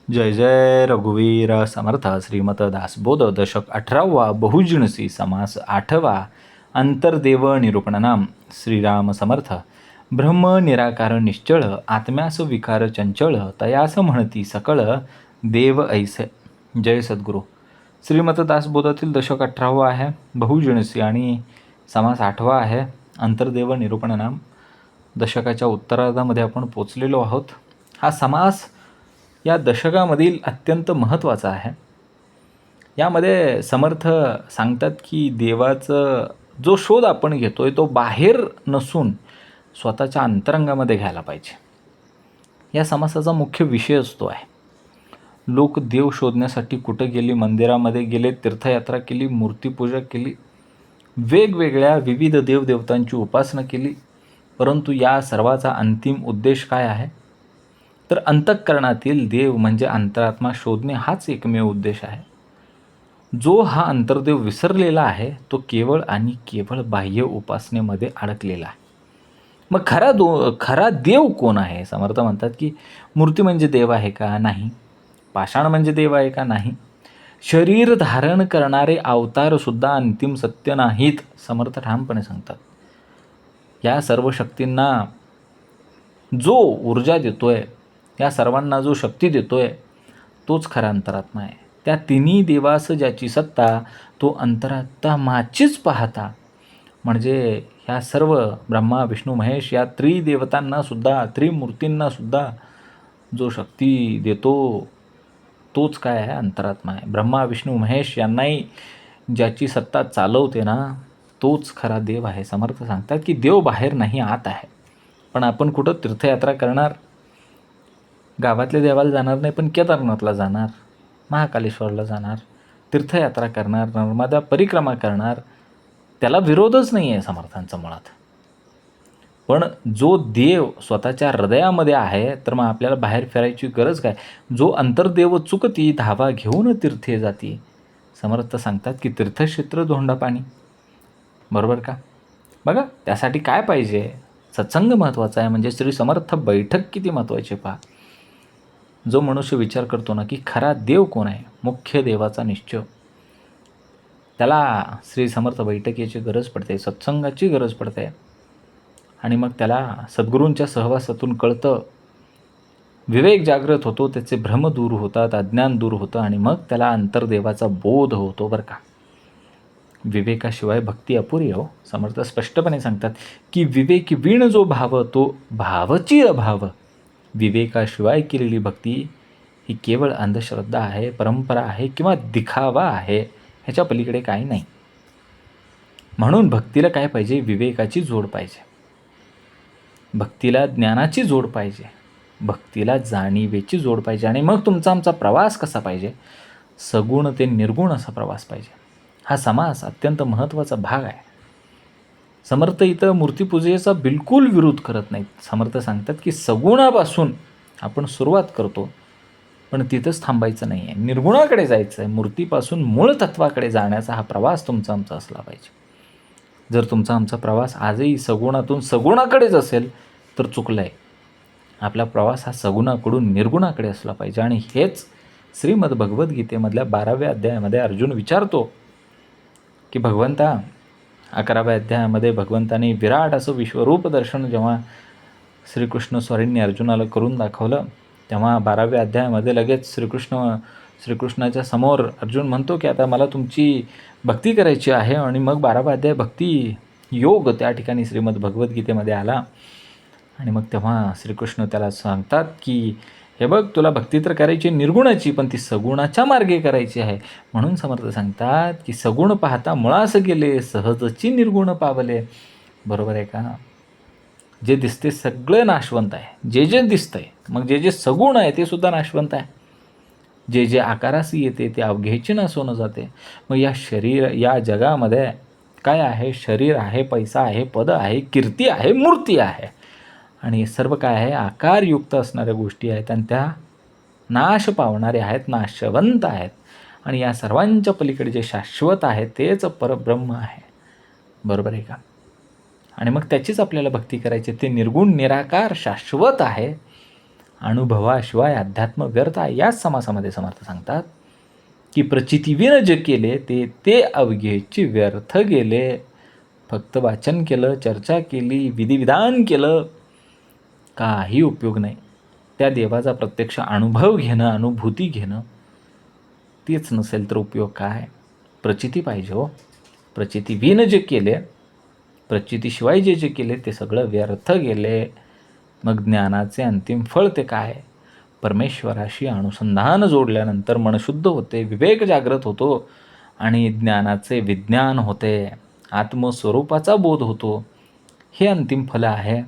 जय जय रघुवीर समर्थ. श्रीमत दासबोध दशक 18वा. बहुजिनसी समास 8वा. अंतर्देव निरूपणनाम. श्रीराम समर्थ. ब्रह्म निराकार निश्चळ, आत्म्यास विकार चंचळ, तयास म्हणती सकळ, देव ऐसे. जय सद्गुरू. श्रीमत दासबोधातील दशक 18वा आहे, बहुजिनसी आणि समास 8वा आहे, अंतर्देव निरूपणनाम. दशकाच्या उत्तरार्धामध्ये आपण पोचलेलो आहोत. हा समास या दशकामधील अत्यंत महत्त्वाचा आहे. यामध्ये समर्थ सांगतात की देवाचं जो शोध आपण घेतोय तो बाहेर नसून स्वतःच्या अंतरंगामध्ये घ्यायला पाहिजे. या समासाचा मुख्य विषय असतो आहे. लोक देव शोधण्यासाठी कुठं गेली, मंदिरामध्ये गेले, तीर्थयात्रा केली, मूर्तीपूजा केली, वेगवेगळ्या विविध देवदेवतांची उपासना केली, परंतु या सर्वाचा अंतिम उद्देश काय आहे? तर अंतःकरणातील देव म्हणजे अंतरात्मा शोधणे हाच एकमेव उद्देश आहे. जो हा अंतर्देव विसरलेला आहे तो केवळ आणि केवळ बाह्य उपासनेमध्ये अडकलेला आहे. मग खरा देव कोण आहे? समर्थ म्हणतात की मूर्ती म्हणजे देव आहे का? नाही. पाषाण म्हणजे देव आहे का? नाही. शरीर धारण करणारे अवतारसुद्धा अंतिम सत्य नाहीत, समर्थ ठामपणे सांगतात. या सर्व शक्तींना जो ऊर्जा देतोय, या सर्वांना जो शक्ती देतोय तोच खरा अंतरात्मा आहे. त्या तिन्ही देवास ज्याची सत्ता तो अंतरात्माचीच पाहता. म्हणजे ह्या सर्व ब्रह्मा विष्णू महेश या त्रिदेवतांनासुद्धा, त्रिमूर्तींनासुद्धा जो शक्ती देतो तोच काय आहे? अंतरात्मा आहे. ब्रह्मा विष्णू महेश यांनाही ज्याची सत्ता चालवते ना तोच खरा देव आहे. समर्थ सांगतात की देव बाहेर नाही, आत आहे. पण आपण कुठं तीर्थयात्रा करणार? गावातल्या देवाला जाणार नाही, पण केदारनाथला जाणार, महाकालेश्वरला जाणार, तीर्थयात्रा करणार, नर्मदा परिक्रमा करणार. त्याला विरोधच नाही आहे समर्थांचा मुळात. पण जो देव स्वतःच्या हृदयामध्ये आहे तर मग आपल्याला बाहेर फिरायची गरज काय? जो अंतर्देव चुकती धावा घेऊन तीर्थे जाती. समर्थ सांगतात की तीर्थक्षेत्र धोंडा पाणी. बरोबर का? बघा त्यासाठी काय पाहिजे? सत्संग महत्त्वाचा आहे. म्हणजे श्री समर्थ बैठक किती महत्त्वाची पहा. जो मनुष्य विचार करतो ना की खरा देव कोण आहे, मुख्य देवाचा निश्चय, त्याला श्री समर्थ बैठकीची गरज पडते, सत्संगाची गरज पडते. आणि मग त्याला सद्गुरूंच्या सहवासातून कळतं, विवेक जागृत होतो, त्याचे भ्रम दूर होतात, अज्ञान दूर होतं आणि मग त्याला अंतर्देवाचा बोध होतो. बरं का? विवेकाशिवाय भक्ती अपुरी हो. समर्थ स्पष्टपणे सांगतात की विवेक विण जो भाव तो भावची अभाव. विवेकाशिवाय केलेली भक्ती ही केवळ अंधश्रद्धा आहे, परंपरा आहे किंवा दिखावा आहे. ह्याच्या पलीकडे काही नाही. म्हणून भक्तीला काय पाहिजे? विवेकाची जोड पाहिजे. भक्तीला ज्ञानाची जोड पाहिजे. भक्तीला जाणीवेची जोड पाहिजे. आणि मग तुमचा आमचा प्रवास कसा पाहिजे? सगुण ते निर्गुण असा प्रवास पाहिजे. हा समास अत्यंत महत्त्वाचा भाग आहे. समर्थ इथं मूर्तीपूजेचा बिलकुल विरोध करत नाहीत. समर्थ सांगतात की सगुणापासून आपण सुरुवात करतो, पण तिथंच थांबायचं नाही आहे, निर्गुणाकडे जायचं आहे. मूर्तीपासून मूळ तत्वाकडे जाण्याचा हा प्रवास तुमचा आमचा असला पाहिजे. जर तुमचा आमचा प्रवास आजही सगुणातून सगुणाकडेच असेल तर चुकलं आहे. आपला प्रवास हा सगुणाकडून निर्गुणाकडे असला पाहिजे. आणि हेच श्रीमद भगवद्गीतेमधल्या 12व्या अध्यायामध्ये अर्जुन विचारतो की भगवंता, 11व्या अध्यायामध्ये भगवंताने विराट असं विश्वरूप दर्शन जेव्हा श्रीकृष्ण स्वारींनी अर्जुनाला करून दाखवलं, तेव्हा 12व्या अध्यायामध्ये लगेच श्रीकृष्णाच्या समोर अर्जुन म्हणतो की आता मला तुमची भक्ती करायची आहे. आणि मग 12वा अध्याय भक्ती योग त्या ठिकाणी श्रीमद भगवद्गीतेमध्ये आला. आणि मग तेव्हा श्रीकृष्ण त्याला सांगतात की हे बघ, तुला भक्ती तर करायची निर्गुणाची, पण ती सगुणाच्या मार्गे करायची आहे. म्हणून समर्थ सांगतात की सगुण पाहता मुळास गेले, सहजची निर्गुण पावले. बरोबर आहे का? जे दिसते सगळं नाशवंत आहे. जे जे दिसतंय, मग जे जे सगुण आहे ते सुद्धा नाशवंत आहे. जे जे आकारासी येते ते अवघ्याची नासवून जाते. मग या जगामध्ये काय आहे? शरीर आहे, पैसा आहे, पद आहे, कीर्ती आहे, मूर्ती आहे. आणि सर्व काय आहे? आकारयुक्त असणाऱ्या गोष्टी आहेत आणि त्या नाश पावणाऱ्या आहेत, नाशवंत आहेत. आणि या सर्वांच्या पलीकडे जे शाश्वत आहे तेच परब्रह्म आहे. बरोबर आहे का? आणि मग त्याचीच आपल्याला भक्ती करायची. ते निर्गुण निराकार शाश्वत आहे. अनुभवाशिवाय अध्यात्म व्यर्थ आहे. याच समासामध्ये समर्थ सांगतात की प्रचितीविन जे केले ते ते अवघेची व्यर्थ गेले. फक्त वाचन केलं, चर्चा केली, विधिविधान केलं, काही उपयोग नाही. त्या देवाचा प्रत्यक्ष अनुभव घेणं, अनुभूती घेणं, तेच नसेल तर उपयोग काय? प्रचिती पाहिजे हो. प्रचितीविन जे केले, प्रचितीशिवाय जे जे केले ते सगळं व्यर्थ गेले. मग ज्ञानाचे अंतिम फळ ते काय? परमेश्वराशी अनुसंधान जोडल्यानंतर मन शुद्ध होते, विवेक जागृत होतो आणि ज्ञानाचे विज्ञान होते, आत्मस्वरूपाचा बोध होतो. हे अंतिम फल आहे.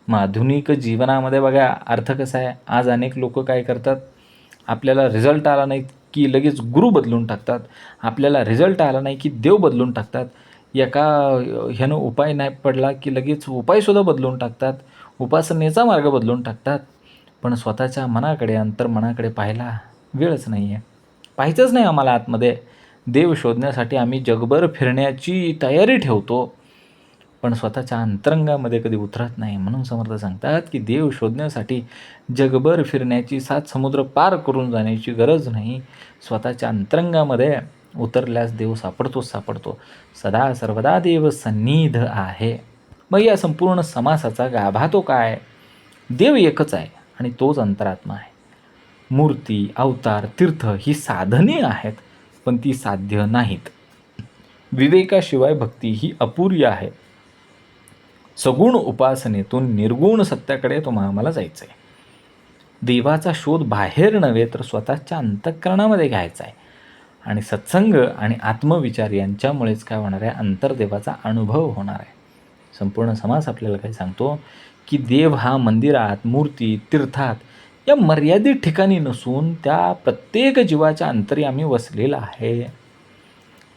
मग आधुनिक जीवनामध्ये बघा अर्थ कसा आहे. आज अनेक लोक काय करतात, आपल्याला रिझल्ट आला नाही की लगेच गुरु बदलून टाकतात, आपल्याला रिझल्ट आला नाही की देव बदलून टाकतात, एका ह्यानं उपाय नाही पडला की लगेच उपायसुद्धा बदलून टाकतात, उपासनेचा मार्ग बदलून टाकतात. पण स्वतःच्या मनाकडे, अंतर्मनाकडे पाहायला वेळच नाही आहे. पाहायचंच नाही आम्हाला आतमध्ये. देव शोधण्यासाठी आम्ही जगभर फिरण्याची तयारी ठेवतो, पण स्वतःच्या अंतरंगामध्ये कधी उतरत नाही. म्हणून समर्थ सांगतात की देव शोधण्यासाठी जगभर फिरण्याची, 7 समुद्र पार करून जाण्याची गरज नाही. स्वतःच्या अंतरंगामध्ये उतरल्यास देव सापडतो. सदा सर्वदा देव सन्निध आहे. मग या संपूर्ण समासाचा गाभा तो काय? देव एकच आहे आणि तोच अंतरात्मा आहे. मूर्ती, अवतार, तीर्थ ही साधने आहेत, पण ती साध्य नाहीत. विवेकाशिवाय भक्ती ही अपुरी आहे. सगुण उपासनेतून निर्गुण सत्याकडे आम्हाला जायचं आहे. देवाचा शोध बाहेर नव्हे तर स्वतःच्या अंतःकरणामध्ये घ्यायचा आहे. आणि सत्संग आणि आत्मविचार यांच्यामुळेच काय होणार आहे? अंतर्देवाचा अनुभव होणार आहे. संपूर्ण समास आपल्याला काय सांगतो की देव हा मंदिरात, मूर्ती, तीर्थात या मर्यादित ठिकाणी नसून त्या प्रत्येक जीवाच्या अंतर्यामी वसलेला आहे.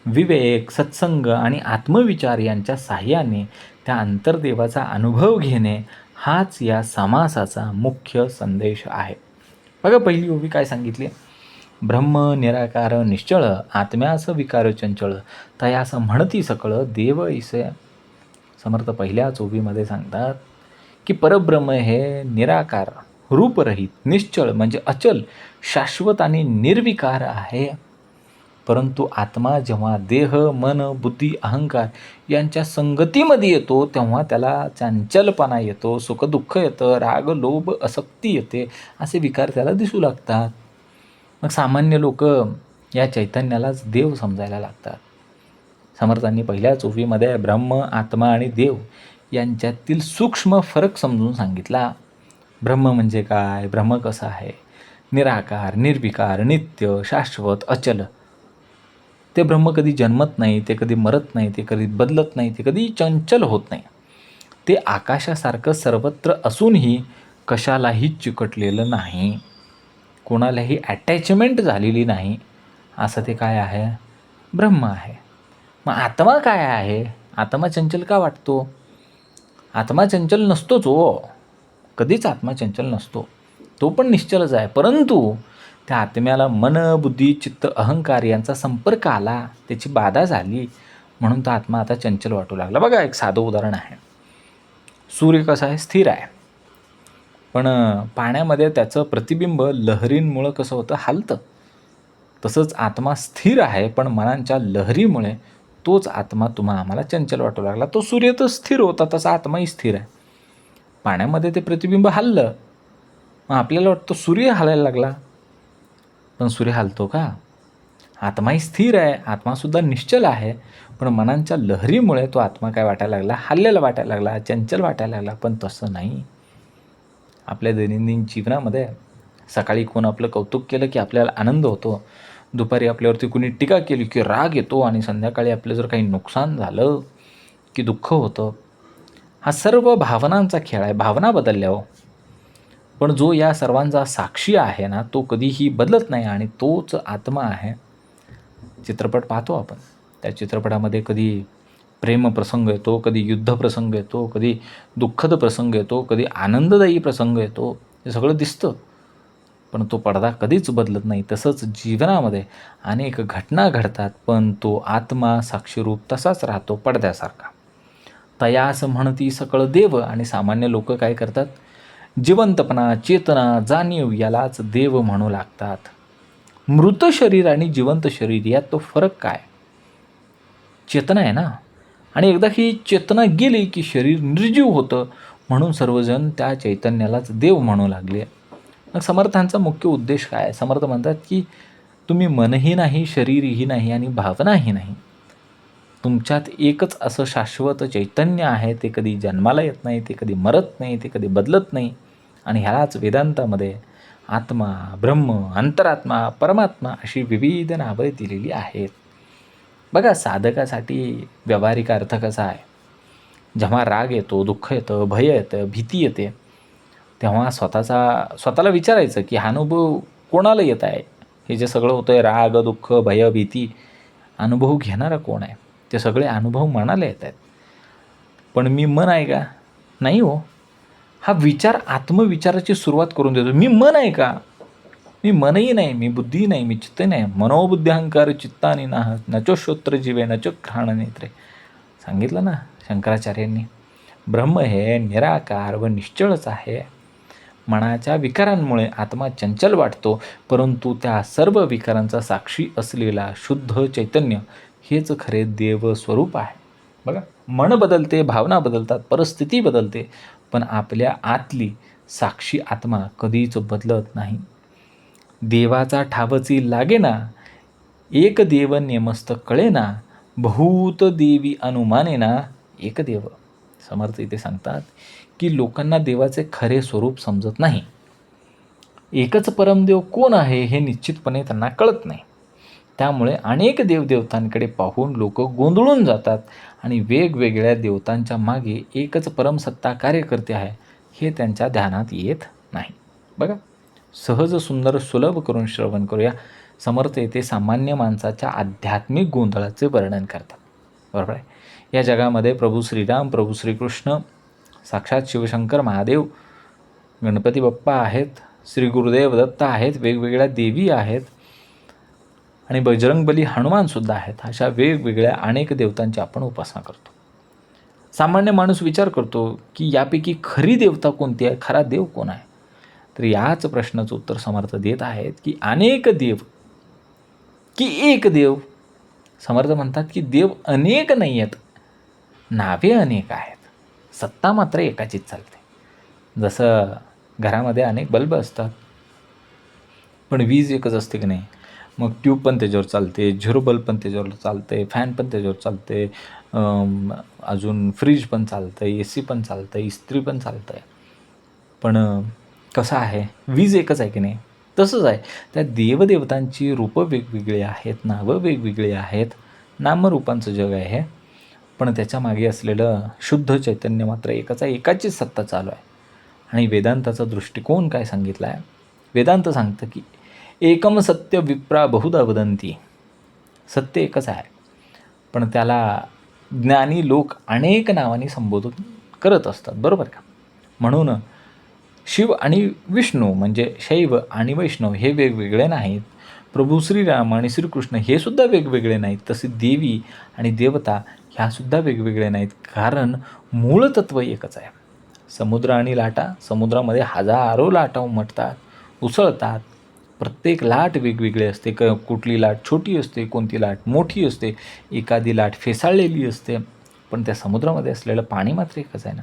विवेक, सत्संग आणि आत्मविचार यांच्या साह्याने त्या अंतर्देवाचा अनुभव घेणे हाच या समासाचा मुख्य संदेश आहे. बघा पहिली ओवी काय सांगितली? ब्रह्म निराकार निश्चळ, आत्म्यास विकार चंचळ, तयास म्हणती सकळ देव ईसे. समर्थ पहिल्याच ओवीमध्ये सांगतात की परब्रह्म हे निराकार, रूपरहित, निश्चळ म्हणजे अचल, शाश्वत आणि निर्विकार आहे. परंतु आत्मा जेव्हा देह, मन, बुद्धी, अहंकार यांच्या संगतीमध्ये येतो तेव्हा त्याला चंचलपणा येतो, सुखदुःख येतं, राग, लोभ, आसक्ती येते, असे विकार त्याला दिसू लागतात. मग सामान्य लोक या चैतन्यालाच देव समजायला लागतात. समर्थांनी पहिल्याच ओवीमध्ये ब्रह्म, आत्मा आणि देव यांच्यातील सूक्ष्म फरक समजून सांगितला. ब्रह्म म्हणजे काय? ब्रह्म कसं आहे? निराकार, निर्विकार, नित्य, शाश्वत, अचल. ते ब्रह्म कधी जन्मत नाही, ते कधी मरत नाही, ते कधी बदलत नाही, ते कधी चंचल होत नाही. ते आकाशासारखं सर्वत्र असूनही कशालाही चिकटलेलं नाही, कोणालाही अटॅचमेंट झालेली नाही. असं ते काय आहे? ब्रह्म आहे. मग आत्मा काय आहे? आत्मा चंचल का वाटतो? आत्मा चंचल नसतोच हो, कधीच आत्मा चंचल नसतो, तो पण निश्चलच आहे. परंतु त्या आत्म्याला मन, बुद्धी, चित्त, अहंकार यांचा संपर्क आला, त्याची बाधा झाली, म्हणून तो आत्मा आता चंचल वाटू लागला. बघा एक साधं उदाहरण आहे. सूर्य कसा आहे? स्थिर आहे, पण पाण्यामध्ये त्याचं प्रतिबिंब लहरींमुळं कसं होतं? हलतं. तसंच आत्मा स्थिर आहे, पण मनांच्या लहरीमुळे तोच आत्मा आम्हाला चंचल वाटू लागला. तो सूर्य तर स्थिर होता, तसा आत्माही स्थिर आहे. पाण्यामध्ये ते प्रतिबिंब हललं, मग आपल्याला वाटतं सूर्य हलायला लागला, पण सूर्य हलतो का? आत्माही स्थिर आहे, आत्मासुद्धा निश्चल आहे, पण मनांच्या लहरीमुळे तो आत्मा काय वाटायला लागला? हललेला वाटायला लागला, चंचल वाटायला लागला. पण तसं नाही. आपल्या दैनंदिन जीवनामध्ये सकाळी कोण आपलं कौतुक केलं की आपल्याला आनंद होतो, दुपारी आपल्यावरती कुणी टीका केली की राग येतो, आणि संध्याकाळी आपलं जर काही नुकसान झालं की दुःख होतं. हा सर्व भावनांचा खेळ आहे. भावना बदलल्या हो, पण जो या सर्वांचा साक्षी आहे ना, तो कधीही बदलत नाही, आणि तोच आत्मा आहे. चित्रपट पाहतो आपण, त्या चित्रपटामध्ये कधी प्रेमप्रसंग येतो, कधी युद्धप्रसंग येतो, कधी दुःखद प्रसंग येतो, कधी आनंददायी प्रसंग येतो, हे सगळं दिसतं, पण तो पडदा कधीच बदलत नाही. तसंच जीवनामध्ये अनेक घटना घडतात, पण तो आत्मा साक्षीरूप तसाच राहतो, पडद्यासारखा. तयास म्हणती सकळ देव. आणि सामान्य लोक काय करतात? जिवंतपणा, चेतना, जाणीव यालाच देव म्हणू लागतात. मृत शरीर आणि जिवंत शरीर यात तो फरक काय? चेतना आहे ना. आणि एकदा ही चेतना गेली की शरीर निर्जीव होतं, म्हणून सर्वजण त्या चैतन्यालाच देव म्हणू लागले. मग समर्थांचा मुख्य उद्देश काय आहे? समर्थ म्हणतात की तुम्ही मनही नाही, शरीरही नाही आणि भावनाही नाही. तुमच्यात एकच असं शाश्वत चैतन्य आहे. ते कधी जन्माला येत नाही, ते कधी मरत नाही, ते कधी बदलत नाही. आणि ह्यालाच वेदांतामध्ये आत्मा, ब्रह्म, अंतरात्मा, परमात्मा अशी विविध नावं दिलेली आहेत. बघा, साधकासाठी व्यावहारिक अर्थ कसा आहे? जेव्हा राग येतो, दुःख येतं, भय येतं, भीती येते, तेव्हा स्वतःला विचारायचं की हा अनुभव कोणाला येत आहे? हे जे सगळं होतं आहे, राग, दुःख, भय, भीती, अनुभव घेणारा कोण आहे? ते सगळे अनुभव मनाला येत आहेत. पण मी मन आहे का? नाही हो. हा विचार आत्मविचाराची सुरुवात करून देतो. मी मन आहे का? मी मनही नाही, मी बुद्धी नाही, मी चित्त नाही. मनोबुद्धी अहंकार चित्तानी नाह नचो श्रोत्र जीवे नचो घ्राण नेत्रे. सांगितलं ना शंकराचार्यांनी. ब्रह्म हे निराकार व निश्चळच आहे. मनाच्या विकारांमुळे आत्मा चंचल वाटतो, परंतु त्या सर्व विकारांचा साक्षी असलेला शुद्ध चैतन्य हेच खरे देव स्वरूप आहे. बघा, मन बदलते, भावना बदलतात, परिस्थिती बदलते, पण आपल्या आतली साक्षी आत्मा कधीच बदलत नाही. देवाचा ठावची लागेना, एक देव नेमस्त कळेना, बहुत देवी अनुमानेना एक देव. समर्थ इथे सांगतात की लोकांना देवाचे खरे स्वरूप समजत नाही. एकच परमदेव कोण आहे हे निश्चितपणे त्यांना कळत नाही. त्यामुळे अनेक देवदेवतांकडे पाहून लोक गोंधळून जातात आणि वेगवेगळ्या देवतांच्या मागे एकच परमसत्ता कार्य करते आहे हे त्यांच्या ध्यानात येत नाही. बघा, सहज सुंदर सुलभ करून श्रवण करूया. समर्थ येथे सामान्य माणसाच्या आध्यात्मिक गोंधळाचे वर्णन करतात. बरोबर आहे. या जगामध्ये प्रभू श्रीराम, प्रभू श्रीकृष्ण, साक्षात शिवशंकर महादेव, गणपती बाप्पा आहेत, श्री गुरुदेव दत्त आहेत, वेगवेगळ्या देवी आहेत आणि बजरंगबली हनुमानसुद्धा आहेत. अशा वेगवेगळ्या अनेक देवतांची आपण उपासना करतो. सामान्य माणूस विचार करतो की यापैकी खरी देवता कोणती आहे, खरा देव कोण आहे? तर याच प्रश्नाचं उत्तर समर्थ देत आहेत की अनेक देव की एक देव. समर्थ म्हणतात की देव अनेक नाही आहेत, नावे अनेक आहेत, सत्ता मात्र एकाचीच चालते. जसं घरामध्ये अनेक बल्ब असतात पण वीज एकच असते की नाही. मग ट्यूब पण त्याच्यावर चालते, झिरो बल्ब पण त्याच्यावर चालते, फॅन पण त्याच्यावर चालते, अजून फ्रीज पण चालतं, AC पण चालतं, इस्त्री पण चालतं आहे. पण कसं आहे, वीज एकच आहे की नाही. तसंच आहे, त्या देवदेवतांची रूपं वेगवेगळी आहेत, नावं वेगवेगळी आहेत, नामरूपांचं जग आहे, पण त्याच्या मागे असलेलं शुद्ध चैतन्य मात्र एकच आहे, एकाचीच सत्ता चालू आहे. आणि वेदांताचा दृष्टिकोन काय सांगितला आहे? वेदांत सांगतं की एकम सत्य विप्रा बहुधा वदंती. सत्य एकच आहे, पण त्याला ज्ञानी लोक अनेक नावांनी संबोधन करत असतात. बरोबर का? म्हणून शिव आणि विष्णू म्हणजे शैव आणि वैष्णव हे वेगवेगळे नाहीत. प्रभू श्रीराम आणि श्रीकृष्ण हे सुद्धा वेगवेगळे नाहीत. तसे देवी आणि देवता ह्यासुद्धा वेगवेगळे नाहीत, कारण मूळ तत्त्व एकच आहे. समुद्र आणि लाटा, समुद्रामध्ये हजारो लाटा उमटतात, उसळतात. प्रत्येक लाट वेगवेगळी असते. कुठली लाट छोटी असते, कोणती लाट मोठी असते, एखादी लाट फेसाळलेली असते, पण त्या समुद्रामध्ये असलेलं पाणी मात्र एकच आहे ना.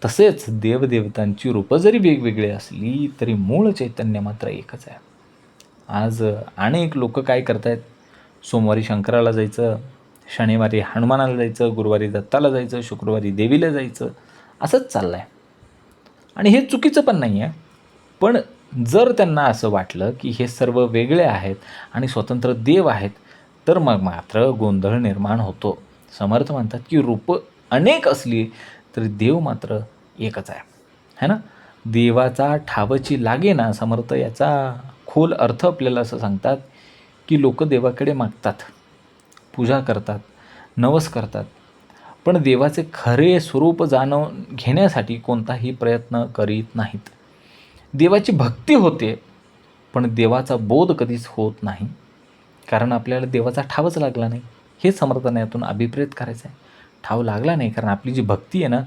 तसेच देवदेवतांची रूपं जरी वेगवेगळी असली तरी मूळ चैतन्य मात्र एकच आहे. आज अनेक लोक काय करत आहेत, सोमवारी शंकराला जायचं, शनिवारी हनुमानाला जायचं, गुरुवारी दत्ताला जायचं, शुक्रवारी देवीला जायचं, असंच चाललं आहे. आणि हे चुकीचं पण नाही आहे. पण जर त्यांना असं वाटलं की हे सर्व वेगळे आहेत आणि स्वतंत्र देव आहेत, तर मग मात्र गोंधळ निर्माण होतो. समर्थ म्हणतात की रूपं अनेक असली तरी देव मात्र एकच आहे, है ना. देवाचा ठावची लागे ना. समर्थ याचा खोल अर्थ आपल्याला असं सांगतात की लोक देवाकडे मागतात, पूजा करतात, नवस करतात, पण देवाचे खरे स्वरूप जाणून घेण्यासाठी कोणताही प्रयत्न करीत नाहीत. देवाची भक्ती होते, पण देवाचा बोध कधीच होत नाही, कारण आपल्याला देवाचा ठावच लागला नाही. हे समर्थन यातून अभिप्रेत करायचं आहे. ठाव लागला नाही कारण आपली जी भक्ती आहे ना,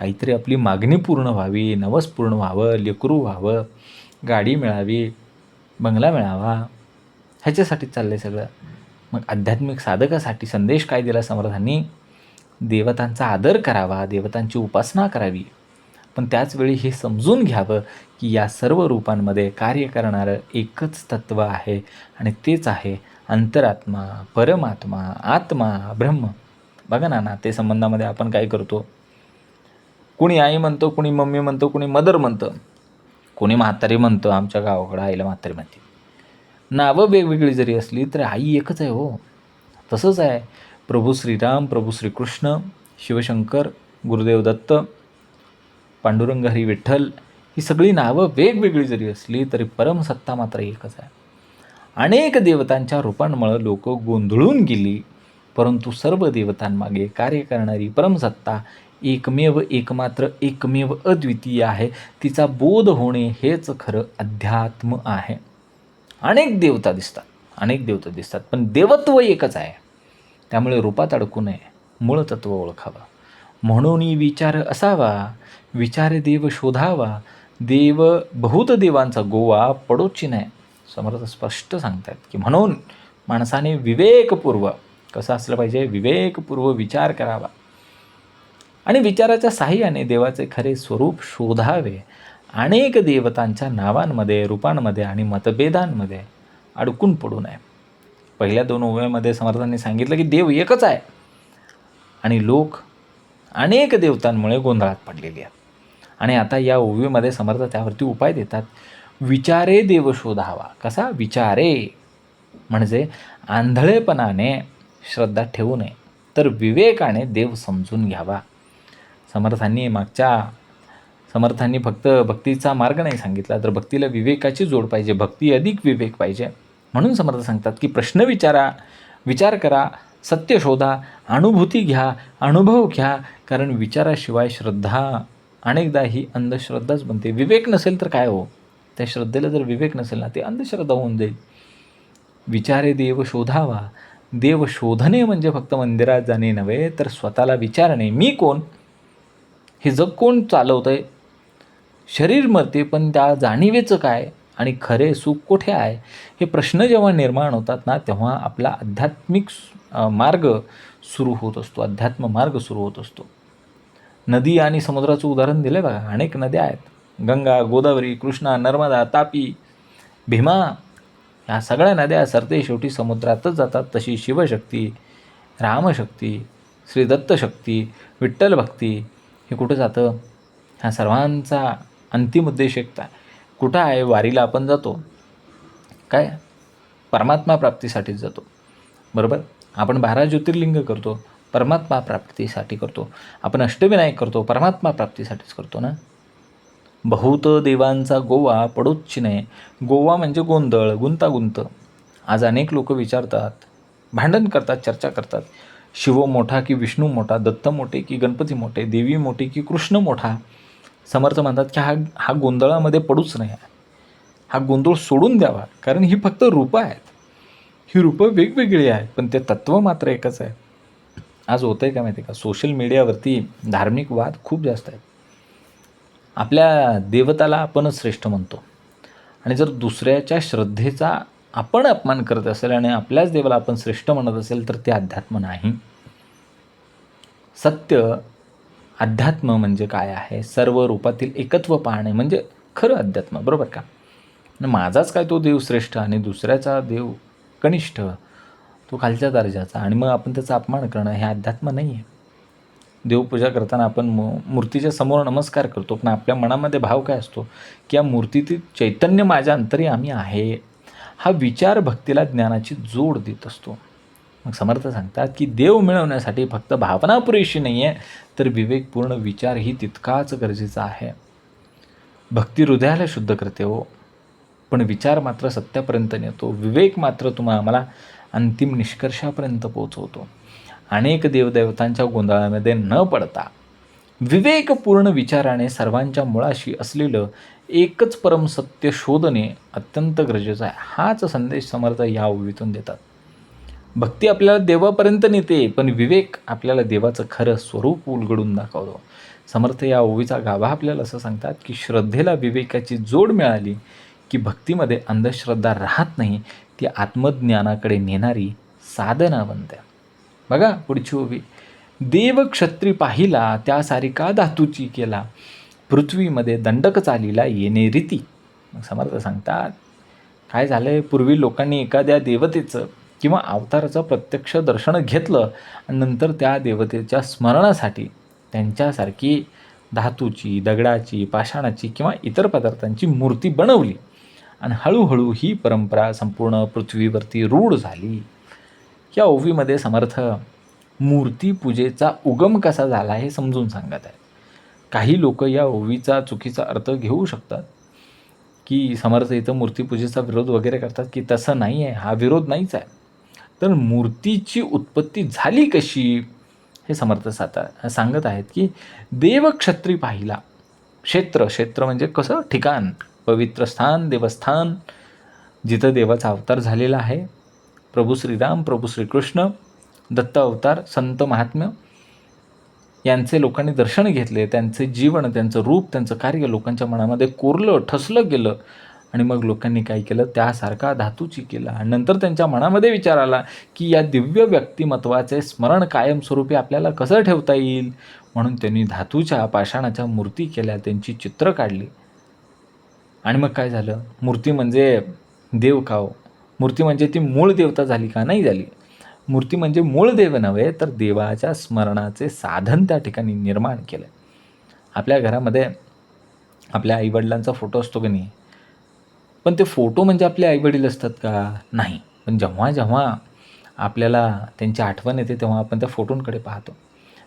काहीतरी आपली मागणी पूर्ण व्हावी, नवस पूर्ण व्हावं, लेकरू व्हावं, गाडी मिळावी, बंगला मिळावा, ह्याच्यासाठीच चाललं आहे सगळं. मग आध्यात्मिक साधकासाठी संदेश काय दिला समर्थांनी? देवतांचा आदर करावा, देवतांची उपासना करावी, पण त्याचवेळी हे समजून घ्यावं की या सर्व रूपांमध्ये कार्य करणारं एकच तत्त्व आहे आणि तेच आहे अंतरात्मा, परमात्मा, आत्मा, ब्रह्म. बघा ना, नातेसंबंधामध्ये आपण काय करतो? कुणी आई म्हणतो, कुणी मम्मी म्हणतो, कुणी मदर म्हणतं, कोणी म्हातारी म्हणतं. आमच्या गावाकडं आईला म्हातारी म्हणते. नावं वेगवेगळी जरी असली तरी आई एकच आहे हो. तसंच आहे प्रभू श्रीराम, प्रभू श्रीकृष्ण, शिवशंकर, गुरुदेव दत्त, पांडुरंग हरी विठ्ठल, ही सगळी नावं वेगवेगळी जरी असली तरी परमसत्ता मात्र एकच आहे. अनेक देवतांच्या रूपांमुळे लोक गोंधळून गेली, परंतु सर्व देवतांमागे कार्य करणारी परमसत्ता एकमेव एकमात्र एकमेव अद्वितीय आहे. तिचा बोध होणे हेच खरं अध्यात्म आहे. अनेक देवता दिसतात, पण देवत्व एकच आहे. त्यामुळे रूपात अडकू नये, मूळ तत्व ओळखावं. म्हणून विचार असावा, विचारे देव शोधावा, देव बहुत देवांचा गोवा पडोची नाही. समर्थ स्पष्ट सांगतात की म्हणून माणसाने विवेकपूर्व कसं असलं पाहिजे? विवेकपूर्व विचार करावा आणि विचाराच्या साहाय्याने देवाचे खरे स्वरूप शोधावे. अनेक देवतांच्या नावांमध्ये, रूपांमध्ये आणि मतभेदांमध्ये अडकून पडू नये. पहिल्या 2 ओव्यामध्ये समर्थांनी सांगितलं की देव एकच आहे आणि लोक अनेक देवतांमुळे गोंधळात पडलेले आहेत. आणि आता या ओवीमध्ये समर्थ त्यावरती उपाय देतात. विचारे देव शोधावा. कसा? विचारे म्हणजे आंधळेपणाने श्रद्धा ठेवू नये, तर विवेकाने देव समजून घ्यावा. समर्थांनी फक्त भक्तीचा मार्ग नाही सांगितला, तर भक्तीला विवेकाची जोड पाहिजे, भक्ती अधिक विवेक पाहिजे. म्हणून समर्थ सांगतात की प्रश्न विचारा, विचार करा, सत्य शोधा, अनुभूती घ्या, अनुभव घ्या, कारण विचाराशिवाय श्रद्धा अनेकदा ही अंधश्रद्धाच बनते. विवेक नसेल तर काय हो? त्या श्रद्धेला जर विवेक नसेल ना, ते अंधश्रद्धा होऊन जाईल. विचारे देव शोधावा. देव शोधणे म्हणजे फक्त मंदिरात जाणे नव्हे, तर स्वतःला विचारणे, मी कोण? हे जग कोण चालवतंय? शरीर मरते, पण त्या जाणीवेचं काय आणि खरे सुख कुठे आहे? हे प्रश्न जेव्हा निर्माण होतात ना, तेव्हा आपला आध्यात्मिक मार्ग सुरू होत असतो, अध्यात्म मार्ग सुरू होत असतो. नदी आणि समुद्राचं उदाहरण दिलं बघा. अनेक नद्या आहेत, गंगा, गोदावरी, कृष्णा, नर्मदा, तापी, भीमा, ह्या सगळ्या नद्या सरते शेवटी समुद्रातच जातात. तशी शिवशक्ती, रामशक्ती, श्री दत्तशक्ती, विठ्ठल भक्ती हे कुठं जातं? ह्या सर्वांचा अंतिम उद्देश एकता कुठं आहे? वारीला आपण जातो काय? परमात्मा प्राप्तीसाठीच जातो, बरोबर? आपण 12 ज्योतिर्लिंग करतो, परमात्मा प्राप्तीसाठी करतो. आपण अष्टविनायक करतो, परमात्मा प्राप्तीसाठीच करतो ना. बहुत देवांचा गोवा पडोच नाही. गोवा म्हणजे गोंधळ, गुंतागुंत. आज अनेक लोक विचारतात, भांडण करतात, चर्चा करतात, शिव मोठा की विष्णू मोठा, दत्त मोठे की गणपती मोठे, देवी मोठी की कृष्ण मोठा. समर्थ म्हणतात की हा गोंधळामध्ये पडूच नाही. हा गोंधळ सोडून द्यावा, कारण ही फक्त रूपं आहेत. ही रूपं वेगवेगळी आहेत, पण ते तत्त्व मात्र एकच आहे. आज होतं आहे का माहिती आहे का? सोशल मीडियावरती धार्मिक वाद खूप जास्त आहेत. आपल्या देवताला आपणच श्रेष्ठ म्हणतो आणि जर दुसऱ्याच्या श्रद्धेचा आपण अपमान करत असेल आणि आपल्याच देवाला आपण श्रेष्ठ म्हणत असेल तर ते अध्यात्म नाही. सत्य अध्यात्म म्हणजे काय आहे? सर्व रूपातील एकत्व पाहणे म्हणजे खरं अध्यात्म, बरोबर का? माझाच काय तो देव श्रेष्ठ आणि दुसऱ्याचा देव कनिष्ठ, तो खालच्या दर्जाचा, आणि मग आपण त्याचा अपमान करणं हे अध्यात्म नाही आहे. देवपूजा करताना आपण मूर्तीच्या समोर नमस्कार करतो, पण आपल्या मनामध्ये भाव काय असतो की या मूर्तीतील चैतन्य माझ्या अंतर्यामी आहे. हा विचार भक्तीला ज्ञानाची जोड देत असतो. मग समर्थ सांगतात की देव मिळवण्यासाठी फक्त भावना पुरेशी नाही आहे, तर विवेकपूर्ण विचारही तितकाच गरजेचा आहे. भक्ती हृदयाला शुद्ध करते हो, पण विचार मात्र सत्यापर्यंत नेतो. विवेक मात्र आम्हाला अंतिम निष्कर्षापर्यंत पोहोचवतो. अनेक देवदेवतांच्या गोंधळामध्ये न पडता विवेकपूर्ण विचाराने सर्वांच्या मुळाशी असलेलं एकच परमसत्य शोधणे अत्यंत गरजेचं आहे. हाच संदेश समर्थ या ओवीतून देतात. भक्ती आपल्याला देवापर्यंत नेते, पण विवेक आपल्याला देवाचं खरं स्वरूप उलगडून दाखवतो. समर्थ या ओवीचा गाभा आपल्याला असं सांगतात की श्रद्धेला विवेकाची जोड मिळाली की भक्तीमध्ये अंधश्रद्धा राहत नाही, ती आत्मज्ञानाकडे नेणारी साधना बनते. बघा पुढची ओवी. देव क्षत्री पाहिला त्यासारिका धातूची केला, पृथ्वीमध्ये दंडक चालीला येणे रीती. मग समर्थ सांगतात काय झालंय, पूर्वी लोकांनी एखाद्या देवतेचं किंवा अवताराचं प्रत्यक्ष दर्शन घेतलं आणि नंतर त्या देवतेच्या स्मरणासाठी त्यांच्यासारखी धातूची, दगडाची, पाषाणाची किंवा इतर पदार्थांची मूर्ती बनवली आणि हळूहळू ही परंपरा संपूर्ण पृथ्वीवरती रूढ झाली. या ओवीमध्ये समर्थ मूर्तीपूजेचा उगम कसा झाला हे समजून सांगत आहे. काही लोक या ओवीचा चुकीचा अर्थ घेऊ शकतात की समर्थ इथं मूर्तीपूजेचा विरोध वगैरे करतात, की तसं नाही आहे, हा विरोध नाहीच आहे. तर मूर्तीची उत्पत्ती झाली कशी हे समर्थ सांगत आहेत की देव क्षत्री पाहिला. क्षेत्र म्हणजे कसं, ठिकाण, पवित्र स्थान, देवस्थान, जिथं देवाचा अवतार झालेला आहे. प्रभू श्रीराम, प्रभू श्रीकृष्ण, दत्त अवतार, संत महात्म्य यांचे लोकांनी दर्शन घेतले. त्यांचे जीवन, त्यांचं रूप, त्यांचं कार्य लोकांच्या मनामध्ये कोरलं, ठसलं गेलं आणि मग लोकांनी काय केलं, त्यासारखा धातूची केला. आणि नंतर त्यांच्या मनामध्ये विचार आला की या दिव्य व्यक्तिमत्वाचे स्मरण कायमस्वरूपी आपल्याला कसं ठेवता येईल, म्हणून त्यांनी धातूच्या, पाषाणाच्या मूर्ती केल्या, त्यांची चित्र काढली. आणि मग काय झालं, मूर्ती म्हणजे देव का हो? मूर्ती म्हणजे ती मूळ देवता झाली का? नाही झाली. मूर्ती म्हणजे मूळ देव नव्हे, तर देवाच्या स्मरणाचे साधन त्या ठिकाणी निर्माण केलं. आपल्या घरामध्ये आपल्या आईवडिलांचा फोटो असतो की नाही, पण ते फोटो म्हणजे आपले आईवडील असतात का? नाही. पण जेव्हा जेव्हा आपल्याला त्यांची आठवण येते तेव्हा आपण त्या फोटोंकडे पाहतो.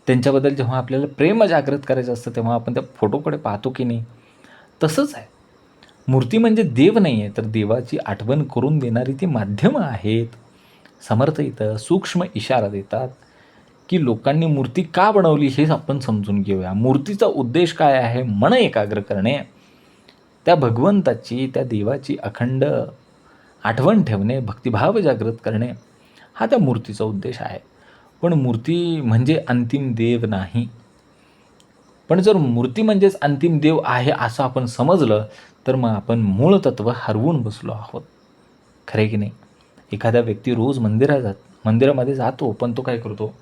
त्यांच्याबद्दल जेव्हा आपल्याला प्रेम जागृत करायचं असतं तेव्हा आपण त्या फोटोकडे पाहतो की नाही? तसंच आहे. मूर्ती म्हणजे देव नाही आहे, तर देवाची आठवण करून देणारी ती माध्यमं आहेत. समर्थ इथं सूक्ष्म इशारा देतात की लोकांनी मूर्ती का बनवली हे आपण समजून घेऊया. मूर्तीचा उद्देश काय आहे? मन एकाग्र करणे, त्या भगवंताची, त्या देवाची अखंड आठवण ठेवणे, भक्तिभाव जागृत करणे, हा त्या मूर्तीचा उद्देश आहे. पण मूर्ती म्हणजे अंतिम देव नाही. पण जर मूर्ती म्हणजेच अंतिम देव आहे असं आपण समजलं तर मग आपण मूळ तत्व हरवून बसलो आहोत. खरे की नाही? एखादा व्यक्ती रोज मंदिरामध्ये जातो, पण तो काय करतो,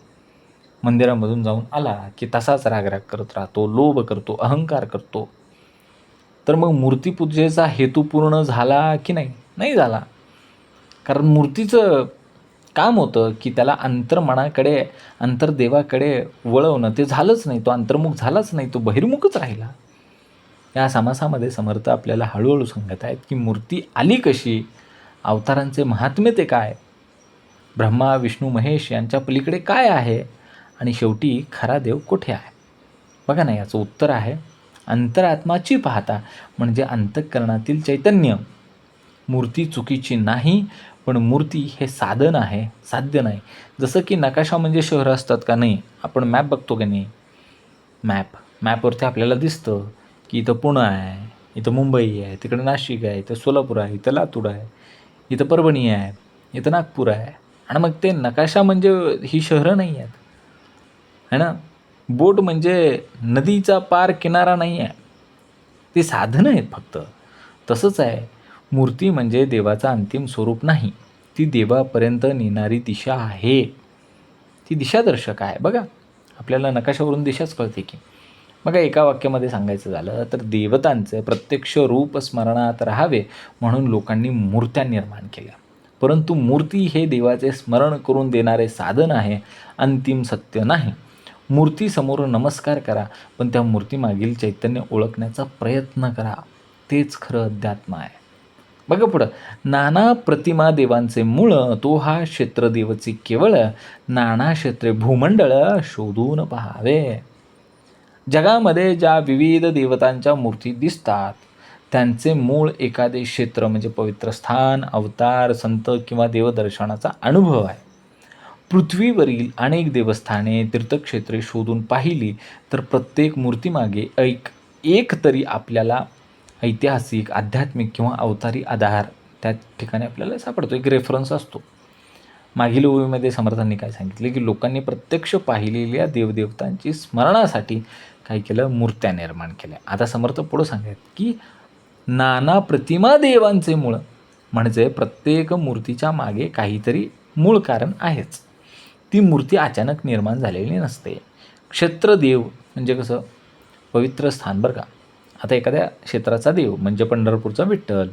मंदिरामधून जाऊन आला की तसाच रागराग करत राहतो, लोभ करतो, अहंकार करतो. तर मग मूर्तीपूजेचा हेतू पूर्ण झाला की नाही? नाही झाला. कारण मूर्तीचं काम होतं की त्याला अंतर्मनाकडे, अंतर्देवाकडे वळवणं. ते झालंच नाही, तो अंतर्मुख झालाच नाही, तो बहिर्मुखच राहिला. या समासामध्ये समर्थ आपल्याला हळूहळू सांगत आहेत की मूर्ती आली कशी, अवतारांचे महात्म्य ते काय, ब्रह्मा विष्णू महेश यांच्या पलीकडे काय आहे, आणि शेवटी खरा देव कुठे आहे. बघा ना, याचं उत्तर आहे अंतरात्माची पाहता, म्हणजे अंतःकरणातील चैतन्य. मूर्ती चुकीची नाही, पण मूर्ती हे साधन आहे, साध्य नाही. जसं की नकाशा म्हणजे शहरं असतात का? नाही. आपण मॅप बघतो की नाही, मॅपवरती आपल्याला दिसतं की इथं पुणे आहे, इथं मुंबई आहे, तिकडे नाशिक आहे, इथं सोलापूर आहे, इथं लातूर आहे, इथं परभणी आहे, इथं नागपूर आहे. आणि मग ते नकाशा म्हणजे ही शहरं नाही आहेत, है ना. बोट म्हणजे नदीचा पार किनारा नाही आहे, ती साधनं आहेत फक्त. तसंच आहे, मूर्ती म्हणजे देवाचं अंतिम स्वरूप नाही, ती देवापर्यंत नेणारी दिशा आहे, ती दिशादर्शक आहे. बघा, आपल्याला नकाशावरून दिशाच कळते की. बघा, एका वाक्यामध्ये सांगायचं झालं तर देवतांचे प्रत्यक्ष रूप स्मरणात राहावे म्हणून लोकांनी मूर्त्या निर्माण केल्या. परंतु मूर्ती हे देवाचे स्मरण करून देणारे साधन आहे, अंतिम सत्य नाही. मूर्तीसमोर नमस्कार करा, पण त्या मूर्तीमागील चैतन्य ओळखण्याचा प्रयत्न करा, तेच खरं अध्यात्म आहे. बघा पुढं, नाना प्रतिमा देवांचे मूळ, तो हा क्षेत्रदेवचे केवळ, नाना क्षेत्रे भूमंडळ शोधून पहावे. जगामध्ये ज्या विविध देवतांच्या मूर्ती दिसतात त्यांचे मूळ एखादे क्षेत्र म्हणजे पवित्र स्थान, अवतार, संत किंवा देवदर्शनाचा अनुभव आहे. पृथ्वीवरील अनेक देवस्थाने, तीर्थक्षेत्रे शोधून पाहिली तर प्रत्येक मूर्तीमागे एक तरी आपल्याला ऐतिहासिक, आध्यात्मिक किंवा अवतारी आधार त्या ठिकाणी आपल्याला सापडतो, एक रेफरन्स असतो. मागील ओवीमध्ये समर्थांनी काय सांगितले की लोकांनी प्रत्यक्ष पाहिलेल्या देवदेवतांची स्मरणासाठी काय केलं, मूर्त्या निर्माण केल्या. आता समर्थ पुढं सांगतात की नाना प्रतिमा देवांचे मूळ, म्हणजे प्रत्येक मूर्तीच्या मागे काहीतरी मूळ कारण आहेच. ती मूर्ती अचानक निर्माण झालेली नसते. क्षेत्रदेव म्हणजे कसं, पवित्र स्थान बरं का. आता एखाद्या क्षेत्राचा देव म्हणजे पंढरपूरचा विठ्ठल,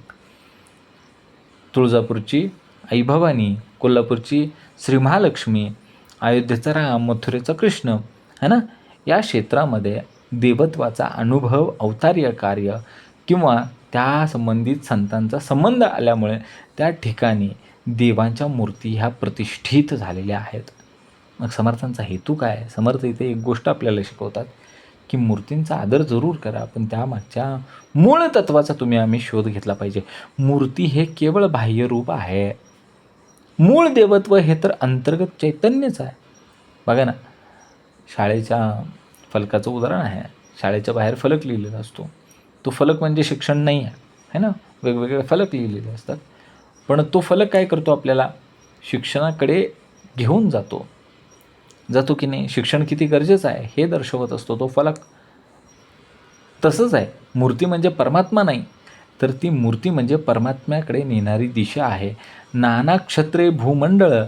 तुळजापूरची आई भवानी, कोल्हापूरची श्री महालक्ष्मी, अयोध्येचा राम, मथुरेचा कृष्ण, है ना. या क्षेत्रामध्ये देवत्वाचा अनुभव, अवतार्य कार्य किंवा त्या संबंधित संतांचा संबंध आल्यामुळे त्या ठिकाणी देवांच्या मूर्ती ह्या प्रतिष्ठित झालेल्या आहेत. मग समर्थांचा हेतू काय? समर्थ इथे एक गोष्ट आपल्याला शिकवतात की मूर्तींचा आदर जरूर करा, पण त्यामागच्या मूळ तत्वाचा आम्ही शोध घेतला पाहिजे. मूर्ती हे केवळ बाह्य रूप आहे. मूळ देवत्व हे तर अंतर्गत चैतन्यच आहे. बघा ना, शाळेच्या फलकाचं उदाहरण आहे. शाळेच्या बाहेर फलक लिहिलेला असतो. तो फलक म्हणजे शिक्षण नाही आहे, है ना. वेगवेगळे फलक लिहिलेले असतात, पण तो फलक काय करतो, आपल्याला शिक्षणाकडे घेऊन जातो की नाही. शिक्षण किती गरजेचं आहे हे दर्शवत असतो तो फलक. तसंच आहे, मूर्ती म्हणजे परमात्मा नाही, तर ती मूर्ती म्हणजे परमात्म्याकडे नेणारी दिशा आहे. नाना क्षत्रे भूमंडळ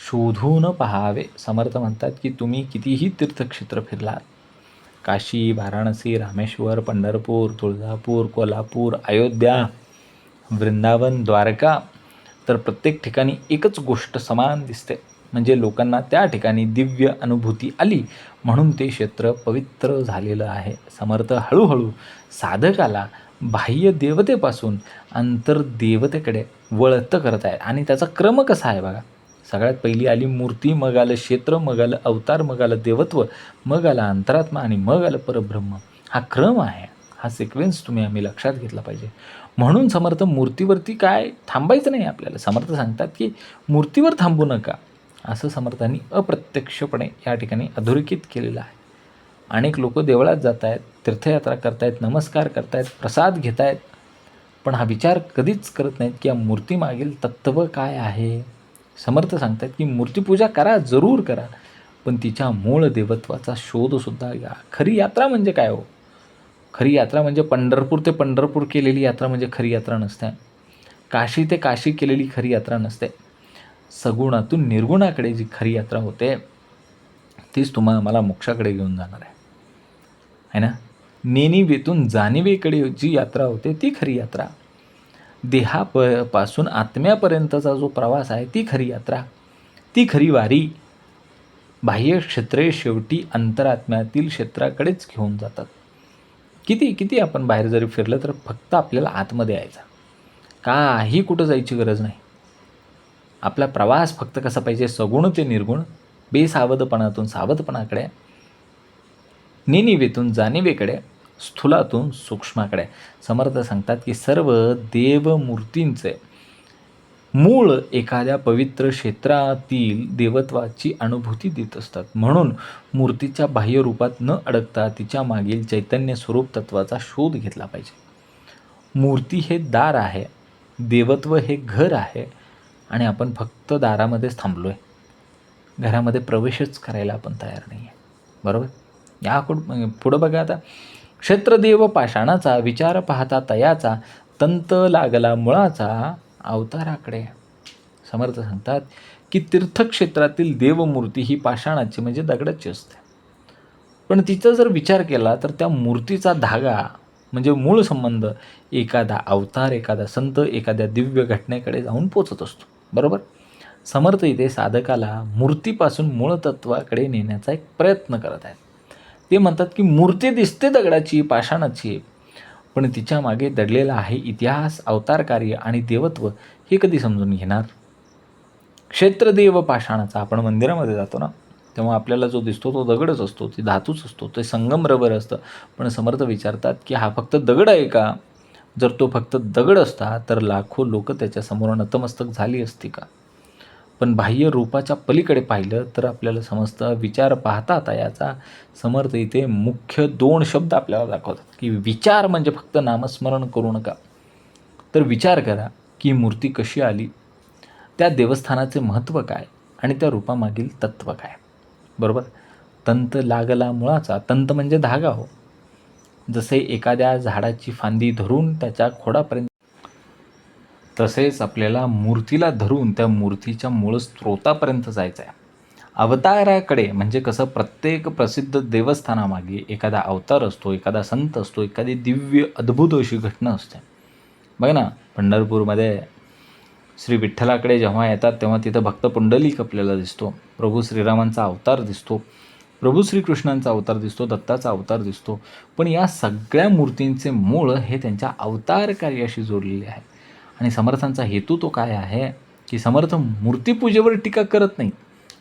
शोधून पहावे. समर्थ म्हणतात की तुम्ही कितीही तीर्थक्षेत्र फिरलात, काशी, वाराणसी, रामेश्वर, पंढरपूर, तुळजापूर, कोल्हापूर, अयोध्या, वृंदावन, द्वारका, तर प्रत्येक ठिकाणी एकच गोष्ट समान दिसते, म्हणजे लोकांना त्या ठिकाणी दिव्य अनुभूती आली म्हणून ते क्षेत्र पवित्र झालेलं आहे. समर्थ हळूहळू साधकाला बाह्य देवतेपासून अंतर्देवतेकडे वळत करत आहेत. आणि त्याचा क्रम कसा आहे बघा. सगळ्यात पहिली आली मूर्ती, मग आलं क्षेत्र, मग आलं अवतार, मग आलं देवत्व, मग आला अंतरात्मा आणि मग आलं परब्रह्म. हा क्रम आहे, हा सिक्वेन्स आम्ही लक्षात घेतला पाहिजे. म्हणून समर्थ मूर्तीवरती काय थांबायचं नाही आपल्याला. समर्थ सांगतात की मूर्तीवर थांबू नका, असं समर्थांनी अप्रत्यक्षपणे या ठिकाणी अधोरेखित केलेलं आहे. अनेक लोक देवळात जात आहेत, तीर्थयात्रा करतायत, नमस्कार करतायत, प्रसाद घेत आहेत, पण हा विचार कधीच करत नाहीत की या मूर्तीमागील तत्त्व काय आहे. समर्थ सांगतात की मूर्तीपूजा करा, जरूर करा, पण तिच्या मूळ देवत्वाचा शोधसुद्धा घ्या. खरी यात्रा म्हणजे काय हो? खरी यात्रा म्हणजे पंढरपूर ते पंढरपूर केलेली यात्रा म्हणजे खरी यात्रा नसते. काशी ते काशी केलेली खरी यात्रा नसते. सगुणातून निर्गुणाकडे जी खरी यात्रा होते तीच मला मोक्षाकडे घेऊन जाणार आहे ना. नेनिवेतून जाणिवेकडे जी यात्रा होते ती खरी यात्रा. पासून आत्म्यापर्यंतचा जो प्रवास आहे ती खरी यात्रा, ती खरी वारी. बाह्य क्षेत्रे शेवटी अंतरात्म्यातील क्षेत्राकडेच घेऊन जातात. किती आपण बाहेर जरी फिरलं तर फक्त आपल्याला आतमध्ये यायचं, काही कुठं जायची गरज नाही. आपला प्रवास फक्त कसा पाहिजे, सगुण ते निर्गुण, बेसावधपणातून सावधपणाकडे, नेनिवेतून जाणिवेकडे, स्थूलातून सूक्ष्माकडे. समर्थ सांगतात की सर्व देवमूर्तींचे मूळ एखाद्या पवित्र क्षेत्रातील देवत्वाची अनुभूती देत असतात. म्हणून मूर्तीच्या बाह्य रूपात न अडकता तिच्या मागील चैतन्य स्वरूप तत्वाचा शोध घेतला पाहिजे. मूर्ती हे दार आहे, देवत्व हे घर आहे, आणि आपण फक्त दारामध्येच थांबलो आहे, घरामध्ये प्रवेशच करायला आपण तयार नाही आहे. बरोबर. पुढं बघा आता. क्षेत्रदेव पाषाणाचा विचार पाहता तयाचा, तंत लागला मुळाचा अवताराकडे. समर्थ सांगतात की तीर्थक्षेत्रातील देवमूर्ती ही पाषाणाची म्हणजे दगडाची असते, पण तिचा जर विचार केला तर त्या मूर्तीचा धागा म्हणजे मूळ संबंध एखादा अवतार, एखादा संत, एखाद्या दिव्य घटनेकडे जाऊन पोचत असतो. बरोबर. समर्थ इथे साधकाला मूर्तीपासून मूळ तत्वाकडे नेण्याचा एक प्रयत्न करत आहेत. ते म्हणतात की मूर्ती दिसते दगडाची, पाषाणाची, पण तिच्या मागे दडलेला आहे इतिहास, अवतार कार्य आणि देवत्व हे कधी समजून घेणार. क्षेत्रदेव पाषाणाचा, आपण मंदिरामध्ये जातो ना तेव्हा आपल्याला जो दिसतो तो दगडच असतो, ती धातूच असतो, ते संगमरवर असतं. पण समर्थ विचारतात की हा फक्त दगड आहे का? जर तो फक्त दगड असता तर लाखो लोक त्याच्यासमोर नतमस्तक झाली असती का? पण बाह्य रूपाच्या पलीकडे पाहिलं तर आपल्याला समजतं, विचार पाहता तयाचा. समर्थ इथे मुख्य 2 शब्द आपल्याला दाखवतात की विचार म्हणजे फक्त नामस्मरण करू नका, तर विचार करा की मूर्ती कशी आली, त्या देवस्थानाचे महत्त्व काय आणि त्या रूपामागील तत्त्व काय. बरोबर. तंत लागला मुळाचा, तंत म्हणजे धागा हो. जसे एखाद्या झाडाची फांदी धरून त्याच्या खोडापर्यंत, तसेच आपल्याला मूर्तीला धरून त्या मूर्तीच्या मूळ स्रोतापर्यंत जायचं आहे. अवताराकडे म्हणजे कसं, प्रत्येक प्रसिद्ध देवस्थानामागे एखादा अवतार असतो, एखादा संत असतो, एखादी दिव्य अद्भुत अशी घटना असते. बघा ना, पंढरपूरमध्ये श्री विठ्ठलाकडे जेव्हा येतात तेव्हा तिथं भक्त पुंडलिक आपल्याला दिसतो, प्रभू श्रीरामांचा अवतार दिसतो, प्रभू श्रीकृष्णांचा अवतार दिसतो, दत्ताचा अवतार दिसतो. पण या सगळ्या मूर्तींचे मूळ हे त्यांच्या अवतार कार्याशी जोडलेले आहे. आणि समर्थांचा हेतू तो काय आहे की समर्थ मूर्तीपूजेवर टीका करत नाही,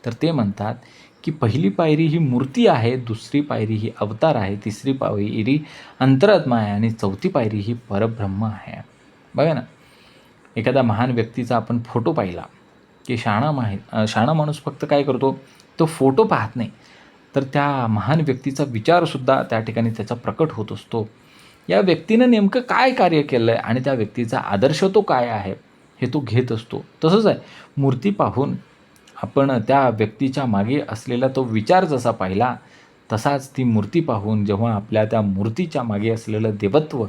तर ते म्हणतात की पहिली पायरी ही मूर्ती आहे, दुसरी पायरी ही अवतार आहे, तिसरी पायरी अंतरात्मा आहे आणि चौथी पायरी ही परब्रह्म आहे. बघा ना, एखादा महान व्यक्तीचा आपण फोटो पाहिला की शहाणा माणूस फक्त काय करतो, तो फोटो पाहत नाही, तर त्या महान व्यक्तीचा विचारसुद्धा त्या ठिकाणी त्याचा प्रकट होत असतो. या व्यक्तीनं नेमकं काय कार्य केलं आहे आणि त्या व्यक्तीचा आदर्श तो काय आहे हे तो घेत असतो. तसंच आहे, मूर्ती पाहून आपण त्या व्यक्तीच्या मागे असलेला तो विचार जसा पाहिला, तसाच ती मूर्ती पाहून जेव्हा आपल्या त्या मूर्तीच्या मागे असलेलं देवत्व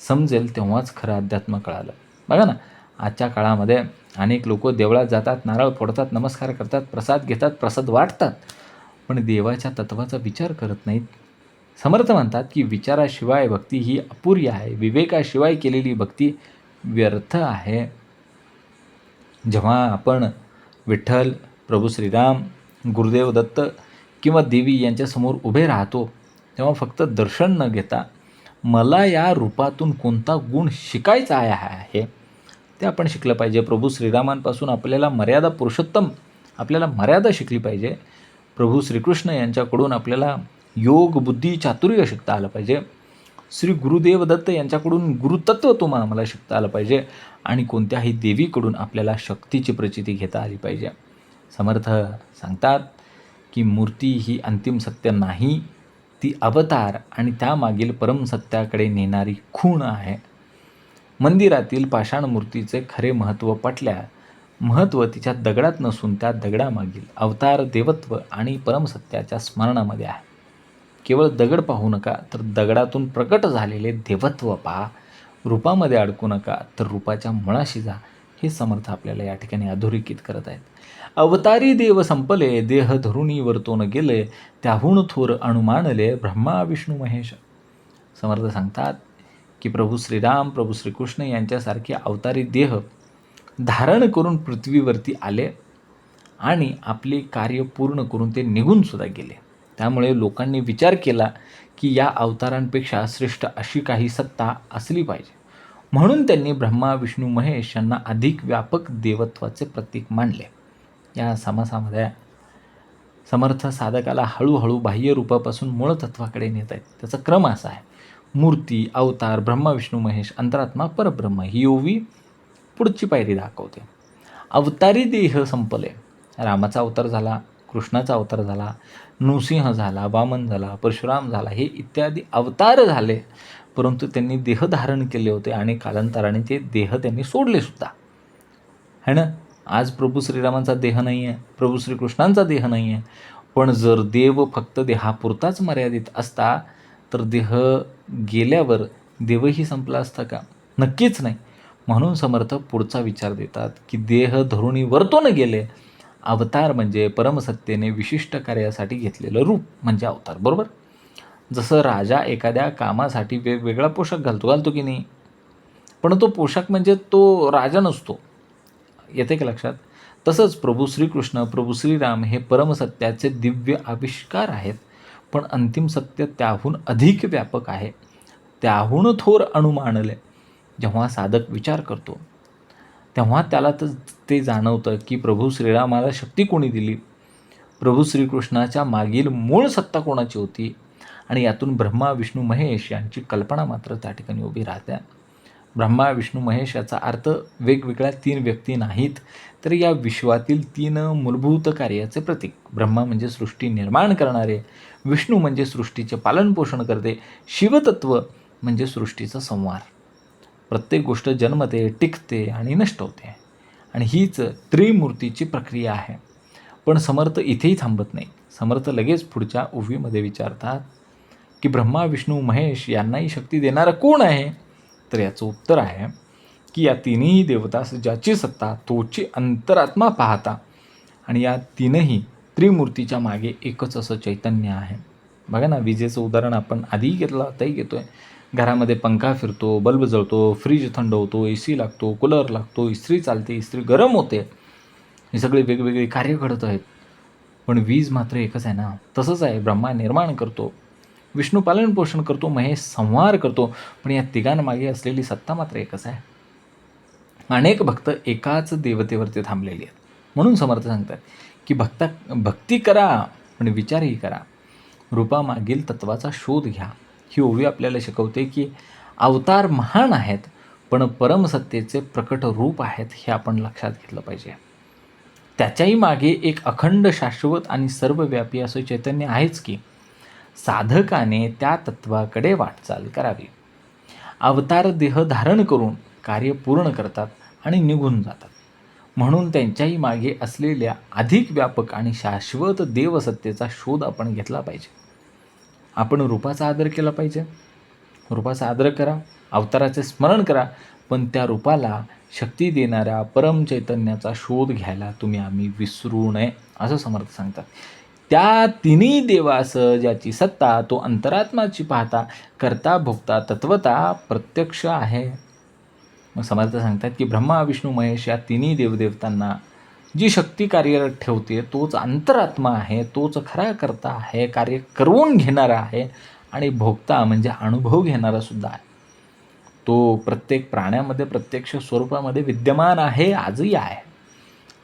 समजेल तेव्हाच खरं अध्यात्म कळालं. बघा ना, आजच्या काळामध्ये अनेक लोक देवळात जातात, नारळ फोडतात, नमस्कार करतात, प्रसाद घेतात, प्रसाद वाटतात, पण देवाच्या तत्वाचा विचार करत नाहीत. समर्थ म्हणतात की विचाराशिवाय भक्ती ही अपुरी आहे, विवेकाशिवाय केलेली भक्ती व्यर्थ आहे. जेव्हा आपण विठ्ठल, प्रभू श्रीराम, गुरुदेव दत्त किंवा देवी यांच्यासमोर उभे राहतो, तेव्हा फक्त दर्शन न घेता मला या रूपातून कोणता गुण शिकायचा आहे ते आपण शिकलं पाहिजे. प्रभू श्रीरामांपासून आपल्याला मर्यादा पुरुषोत्तम, आपल्याला मर्यादा शिकली पाहिजे. प्रभू श्रीकृष्ण यांच्याकडून आपल्याला योग, बुद्धी, चातुर्य शिकता आलं पाहिजे. श्री गुरुदेव दत्त यांच्याकडून गुरुतत्व आम्हाला शिकता आलं पाहिजे. आणि कोणत्याही देवीकडून आपल्याला शक्तीची प्रचिती घेता आली पाहिजे. समर्थ सांगतात की मूर्ती ही अंतिम सत्य नाही, ती अवतार आणि त्यामागील परमसत्याकडे नेणारी खूण आहे. मंदिरातील पाषाण मूर्तीचे खरे महत्त्व तिच्या दगडात नसून त्या दगडामागील अवतार, देवत्व आणि परमसत्याच्या स्मरणामध्ये आहे. केवळ दगड पाहू नका, तर दगडातून प्रकट झालेले देवत्व पहा. रूपामध्ये अडकू नका, तर रूपाच्या मुळाशी जा. हे समर्थ आपल्याला या ठिकाणी अधोरेखित करत आहेत. अवतारी देव संपले, देह धरुणी वर्तोन गेले, त्याहून थोर अणुमानले ब्रह्मा विष्णू महेश. समर्थ सांगतात की प्रभू श्रीराम, प्रभू श्रीकृष्ण यांच्यासारखे अवतारी देह धारण करून पृथ्वीवरती आले आणि आपले कार्य पूर्ण करून ते निघून सुद्धा गेले. त्यामुळे लोकांनी विचार केला की या अवतारांपेक्षा श्रेष्ठ अशी काही सत्ता असली पाहिजे, म्हणून त्यांनी ब्रह्मा, विष्णू, महेश यांना अधिक व्यापक देवत्वाचे प्रतीक मानले. या समासामध्ये समर्थ साधकाला हळूहळू बाह्य रूपापासून मूळ तत्वाकडे नेत आहेत. त्याचा क्रम असा आहे: मूर्ती, अवतार, ब्रह्मा, विष्णू, महेश, अंतरात्मा, परब्रह्म. ही ओवी पुढची पायरी दाखवते. अवतारी देह संपले. रामाचा अवतार झाला, कृष्णाचा अवतार झाला, नृसिंह झाला, वामन झाला, परशुराम झाला, हे इत्यादी अवतार झाले, परंतु त्यांनी देह धारण केले होते आणि कालांतराने ते देह त्यांनी सोडले सुद्धा, है ना. आज प्रभू श्रीरामांचा देह नाही आहे, प्रभू श्रीकृष्णांचा देह नाही आहे. पण जर देव फक्त देहापुरताच मर्यादित असता तर देह गेल्यावर देवही संपला असता का? नक्कीच नाही. म्हणून समर्थ पुढचा विचार देतात की देह धरुणी वर्तोन गेले. अवतार म्हणजे परमसत्तेने विशिष्ट कार्यासाठी घेतलेलं रूप म्हणजे अवतार, बरोबर. जसं राजा एखाद्या कामासाठी वेगवेगळा पोशाख घालतो की नाही, पण तो पोशाख म्हणजे तो राजा नसतो. येते का लक्षात? तसंच प्रभू श्रीकृष्ण, प्रभू श्रीराम हे परमसत्याचे दिव्य आविष्कार आहेत, पण अंतिम सत्य त्याहून अधिक व्यापक आहे, त्याहून थोर अणु मानले. जेव्हा साधक विचार करतो तेव्हा त्याला ते जाणवतं की प्रभू श्रीरामाला शक्ती कोणी दिली, प्रभू श्रीकृष्णाच्या मागील मूळ सत्ता कोणाची होती, आणि यातून ब्रह्मा, विष्णू, महेश यांची कल्पना मात्र त्या ठिकाणी उभी राहते. ब्रह्मा, विष्णू, महेश याचा अर्थ वेगवेगळ्या 3 व्यक्ती नाहीत, तर या विश्वातील 3 मूलभूत कार्याचे प्रतीक. ब्रह्मा म्हणजे सृष्टी निर्माण करणारे, विष्णू म्हणजे सृष्टीचे पालनपोषण करते, शिवतत्व म्हणजे सृष्टीचा संहार. प्रत्येक गोष्ट जन्मते, टिकते आणि नष्ट होते, आणि हीच त्रिमूर्तीची प्रक्रिया आहे. पण समर्थ इथेही थांबत नाही. समर्थ लगेच पुढच्या ओवीमध्ये विचारतात की ब्रह्मा विष्णू महेश यांनाही शक्ती देणारा कोण आहे? तर याचं उत्तर आहे की या तिन्ही देवतास ज्याची सत्ता तोची अंतरात्मा पाहता आणि या तीनही त्रिमूर्तीच्या मागे एकच असं चैतन्य आहे. बघा ना, विजेचं उदाहरण आपण आधीही घेतलं, आताही घेतोय. घरामध्ये पंखा फिरतो, बल्ब जळतो, फ्रीज थंड होतो, AC लागतो, कूलर लागतो, इस्त्री चालते, इस्त्री गरम होते. हे सगळे वेगवेगळे कार्य घडत आहेत. पण वीज मात्र एकच आहे ना. तसंच आहे, ब्रह्मा निर्माण करतो, विष्णू पालन पोषण करतो, महेश संहार करतो. पण या तिघांमागे असलेली सत्ता मात्र एकच आहे. अनेक भक्त एकाच देवतेवरती थांबलेले आहेत. म्हणून समर्थ सांगतात की भक्ती करा पण विचारही करा. रूपामागील तत्वाचा शोध घ्या. ही ओवी आपल्याला शिकवते की अवतार महान आहेत, पण परमसत्तेचे प्रकट रूप आहेत हे आपण लक्षात घेतलं पाहिजे. त्याच्याही मागे एक अखंड, शाश्वत आणि सर्वव्यापी असं चैतन्य आहेच की. साधकाने त्या तत्वाकडे वाटचाल करावी. अवतार देह धारण करून कार्य पूर्ण करतात आणि निघून जातात. म्हणून त्यांच्याही मागे असलेल्या अधिक व्यापक आणि शाश्वत देवसत्तेचा शोध आपण घेतला पाहिजे. आपण रूपाचा आदर केला पाहिजे. रूपाचा आदर करा, अवताराचे स्मरण करा, पण त्या रूपाला शक्ती देणाऱ्या परम चैतन्याचा शोध घ्यायला आम्ही विसरू नये, असं समर्थ सांगतात. त्या तिन्ही देवास ज्याची सत्ता तो अंतरात्माची पाहता करता भोगता तत्वता प्रत्यक्ष आहे. मग समर्थ सांगतात की ब्रह्मा विष्णू महेश या तिन्ही देवदेवतांना जी शक्ती कार्यरत ठेवते तोच अंतरात्मा आहे, तोच खरा करता आहे, कार्य करून घेणारा आहे आणि भोगता म्हणजे अनुभव घेणारा सुद्धा आहे. तो प्रत्येक प्राण्यामध्ये प्रत्यक्ष स्वरूपामध्ये विद्यमान आहे, आजही आहे.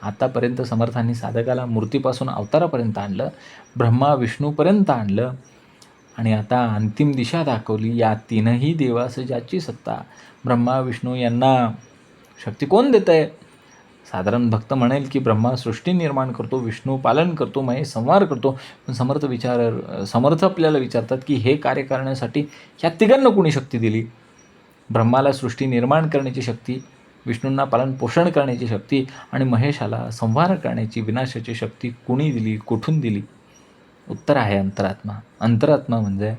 आतापर्यंत समर्थांनी साधकाला मूर्तीपासून अवतारापर्यंत आणलं, ब्रह्मा विष्णूपर्यंत आणलं आणि आता अंतिम दिशा दाखवली. या तीनही देवास ज्याची सत्ता, ब्रह्मा विष्णू यांना शक्ती कोण देत आहे? साधारण भक्त म्हणेल की ब्रह्मा सृष्टी निर्माण करतो, विष्णू पालन करतो, महेश संहार करतो. पण समर्थ आपल्याला विचारतात की हे कार्य करण्यासाठी ह्या तिघांना कोणी शक्ती दिली? ब्रह्माला सृष्टी निर्माण करण्याची शक्ती, विष्णूंना पालन पोषण करण्याची शक्ती आणि महेशाला संहार करण्याची विनाशाची शक्ती कुणी दिली, कुठून दिली? उत्तर आहे अंतरात्मा. अंतरात्मा म्हणजे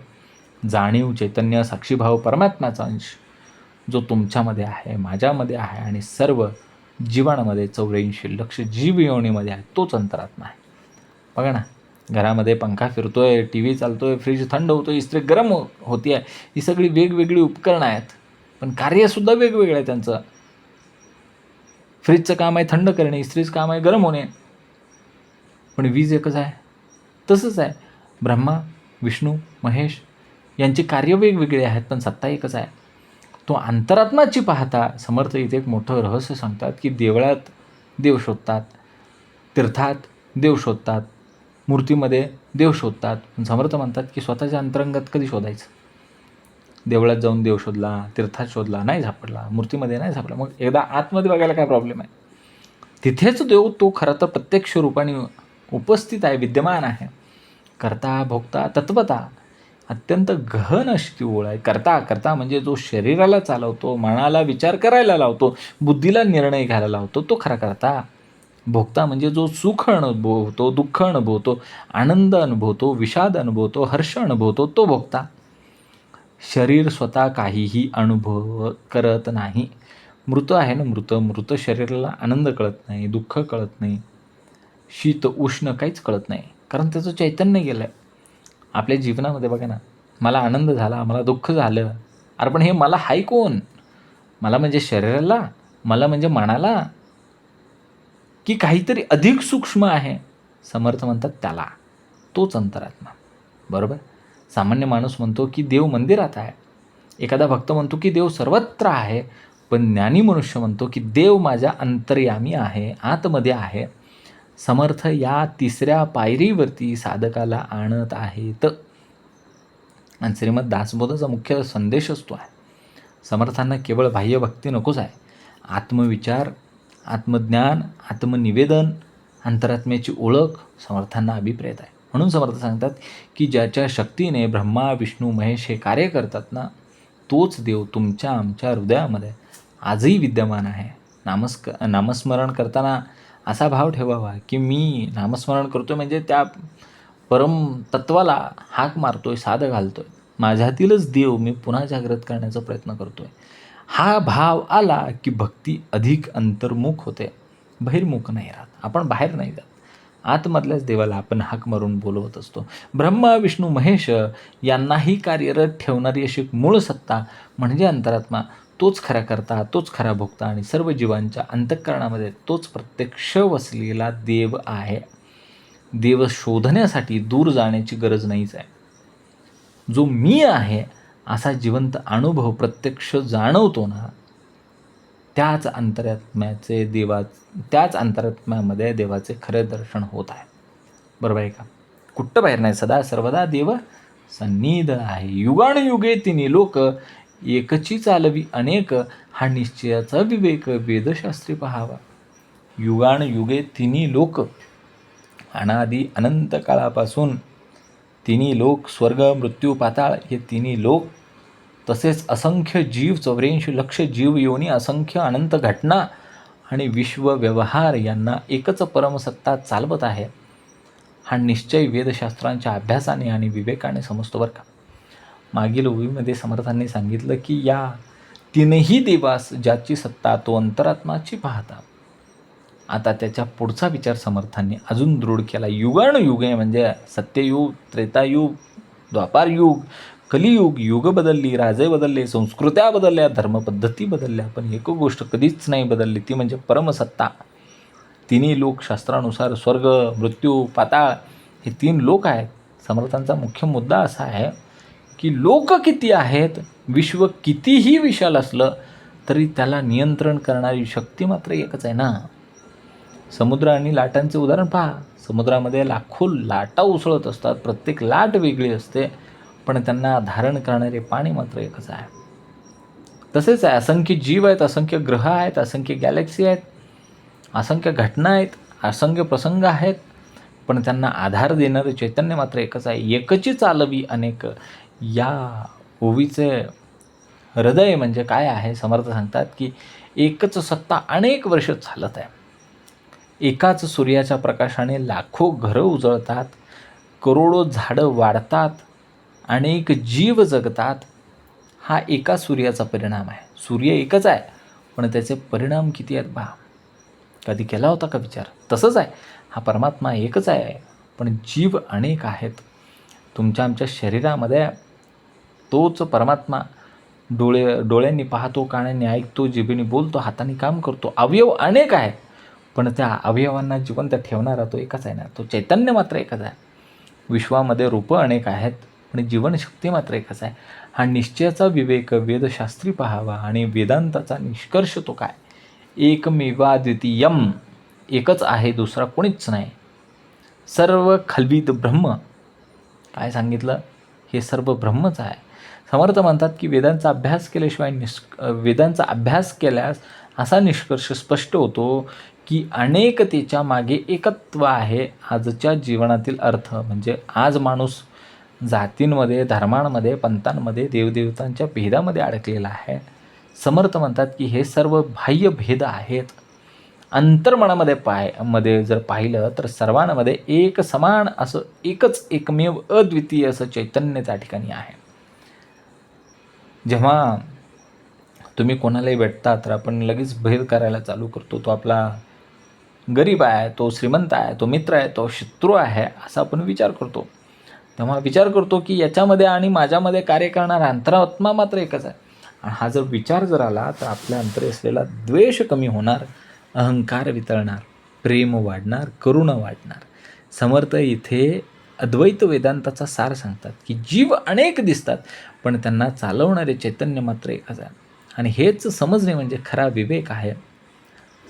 जाणीव, चैतन्य, साक्षीभाव, परमात्म्याचा अंश जो तुमच्यामध्ये आहे, माझ्यामध्ये आहे आणि सर्व जीवांमध्ये 84 लक्ष जीव योनीमध्ये आहे, तोच अंतरात्मा आहे. बघा ना, घरामध्ये पंखा फिरतोय, TV चालतोय, फ्रीज थंड होतोय, इस्त्री गरम होती आहे. ही सगळी वेगवेगळी उपकरणं आहेत, पण कार्यसुद्धा वेगवेगळं आहे त्यांचं. फ्रीजचं काम आहे थंड करणे, इस्त्रीचं काम आहे गरम होणे, पण वीज एकच आहे. तसंच आहे, ब्रह्मा विष्णू महेश यांची कार्य वेगवेगळी आहेत, पण सत्ता एकच आहे. तो अंतरात्माची पाहता समर्थ इथे एक मोठं रहस्य सांगतात की देवळात देव शोधतात, तीर्थात देव शोधतात, मूर्तीमध्ये देव शोधतात. पण समर्थ म्हणतात की स्वतःच्या अंतरंगात कधी शोधायचं? देवळात जाऊन देव शोधला, तीर्थात शोधला, नाही सापडला, मूर्तीमध्ये नाही सापडला, मग एकदा आतमध्ये बघायला काय प्रॉब्लेम आहे? तिथेच देव तो खरं तर प्रत्यक्ष रूपाने उपस्थित आहे, विद्यमान आहे. करता भोगता तत्वता अत्यंत गहन अशी ती ओळ आहे. करता म्हणजे जो शरीराला चालवतो, मनाला विचार करायला लावतो, बुद्धीला निर्णय घ्यायला लावतो, तो खरा करता. भोगता म्हणजे जो सुख अनुभवतो, दुःख अनुभवतो, आनंद अनुभवतो, विषाद अनुभवतो, हर्ष अनुभवतो, तो भोगता. शरीर स्वतः काहीही अनुभव करत नाही. मृत आहे ना, मृत शरीराला आनंद कळत नाही, दुःख कळत नाही, शीत उष्ण काहीच कळत नाही, कारण त्याचं चैतन्य गेलं आहे. आपल्या जीवनामध्ये बघा ना, मला आनंद झाला, मला दुःख झालं, अरे पण हे मला हाय कोण? मला म्हणजे शरीराला, मला म्हणजे मनाला, की काहीतरी अधिक सूक्ष्म आहे? समर्थ म्हणतात त्याला, तोच अंतरात्मा. बरोबर. सामान्य माणूस म्हणतो की देव मंदिरात आहे, एखादा भक्त म्हणतो की देव सर्वत्र आहे, पण ज्ञानी मनुष्य म्हणतो की देव माझ्या अंतर्यामी आहे, आतमध्ये आहे. समर्थ या तिसऱ्या पायरीवरती साधकाला आणत आहेत. आणि श्रीमद दासबोधाचा मुख्य संदेश असतो आहे, समर्थांना केवळ बाह्यभक्ती नकोच आहे. आत्मविचार, आत्मज्ञान, आत्मनिवेदन, अंतरात्म्याची ओळख समर्थांना अभिप्रेत आहे. म्हणून समर्थ सांगतात की ज्याच्या शक्तीने ब्रह्मा विष्णू महेश हे कार्य करतात ना, तोच देव तुमच्या आमच्या हृदयामध्ये आजही विद्यमान आहे. नामस्मरण करताना असा भाव ठेवावा की मी नामस्मरण करतो म्हणजे त्या परम तत्वाला हाक मारतोय, साद घालतोय. माझ्यातीलच देव मी पुन्हा जागृत करण्याचा प्रयत्न करतोय. हा भाव आला की भक्ती अधिक अंतर्मुख होते, बहिर्मुख नाही राहत. आपण बाहेर नाही जात, आतमधल्याच देवाला आपण हाक मारून बोलवत असतो. ब्रह्मा विष्णू महेश यांनाही कार्यरत ठेवणारी अशी मूळ सत्ता म्हणजे अंतरात्मा, तोच खरा करता, तोच खरा भोगता आणि सर्व जीवांच्या अंतःकरणामध्ये तोच प्रत्यक्ष वसलेला देव आहे. देव शोधण्यासाठी दूर जाण्याची गरज नाहीच आहे. जो मी आहे असा जिवंत अनुभव प्रत्यक्ष जाणवतो ना, त्याच अंतरात्म्यामध्ये देवाचे खरे दर्शन होत आहे. बरोबर आहे का? कुठं बाहेर नाही, सदा सर्वदा देव सन्निध आहे. युगानुयुगे तिन्ही लोक एकची चालवी अनेक, हा निश्चयाचा विवेक वेदशास्त्री पहावा. युगानुयुगे तिन्ही लोक, अनादी अनंत काळापासून तिन्ही लोक, स्वर्ग मृत्यू पाताळ हे तिन्ही लोक, तसेच असंख्य जीव, 84 लक्ष जीव योनी, असंख्य अनंत घटना आणि विश्व व्यवहार यांना एकच परमसत्ता चालवत आहे. हा निश्चय वेदशास्त्रांच्या अभ्यासाने आणि विवेकाने समजतो बरं का. मागील ओळीमध्ये समर्थांनी सांगितलं की या तीनही देवास ज्याची सत्ता तो अंतरात्माची पाहता. आता त्याच्या पुढचा विचार समर्थांनी अजून दृढ केला. युगानुयुगे म्हणजे सत्ययुग, त्रेतायुग, द्वापारयुग, कलियुग, युग बदलली, राजे बदलले, संस्कृत्या बदलल्या, धर्मपद्धती बदलल्या, पण एक गोष्ट कधीच नाही बदलली, ती म्हणजे परमसत्ता. तिन्ही लोक शास्त्रानुसार स्वर्ग मृत्यू पाताळ हे 3 लोक आहेत. समर्थांचा मुख्य मुद्दा असा आहे की लोक किती आहेत, विश्व कितीही विशाल असलं तरी त्याला नियंत्रण करणारी शक्ती मात्र एकच आहे ना. समुद्र आणि लाटांचे उदाहरण पहा. समुद्रामध्ये लाखो लाटा उसळत असतात, प्रत्येक लाट वेगळी असते, पण त्यांना धारण करणारे पाणी मात्र एकच आहे. तसेच आहे, असंख्य जीव आहेत, असंख्य ग्रह आहेत, असंख्य गॅलेक्सी आहेत, असंख्य घटना आहेत, असंख्य प्रसंग आहेत, पण त्यांना आधार देणारे चैतन्य मात्र एकच आहे. एकची चालवी अनेक, या ओवीचे हृदय म्हणजे काय आहे. समर्थ सांगतात की एकच सत्ता अनेक वर्ष चालत आहे. एकाच सूर्याच्या प्रकाशाने लाखो घरं उजळतात, करोडो झाडं वाढतात, अनेक जीव जगतात. हा एका सूर्याचा परिणाम आहे. सूर्य एकच आहे, पण त्याचे परिणाम किती आहेत पहा. कधी केला होता का विचार? तसंच आहे, हा परमात्मा एकच आहे, पण जीव अनेक आहेत. तुमच्या आमच्या शरीरामध्ये तोच परमात्मा डोळ्यांनी पाहतो, कानांनी ऐकतो, जिभेने बोलतो, हाताने काम करतो. अवयव अनेक आहेत, पण त्या अवयवांना जिवंत ठेवणारा तो एकच आहे ना, तो चैतन्य मात्र एकच आहे. विश्वामध्ये रूपं अनेक आहेत, पण जीवनशक्ती मात्र एकच आहे. हा निश्चयाचा विवेक वेदशास्त्री पाहावा आणि वेदांताचा निष्कर्ष तो काय. एकमेवाद्वितीयम, एकच आहे, दुसरा कोणीच नाही. सर्व खल्विद ब्रह्म, काय सांगितलं, हे सर्व ब्रह्मच आहे. समर्थ म्हणतात की वेदांचा अभ्यास केल्यास असा निष्कर्ष स्पष्ट होतो की अनेकतेच्या मागे एकत्व आहे. आजच्या जीवनातील अर्थ म्हणजे आज माणूस जातींमध्ये, धर्मांमध्ये, पंथांमध्ये, देवदेवतांच्या भेदामध्ये अडकलेला आहे. समर्थ म्हणतात की हे सर्व बाह्य भेद आहेत. अंतर्मनामध्ये जर पाहिलं तर सर्वांमध्ये एक समान असं एकच एकमेव अद्वितीय असं चैतन्य त्या ठिकाणी आहे. जेव्हा तुम्ही कोणालाही भेटता तर आपण लगेच भेद करायला चालू करतो. तो आपला गरीब आहे, तो श्रीमंत आहे, तो मित्र आहे, तो शत्रू आहे, असा आपण विचार करतो. तेव्हा विचार करतो की याच्यामध्ये आणि माझ्यामध्ये कार्य करणारा अंतरात्मा मात्र एकच आहे. आणि हा जर विचार जर आला तर आपल्या अंतरी असलेला द्वेष कमी होणार, अहंकार वितळणार, प्रेम वाढणार, करुणा वाढणार. समर्थ इथे अद्वैत वेदांताचा सार सांगतात की जीव अनेक दिसतात, पण त्यांना चालवणारे चैतन्य मात्र एकच आहे. आणि हेच समजणे म्हणजे खरा विवेक आहे.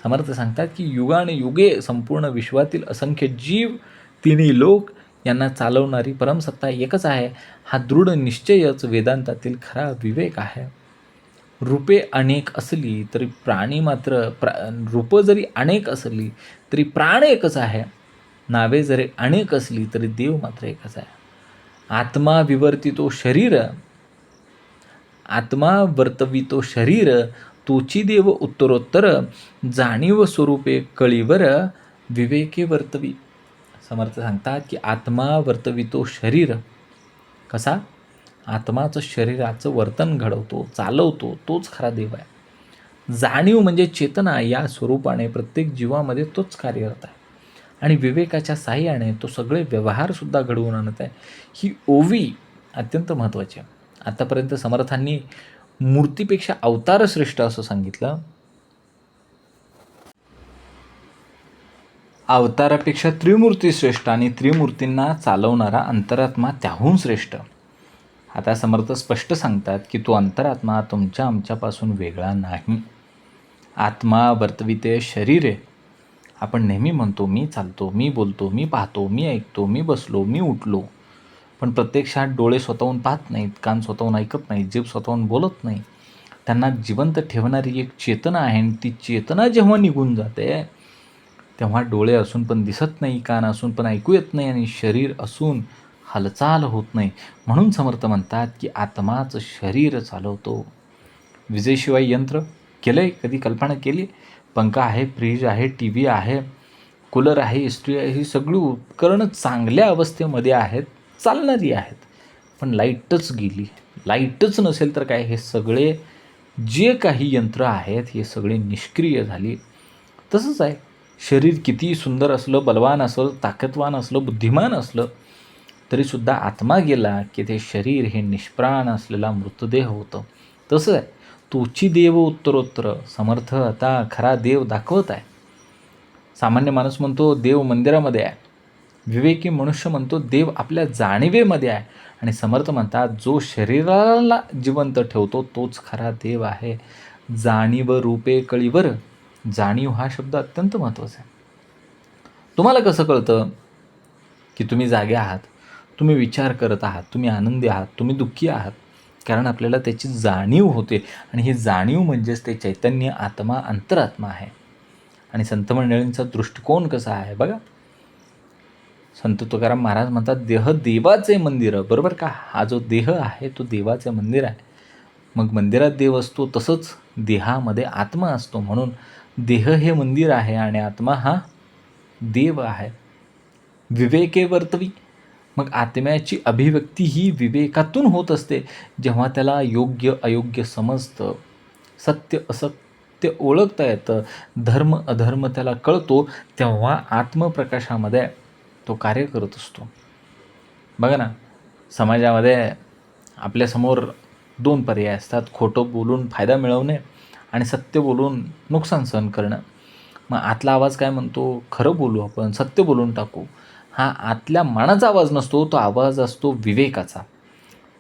समर्थ सांगतात की युगानुयुगे संपूर्ण विश्वातील असंख्य जीव, तिन्ही लोक यांना चालवणारी परमसत्ता एकच आहे. हा दृढ निश्चयच वेदांतातील खरा विवेक आहे. रूपे अनेक असली तरी प्राणी मात्र रूपं जरी अनेक असली तरी प्राण एकच आहे. नावे जरी अनेक असली तरी देव मात्र एकच आहे. आत्मा वर्तवितो शरीर, तोची देव उत्तरोत्तर, जाणीव स्वरूपे कळीवर विवेके वर्तवी. समर्थ सांगतात की आत्मा वर्तवितो शरीर. कसा? आत्माचं शरीराचं वर्तन घडवतो, चालवतो, तोच खरा देव आहे. जाणीव म्हणजे चेतना या स्वरूपाने प्रत्येक जीवामध्ये तोच कार्यरत आहे आणि विवेकाच्या साह्याने तो सगळे व्यवहारसुद्धा घडवून आणत आहे. ही ओवी अत्यंत महत्त्वाची आहे. आतापर्यंत समर्थांनी मूर्तीपेक्षा अवतार श्रेष्ठ असं सांगितलं. अवतारापेक्षा त्रिमूर्ती श्रेष्ठ आणि त्रिमूर्तींना चालवणारा अंतरात्मा त्याहून श्रेष्ठ. आता समर्थ स्पष्ट सांगतात की तो अंतरात्मा तुमच्या आमच्यापासून वेगळा नाही. आत्मा वर्तविते शरीर आहे. आपण नेहमी म्हणतो मी चालतो, मी बोलतो, मी पाहतो, मी ऐकतो, मी बसलो, मी उठलो. पण प्रत्यक्षात डोळे स्वतःहून पाहत नाहीत, कान स्वतःहून ऐकत नाहीत, जीभ स्वतःहून बोलत नाही. त्यांना जिवंत ठेवणारी एक चेतना आहे आणि ती चेतना जेव्हा निघून जाते तेव्हा डोळे असून पण दिसत नाही, कान असून पण ऐकू येत नाही आणि शरीर असून हालचाल होत नाही. म्हणून समर्थ म्हणतात की आत्माचं शरीर चालवतो. विजेशिवाय यंत्र केलं आहे? कधी कल्पना केली? पंखा आहे, फ्रीज आहे, टी व्ही आहे, कूलर आहे, इस्त्री आहे, ही सगळी उपकरणं चांगल्या अवस्थेमध्ये आहेत, चालणारी आहेत. पण लाईटच गेली, लाईटच नसेल तर काय, हे सगळे जे काही यंत्र आहेत हे सगळे निष्क्रिय झाली. तसंच आहे, शरीर किती सुंदर असलं, बलवान असलं, ताकदवान असलं, बुद्धिमान असलं, तरीसुद्धा आत्मा गेला की ते शरीर हे निष्प्राण असलेला मृतदेह होतं. तसं आहे, तोची देव उत्तरोत्तर. समर्थ आता खरा देव दाखवत आहे. सामान्य माणूस म्हणतो देव मंदिरामध्ये आहे, विवेकी मनुष्य म्हणतो देव आपल्या जाणिवेमध्ये आहे, आणि समर्थ म्हणतात जो शरीराला जिवंत ठेवतो तोच खरा देव आहे. जाणीव रूपे कळीवर. जाणीव हा शब्द अत्यंत महत्त्वाचा आहे. तुम्हाला कसं कळतं की तुम्ही जागे आहात, तुम्ही विचार करत आहात, तुम्ही आनंदी आहात, तुम्ही दुःखी आहात? कारण आपल्याला त्याची जाणीव होते, आणि ही जाणीव म्हणजेच ते चैतन्य, आत्मा, अंतरात्मा आहे. आणि संत मंडळींचा दृष्टिकोन कसा आहे बघा. संत तुकाराम महाराज म्हणतात देह देवाचे मंदिर. बरोबर का? हा जो देह आहे तो देवाचे मंदिर आहे. मग मंदिरात देव असतो तसंच देहामध्ये आत्मा असतो. म्हणून देह हे मंदिर आहे आणि आत्मा हा देव आहे. विवेके वर्तवी. मग आत्म्याची अभिव्यक्ती ही विवेकातून होत असते. जेव्हा त्याला योग्य अयोग्य समजतं, सत्य असत्य ओळखता येतं, धर्म अधर्म त्याला कळतो, तेव्हा आत्मप्रकाशामध्ये तो कार्य करत असतो. बघा ना, समाजामध्ये आपल्यासमोर 2 पर्याय असतात. खोटं बोलून फायदा मिळवणे आणि सत्य बोलून नुकसान सहन करणं. मग आतला आवाज काय म्हणतो? खरं बोलू, आपण सत्य बोलून टाकू. हा आतल्या मनाचा आवाज नसतो, तो आवाज असतो विवेकाचा.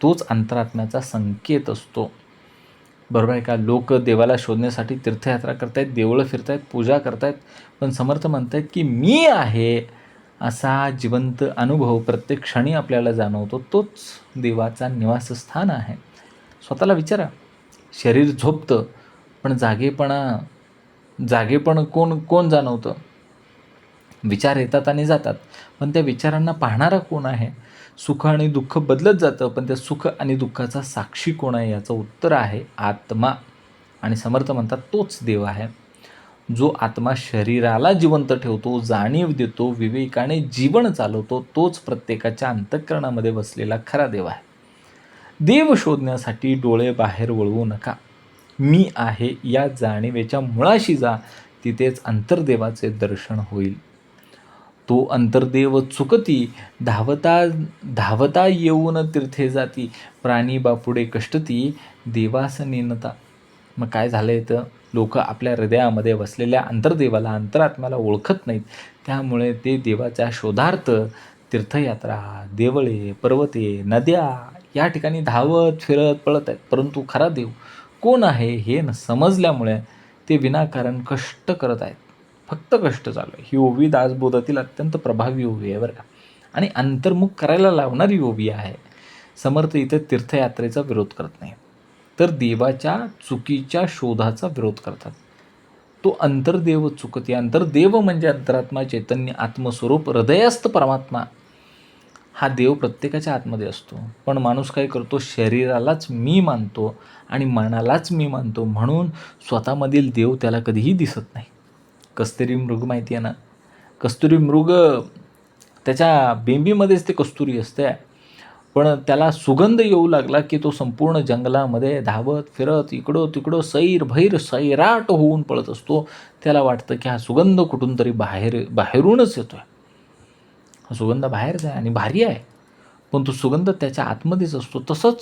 तोच अंतरात्म्याचा संकेत असतो. बरोबर आहे का? लोक देवाला शोधण्यासाठी तीर्थयात्रा करतायत, देवळं फिरतायत, पूजा करतायत, पण समर्थ म्हणतायत की मी आहे असा जिवंत अनुभव प्रत्येक क्षणी आपल्याला जाणवतो. तोच देवाचा निवासस्थान आहे. स्वतःला विचारा, शरीर झोपतं पण जागेपण कोण कोण जाणवतं? विचार येतात आणि जातात, पण त्या विचारांना पाहणारा कोण आहे? सुख आणि दुःख बदलत जातं, पण त्या सुख आणि दुःखाचा साक्षी कोण आहे? याचं उत्तर आहे आत्मा. आणि समर्थ म्हणतात तोच देव आहे. जो आत्मा शरीराला जिवंत ठेवतो, जाणीव देतो, विवेकाने जीवन चालवतो, तोच प्रत्येकाच्या अंतःकरणामध्ये बसलेला खरा देव आहे. देव शोधण्यासाठी डोळे बाहेर वळवू नका. मी आहे या जाणीवेच्या मुळाशी जा, तिथेच अंतर्देवाचे दर्शन होईल. तो अंतर्देव चुकती, धावता धावता येऊन तीर्थे जाती, प्राणी बापुडे कष्टती, देवास नेनता. मग काय झालं तर लोक आपल्या हृदयामध्ये बसलेल्या अंतर्देवाला, अंतरात्म्याला ओळखत नाहीत. त्यामुळे ते देवाच्या शोधार्थ तीर्थयात्रा, देवळे, पर्वते, नद्या या ठिकाणी धावत फिरत पळत आहेत. परंतु खरा देव कोण आहे हे समजल्यामुळे ते विनाकारण कष्ट करत आहेत. फक्त कष्ट चालू आहे. ही ओवी दासबोधातील अत्यंत प्रभावी ओवी आहे बरं का, आणि अंतर्मुख करायला लावणारी ओवी आहे. समर्थ इथे तीर्थयात्रेचा विरोध करत नाही, तर देवाच्या चुकीच्या शोधाचा विरोध करतात. तो अंतर्देव चुकती. अंतर्देव म्हणजे अंतरात्मा, चैतन्य, आत्मस्वरूप, हृदयस्थ परमात्मा. हा देव प्रत्येकाच्या आतमध्ये असतो. पण माणूस काय करतो? शरीरालाच मी मानतो आणि मनालाच मी मानतो, म्हणून स्वतःमधील देव त्याला कधीही दिसत नाही. कस्तुरी मृग माहिती आहे ना? कस्तुरी मृग त्याच्या बेंबीमध्येच ते कस्तुरी असते. पण त्याला सुगंध येऊ लागला की तो संपूर्ण जंगलामध्ये धावत फिरत इकडं तिकडं सैर सैराट होऊन पळत असतो. त्याला वाटतं की हा सुगंध कुठून तरी बाहेरूनच येतोय. हा सुगंध बाहेरचा आहे आणि भारी आहे, पण तो सुगंध त्याच्या आतमध्येच असतो. तसंच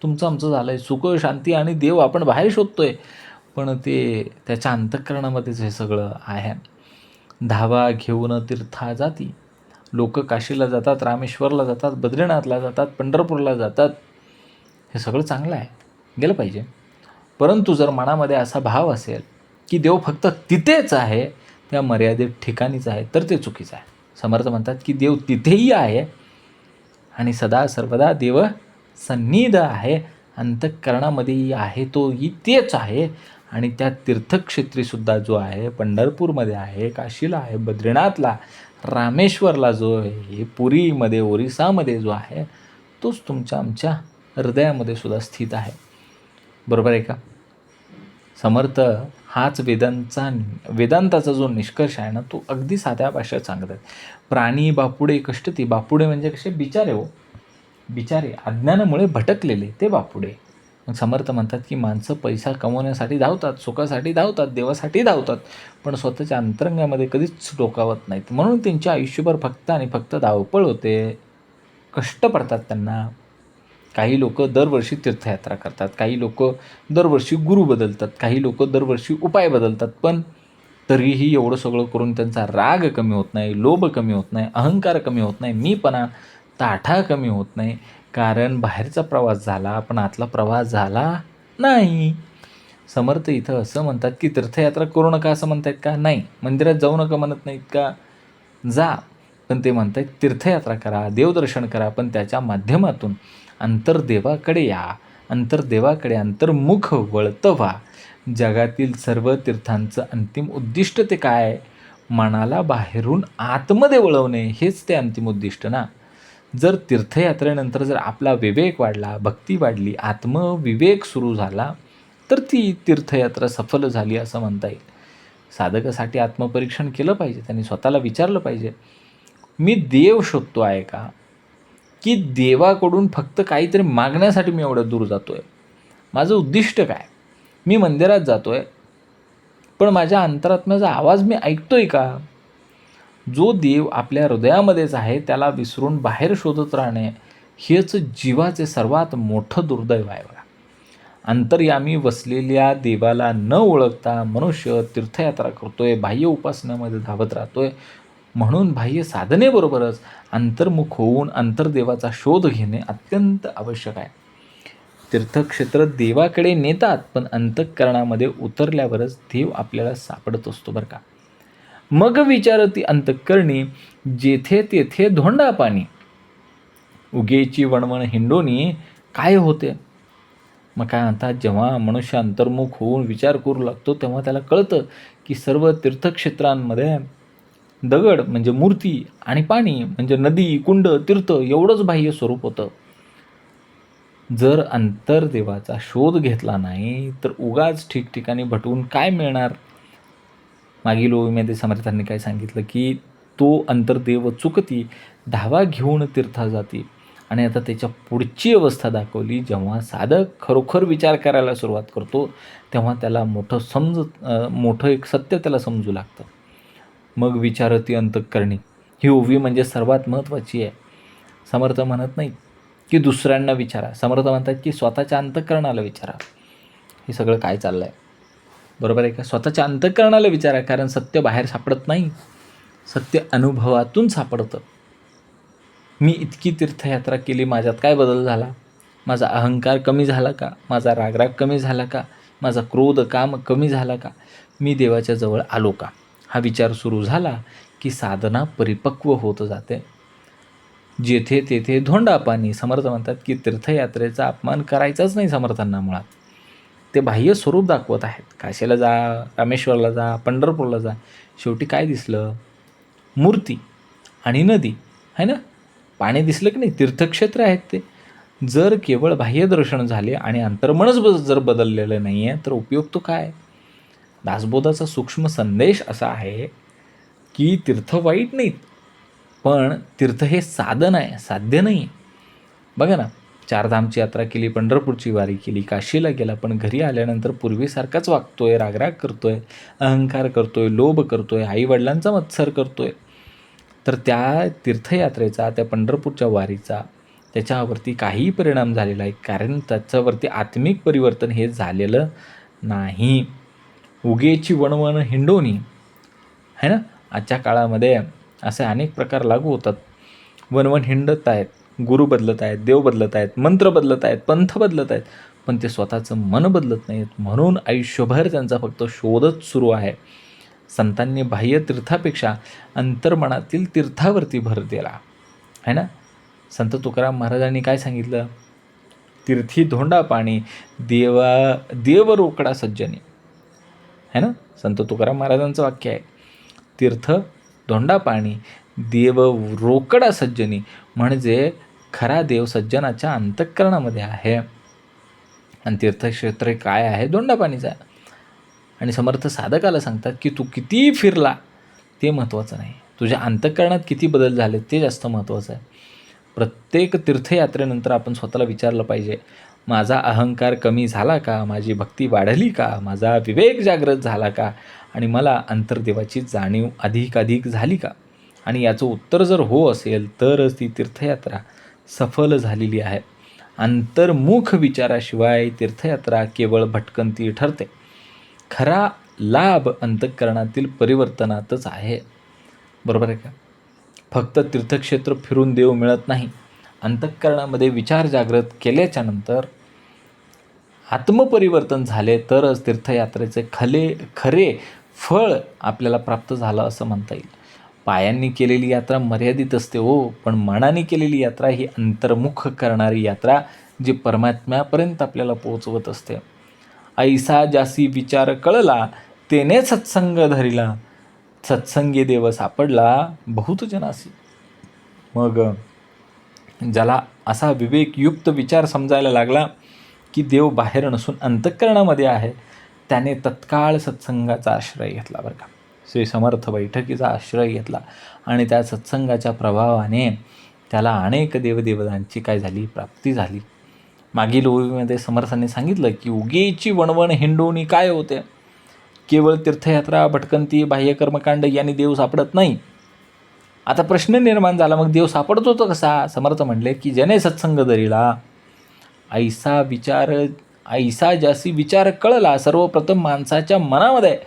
तुमचं आमचं झालं आहे. सुख, शांती आणि देव आपण बाहेर शोधतोय, पण ते त्याच्या अंतःकरणामध्येच हे सगळं आहे. धावा घेऊन तीर्था जाती. लोक काशीला जातात, रामेश्वरला जातात, बद्रीनाथला जातात, पंढरपूरला जातात. हे सगळं चांगलं आहे, गेलं पाहिजे. परंतु जर मनामध्ये असा भाव असेल की देव फक्त तिथेच आहे, त्या मर्यादित ठिकाणीच आहे, तर ते चुकीचं आहे. समर्थ म्हणतात की देव तिथेही आहे आणि सदा सर्वदा देव सन्निध आहे, अंतःकरणामध्येही आहे, तोही तेच आहे. आणि त्या तीर्थक्षेत्रीसुद्धा जो आहे, पंढरपूरमध्ये आहे, काशीला आहे, बद्रीनाथला, रामेश्वरला जो आहे, पुरीमध्ये ओरिसामध्ये जो आहे, तोच तुमच्या आमच्या हृदयामध्ये सुद्धा स्थित आहे. बरोबर आहे का? समर्थ हाच वेदांताचा जो निष्कर्ष आहे ना, तो अगदी साध्या भाषेत सांगत आहेत. प्राणी बापुडे कष्टती. बापुडे म्हणजे कसे? बिचारे हो, बिचारे अज्ञानामुळे भटकलेले ते बापुडे. मग समर्थ म्हणतात की माणसं पैसा कमवण्यासाठी धावतात, सुखासाठी धावतात, देवासाठी धावतात, पण स्वतःच्या अंतरंगामध्ये कधीच डोकावत नाहीत. म्हणून त्यांच्या आयुष्यभर फक्त आणि फक्त धावपळ होते, कष्ट पडतात त्यांना. काही लोक दरवर्षी तीर्थयात्रा करतात, काही लोक दरवर्षी गुरु बदलतात, काही लोक दरवर्षी उपाय बदलतात, पण तरीही एवढं सगळं करून त्यांचा राग कमी होत नाही, लोभ कमी होत नाही, अहंकार कमी होत नाही, मीपणा ताठा कमी होत नाही. कारण बाहेरचा प्रवास झाला, पण आतला प्रवास झाला नाही. समर्थ इथं असं म्हणतात की तीर्थयात्रा करू नका असं म्हणतायत का? नाही. मंदिरात जाऊ नका म्हणत नाहीत का? जा. पण ते म्हणतात तीर्थयात्रा करा, देवदर्शन करा, पण त्याच्या माध्यमातून अंतर्देवाकडे या, अंतर्देवाकडे अंतर्मुख वळतं व्हा. जगातील सर्व तीर्थांचं अंतिम उद्दिष्ट ते काय? मनाला बाहेरून आतमध्ये वळवणे, हेच ते अंतिम उद्दिष्ट ना. जर तीर्थयात्रेनंतर जर आपला विवेक वाढला, भक्ती वाढली, आत्मविवेक सुरू झाला, तर ती तीर्थयात्रा सफल झाली असं म्हणता येईल. साधकासाठी आत्मपरीक्षण केलं पाहिजे. त्यांनी स्वतःला विचारलं पाहिजे, मी देव शोधतो आहे का, की देवाकडून फक्त काहीतरी मागण्यासाठी मी एवढं दूर जातो आहे? माझं उद्दिष्ट काय? मी मंदिरात जातो आहे, पण माझ्या अंतरात्म्याचा आवाज मी ऐकतो आहे का? जो देव आपल्या हृदयामध्येच आहे, त्याला विसरून बाहेर शोधत राहणे, हेच जीवाचे सर्वात मोठं दुर्दैव आहे बघा. अंतर्यामी वसलेल्या देवाला न ओळखता मनुष्य तीर्थयात्रा करतोय, बाह्य उपासनामध्ये धावत राहतोय. म्हणून बाह्य साधनेबरोबरच अंतर्मुख होऊन अंतर्देवाचा शोध घेणे अत्यंत आवश्यक आहे. तीर्थक्षेत्र देवाकडे नेतात, पण अंतःकरणामध्ये उतरल्यावरच देव आपल्याला सापडत असतो बरं का. मग विचारती अंतःकरणी, जेथे तेथे धोंडा पाणी. उगेची वणवण हिंडोनी काय होते? मग काय म्हणतात, जेव्हा मनुष्य अंतर्मुख होऊन विचार करू लागतो, तेव्हा त्याला कळतं की सर्व तीर्थक्षेत्रांमध्ये दगड म्हणजे मूर्ती आणि पाणी म्हणजे नदी, कुंड, तीर्थ एवढंच बाह्य स्वरूप होतं. जर अंतर्देवाचा शोध घेतला नाही, तर उगाच ठिकठिकाणी भटवून काय मिळणार? मागील ओवीमध्ये समर्थांनी काय सांगितलं की तो अंतर्देव चुकती, धावा घेऊन तीर्था जाती. आणि आता त्याच्या पुढची अवस्था दाखवली, जेव्हा साधक खरोखर विचार करायला सुरुवात करतो, तेव्हा त्याला मोठं एक सत्य त्याला समजू लागतं. मग विचारती अंतःकरणी, ही ओवी म्हणजे सर्वात महत्त्वाची आहे. समर्थ म्हणत नाही की दुसऱ्यांना विचारा, समर्थ म्हणतात की स्वतःच्या अंतःकरणाला विचारा, हे सगळं काय चाललं आहे. बरोबर आहे का? स्वतःच्या अंतःकरणाला विचारा, कारण सत्य बाहेर सापडत नाही, सत्य अनुभवातून सापडतं. मी इतकी तीर्थयात्रा केली, माझ्यात काय बदल झाला? माझा अहंकार कमी झाला का? माझा रागराग कमी झाला का? माझा क्रोध काम कमी झाला का? मी देवाच्या जवळ आलो का? हा विचार सुरू झाला की साधना परिपक्व होत जाते. जेथे तेथे धोंडा पाणी. समर्थ म्हणतात की तीर्थयात्रेचा अपमान करायचाच नाही समर्थांना. मुळात ते बाह्य स्वरूप दाखवत आहेत. काशीला जा, रामेश्वरला जा, पंढरपूरला जा, शेवटी काय दिसलं? मूर्ती आणि नदी आहे ना, पाणी दिसलं की नाही? तीर्थक्षेत्र आहेत ते. जर केवळ बाह्यदर्शन झाले आणि अंतर्मनच जर बदललेलं नाही आहे, तर उपयोग तो काय? दासबोधाचा सूक्ष्म संदेश असा आहे की तीर्थ वाईट नाहीत, पण तीर्थ हे साधन आहे, साध्य नाही. बघा ना, चारधामची यात्रा केली, पंढरपूरची वारी केली, काशीला गेला, पण घरी आल्यानंतर पूर्वीसारखाच वागतोय, रागराग करतोय, अहंकार करतोय, लोभ करतोय, आईवडिलांचा मत्सर करतोय. तर त्या तीर्थयात्रेचा, त्या पंढरपूरच्या वारीचा त्याच्यावरती काहीही परिणाम झालेला आहे, कारण त्याच्यावरती आत्मिक परिवर्तन हे झालेलं नाही. उगेची वणवण हिंडोनी आहे ना. आजच्या काळामध्ये असे अनेक प्रकार लागू होतात. वणवण हिंडत आहेत, गुरु बदलत आहेत, देव बदलत आहेत, मंत्र बदलत आहेत, पंथ बदलत आहेत, पण ते स्वतःचं मन बदलत नाहीत. म्हणून आयुष्यभर त्यांचा फक्त शोधच सुरू आहे. संतांनी बाह्य तीर्थापेक्षा अंतर्मनातील तीर्थावरती भर दिला आहे ना. संत तुकाराम महाराजांनी काय सांगितलं? तीर्थी धोंडा पाणी, देव रोकडा सज्जनी, है ना. संत तुकाराम महाराजांचं वाक्य आहे, तीर्थ धोंडा पाणी, देव रोकडा सज्जनी, म्हणजे खरा देव सज्जनाच्या अंतःकरणामध्ये आहे. आणि तीर्थक्षेत्र काय आहे? धोंडा पाणीचा. आणि समर्थ साधकाला सांगतात की तू किती फिरला ते महत्त्वाचं नाही, तुझ्या अंतःकरणात किती बदल झाले ते जास्त महत्त्वाचं आहे. प्रत्येक तीर्थयात्रेनंतर आपण स्वतःला विचारलं पाहिजे, माझा अहंकार कमी झाला का? माझी भक्ती वाढली का? माझा विवेक जागृत झाला का? आणि मला अंतर्देवाची जाणीव अधिक झाली का? आणि याचं उत्तर जर हो असेल तरच ती तीर्थयात्रा सफल झालेली आहे. अंतर्मुख विचाराशिवाय तीर्थयात्रा केवळ भटकंती ठरते. खरा लाभ अंतःकरणातील परिवर्तनातच आहे. बरोबर आहे का? फक्त तीर्थक्षेत्र फिरून देव मिळत नाही. अंतःकरणामध्ये विचार जागृत केल्याच्या नंतर आत्मपरिवर्तन झाले तरच तीर्थयात्रेचे खरे फळ आपल्याला प्राप्त झालं असं म्हणता येईल. पायांनी केलेली यात्रा मर्यादित असते हो, पण मनाने केलेली यात्रा ही अंतर्मुख करणारी यात्रा जी परमात्म्यापर्यंत आपल्याला पोहोचवत असते. ऐसा जासी विचार कळला, तेने सत्संग धरिला, सत्संगी देव सापडला बहुत जनासी. मग ज्याला असा विवेकयुक्त विचार समजायला लागला की देव बाहेर नसून अंतःकरणामध्ये आहे, त्याने तत्काळ सत्संगाचा आश्रय घेतला. बरं का, श्री समर्थ बैठकीचा आश्रय घेतला आणि त्या सत्संगाच्या प्रभावाने त्याला अनेक देवदेवतांची काय झाली? प्राप्ती झाली. मागील ओळीमध्ये समर्थांनी सांगितलं की उगीची वणवण हिंडोनी काय होते? केवळ तीर्थयात्रा, भटकंती, बाह्यकर्मकांड यांनी देव सापडत नाही. आता प्रश्न निर्माण झाला, मग देव सापडतो तो कसा? समर्थ म्हणले की ज्याने सत्संग धरिला, ऐसा जासी विचार कळला. सर्वप्रथम माणसाच्या मनामध्ये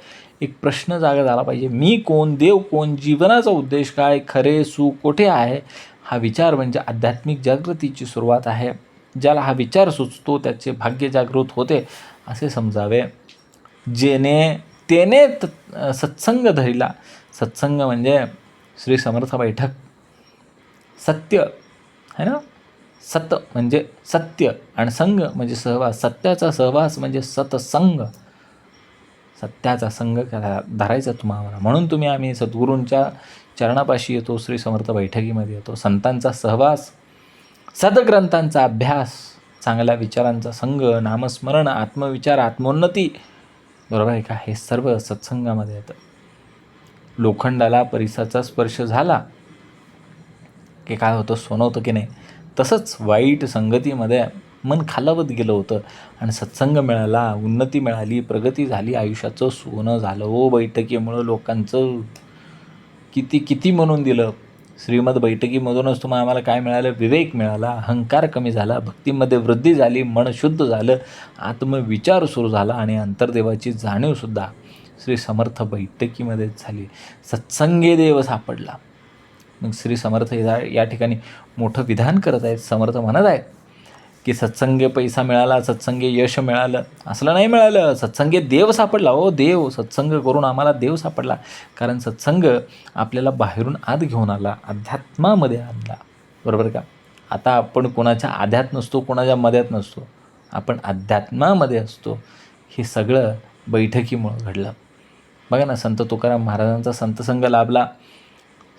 एक प्रश्न जागा झाला पाहिजे, मी कोण? देव कोण? जीवनाचा उद्देश काय? खरे सुख कोठे आहे? हा विचार म्हणजे आध्यात्मिक जागृतीची सुरुवात आहे. ज्याला हा विचार सुचतो त्याचे भाग्य जागृत होते असे समजावे. त्याने सत्संग धरिला. सत्संग म्हणजे श्री समर्थ बैठक. सत्य है ना. सत म्हणजे सत्य आणि संग म्हणजे सहवास. सत्याचा सहवास म्हणजे सत्संग. सत्याचा संग धरायचा तुम्हाला, म्हणून आम्ही सद्गुरूंच्या चरणापाशी येतो, श्री समर्थ बैठकीमध्ये येतो. संतांचा सहवास, सद्ग्रंथांचा अभ्यास, चांगल्या विचारांचा संग, नामस्मरण, आत्मविचार, आत्मोन्नती, बरोबर आहे का? हे सर्व सत्संगामध्ये येतं. लोखंडाला परिसाचा स्पर्श झाला की काय होतं? सोनं होतं की नाही? तसंच वाईट संगतीमध्ये मन खालावत गेलं होतं आणि सत्संग मिळाला, उन्नती मिळाली, प्रगती झाली, आयुष्याचं सोनं झालं. ओ बैठकीमुळं लोकांचं किती म्हणून दिलं. श्रीमद बैठकीमधूनच आम्हाला काय मिळालं? विवेक मिळाला, अहंकार कमी झाला, भक्तीमध्ये वृद्धी झाली, मन शुद्ध झालं, आत्मविचार सुरू झाला आणि अंतर्देवाची जाणीवसुद्धा श्री समर्थ बैठकीमध्येच झाली. सत्संगी देव सापडला. मग श्री समर्थ या ठिकाणी मोठं विधान करत आहेत. समर्थ म्हणत आहेत की सत्संगे पैसा मिळाला, सत्संगे यश मिळालं, असलं नाही मिळालं. सत्संगे देव सापडला. ओ देव, सत्संग करून आम्हाला देव सापडला. कारण सत्संग आपल्याला बाहेरून आत घेऊन आला, अध्यात्मामध्ये आणला. बरोबर का? आता आपण कोणाच्या आध्यात नसतो, कोणाच्या मध्यात नसतो, आपण अध्यात्मामध्ये असतो. हे सगळं बैठकीमुळं घडलं. बघा ना, संत तुकाराम महाराजांचा संतसंग लाभला,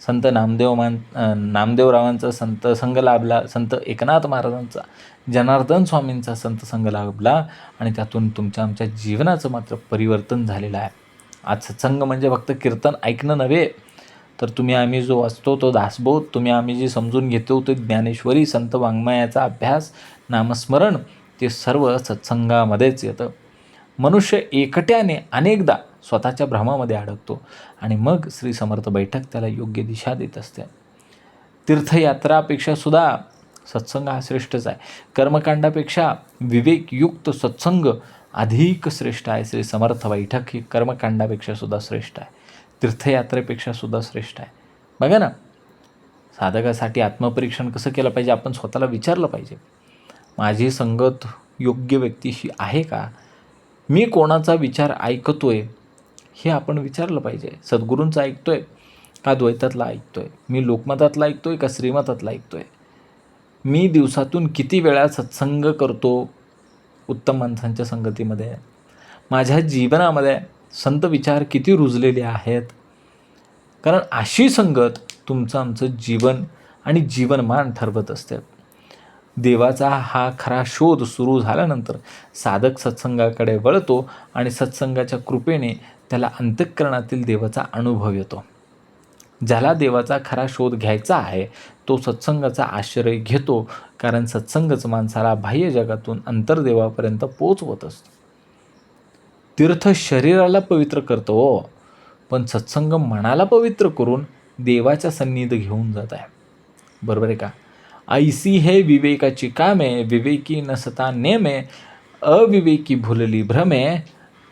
संत नामदेवरावांचा संतसंग लाभला, संत एकनाथ महाराजांचा, जनार्दन स्वामींचा संतसंग लाभला आणि त्यातून तुमच्या आमच्या जीवनाचं मात्र परिवर्तन झालेलं आहे. आज सत्संग म्हणजे फक्त कीर्तन ऐकणं नव्हे, तर तुम्ही आम्ही जो वाचतो तो दासबोध, तुम्ही आम्ही जे समजून घेतो ते ज्ञानेश्वरी, संत वाङ्मयाचा अभ्यास, नामस्मरण, ते सर्व सत्संगामध्येच येतं. मनुष्य एकट्याने अनेकदा स्वतःच्या भ्रमामध्ये अडकतो आणि मग श्री समर्थ बैठक त्याला योग्य दिशा देत असते. तीर्थयात्रापेक्षा सुद्धा सत्संग हा श्रेष्ठच आहे. कर्मकांडापेक्षा विवेकयुक्त सत्संग अधिक श्रेष्ठ आहे. श्री समर्थ बैठक ही कर्मकांडापेक्षा सुद्धा श्रेष्ठ आहे, तीर्थयात्रेपेक्षा सुद्धा श्रेष्ठ आहे. बघा ना, साधकासाठी आत्मपरीक्षण कसं केलं पाहिजे, आपण स्वतःला विचारलं पाहिजे, माझी संगत योग्य व्यक्तीशी आहे का, मी कोणाचा विचार ऐकतोय हे आपण विचारलं पाहिजे. सद्गुरूंचा ऐकतोय का द्वैतातला ऐकतोय, मी लोकमतातला ऐकतोय का श्रीमतातला ऐकतोय, मी दिवसातून किती वेळा सत्संग करतो उत्तम माणसांच्या संगतीमध्ये, माझ्या जीवनामध्ये संत विचार किती रुजलेले आहेत. कारण अशी संगत तुमचं आमचं जीवन आणि जीवनमान ठरवत असते. देवाचा हा खरा शोध सुरू झाल्यानंतर साधक सत्संगाकडे वळतो आणि सत्संगाच्या कृपेने त्याला अंतःकरणातील देवाचा अनुभव येतो. ज्याला देवाचा खरा शोध घ्यायचा आहे तो सत्संगाचा आश्रय घेतो, कारण सत्संगच माणसाला बाह्य जगातून अंतर्देवापर्यंत पोचवत असतो. तीर्थ शरीराला पवित्र करतो, पण सत्संग मनाला पवित्र करून देवाच्या सन्निध घेऊन जात आहे. बरोबर आहे का? ऐसी हे विवेकाची कामे, विवेकी नसता नेमे, अविवेकी भुलली भ्रमे,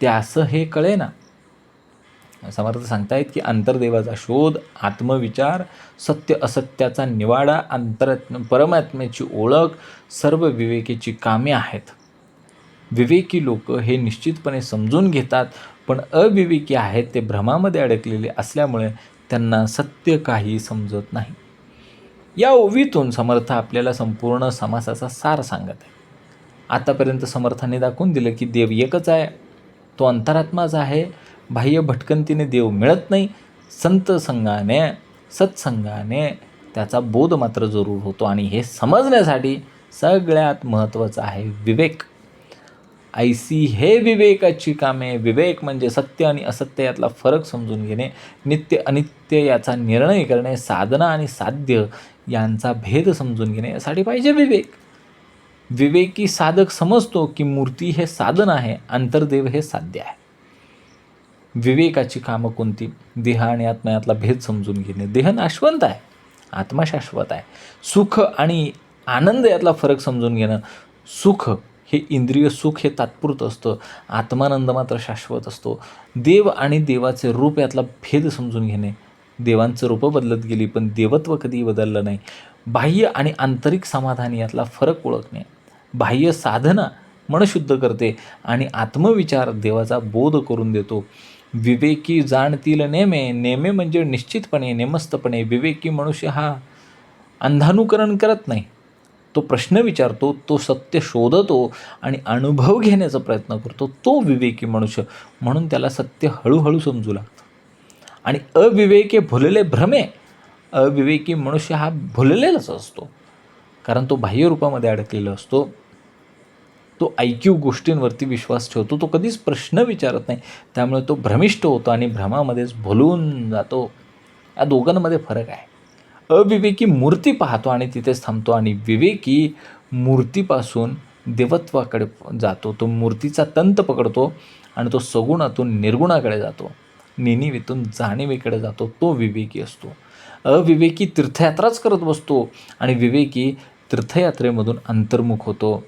त्यास हे कळेना. समर्थ सांगतायत की अंतर्देवाचा शोध, आत्मविचार, सत्य असत्याचा निवाडा, परमात्म्याची ओळख सर्व विवेकीची कामे आहेत. विवेकी लोक हे निश्चितपणे समजून घेतात, पण अविवेकी आहेत ते भ्रमामध्ये अडकलेले असल्यामुळे त्यांना सत्य काही समजत नाही. या ओवीतून समर्थ आपल्याला संपूर्ण समासाचा सार सांगत आहे. आतापर्यंत समर्थाने दाखवून दिलं की देव एकच आहे, तो अंतरात्माच आहे. बाह्य भटकंतीने देव मिळत नाही. संत संघाने, सत्संगाने त्याचा बोध मात्र जरूर होतो. आणि हे समजण्यासाठी सगळ्यात महत्त्वाचं आहे विवेक. ऐसी हे विवेकाची कामे. विवेक म्हणजे सत्य आणि असत्य यातला फरक समजून घेणे, नित्य अनित्य याचा निर्णय करणे, साधना आणि साध्य यांचा भेद समजून घेणे, यासाठी पाहिजे विवेक. विवेकी साधक समजतो की मूर्ती हे साधन आहे, अंतर्देव हे साध्य आहे. विवेकाची कामं कोणती? देह आणि आत्मा यातला भेद समजून घेणे. देह नाशवंत आहे, आत्मा शाश्वत आहे. सुख आणि आनंद यातला फरक समजून घेणं. सुख हे इंद्रिय सुख हे तात्पुरतं असतं, आत्मानंद मात्र शाश्वत असतो. देव आणि देवाचे रूप यातला भेद समजून घेणे. देवांचं रूपं बदलत गेली पण देवत्व कधीही बदललं नाही. बाह्य आणि आंतरिक समाधान यातला फरक ओळखणे. बाह्य साधना मन शुद्ध करते आणि आत्मविचार देवाचा बोध करून देतो. विवेकी जाणतील नेमे. नेमे म्हणजे निश्चितपणे, नेमस्तपणे. विवेकी मनुष्य हा अंधानुकरण करत नाही, तो प्रश्न विचारतो, तो सत्य शोधतो आणि अनुभव घेण्याचा प्रयत्न करतो. तो विवेकी मनुष्य. म्हणून त्याला सत्य हळूहळू समजू लागतं. आणि अविवेके भुलले भ्रमे. अविवेकी मनुष्य हा भुललेलाच असतो, कारण तो बाह्य रूपामध्ये अडकलेला असतो. तो ऐकीव गोष्टींवरती विश्वास ठेवतो, तो कधीच प्रश्न विचारत नाही. त्यामुळे तो भ्रमिष्ठ होतो आणि भ्रमामध्येच भुलून जातो. या दोघांमध्ये फरक आहे. अविवेकी मूर्ती पाहतो आणि तिथेच थांबतो, आणि विवेकी मूर्तीपासून देवत्वाकडे जातो. तो मूर्तीचा तंत पकडतो आणि तो सगुणातून निर्गुणाकडे जातो, नेणिवेतून जाणीवेकडे जातो. तो विवेकी असतो. अविवेकी तीर्थयात्राच करत बसतो आणि विवेकी तीर्थयात्रेमधून अंतर्मुख होतो.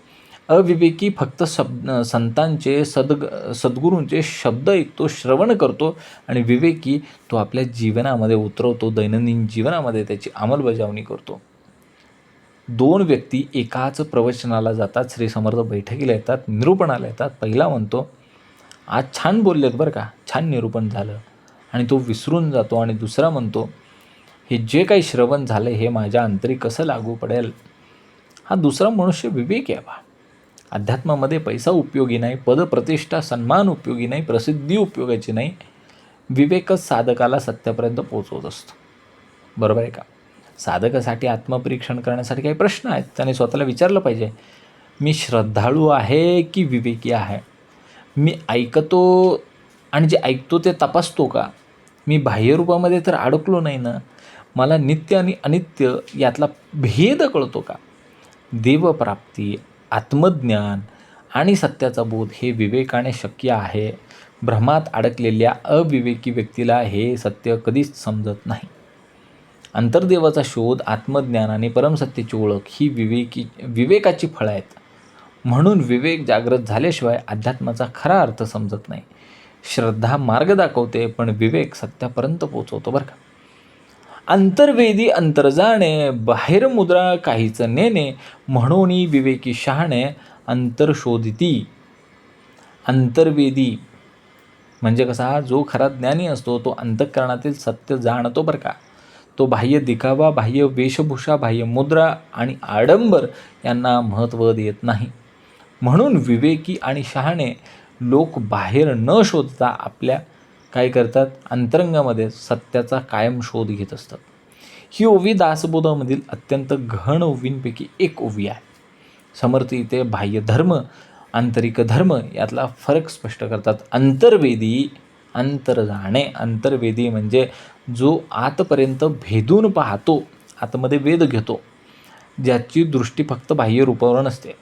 अविवेकी फक्त संतांचे सद्गुरूंचे शब्द ऐकतो, श्रवण करतो, आणि विवेकी तो आपल्या जीवनामध्ये उतरवतो, दैनंदिन जीवनामध्ये त्याची अंमलबजावणी करतो. दोन व्यक्ती एकाच प्रवचनाला जातात, श्री समर्थ बैठकीला येतात, निरूपणाला येतात. पहिला म्हणतो आज छान बोललेत बरं का, छान निरूपण झालं, आणि तो विसरून जातो. आणि दुसरा म्हणतो हे जे काही श्रवण झालं हे माझ्या अंतरी कसं लागू पडेल. हा दुसरा मनुष्य विवेकी आहे बा. अध्यात्मामध्ये पैसा उपयोगी नाही, पदप्रतिष्ठा सन्मान उपयोगी नाही, प्रसिद्धी उपयोगाची नाही. विवेकच साधकाला सत्यापर्यंत पोचवत असतो. बरोबर आहे का? साधकासाठी आत्मपरीक्षण करण्यासाठी काही प्रश्न आहेत. त्याने स्वतःला विचारलं पाहिजे, मी श्रद्धाळू आहे की विवेकी आहे? मी ऐकतो आणि जे ऐकतो ते तपासतो का? मी बाह्यरूपामध्ये तर अडकलो नाही ना. मला नित्य आणि अनित्य यातला भेद कळतो का? देवप्राप्ती, आत्मज्ञान आणि सत्याचा बोध हे विवेकाने शक्य आहे. भ्रमात अडकलेल्या अविवेकी व्यक्तीला हे सत्य कधीच समजत नाही. अंतर्देवाचा शोध, आत्मज्ञान आणि परमसत्याची ओळख ही विवेकाची फळं आहेत. म्हणून विवेक जागृत झाल्याशिवाय अध्यात्माचा खरा अर्थ समजत नाही. श्रद्धा मार्ग दाखवते, पण विवेक सत्यापर्यंत पोचवतो बरं का. अंतर्वेदी अंतर जाणे, बाहेर मुद्रा काहीच नेणे, म्हणून विवेकी शहाणे अंतर शोधिती. अंतर्वेदी म्हणजे कसा, जो खरा ज्ञानी असतो तो अंतःकरणातील सत्य जाणतो बरं का. तो बाह्य दिखावा, बाह्य वेशभूषा, बाह्य मुद्रा आणि आडंबर यांना महत्त्व देत नाही. म्हणून विवेकी आणि शहाणे लोक बाहेर न शोधता आपल्या काय करतात, अंतरंगामध्ये सत्याचा कायम शोध घेत असतात. ही ओवी दासबोधामधील अत्यंत गहन ओवींपैकी एक ओवी आहे. समर्थ इथे बाह्य धर्म, आंतरिक धर्म यातला फरक स्पष्ट करतात. अंतर्वेदी, अंतर जाणे. अंतर्वेदी म्हणजे जो आतपर्यंत भेदून पाहतो, आतमध्ये वेध घेतो, ज्याची दृष्टी फक्त बाह्य रूपावर नसते.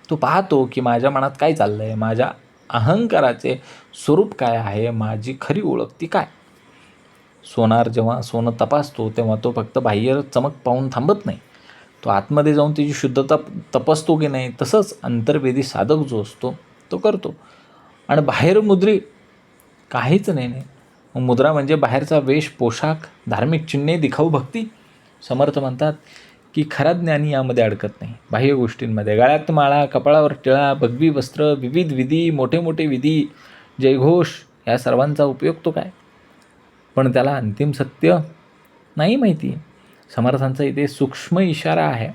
तो पाहतो की माझ्या मनात काय चाललं आहे, माझ्या अहंकाराचे स्वरूप काय आहे, माझी खरी ओळख ती काय. सोनार जेव्हा सोनं तपासतो तेव्हा तो फक्त बाह्य चमक पाहून थांबत नाही, तो आतमध्ये जाऊन त्याची शुद्धता तपासतो की नाही. तसंच अंतर्वेदी साधक जो असतो तो करतो. आणि बाहेर मुद्री काहीच नाही. मुद्रा म्हणजे बाहेरचा वेश, पोशाख, धार्मिक चिन्हे, दिखाऊ भक्ती. समर्थ म्हणतात की खरा ज्ञानी यामध्ये अडकत नाही. बाह्य गोष्टींमध्ये गळ्यात माळा, कपाळावर टिळा, भगवी वस्त्र, विविध विधी, मोठे मोठे विधी, जयघोष या सर्वांचा उपयोग तो काय, पण त्याला अंतिम सत्य नाही माहिती. समर्थांचा इथे सूक्ष्म इशारा आहे.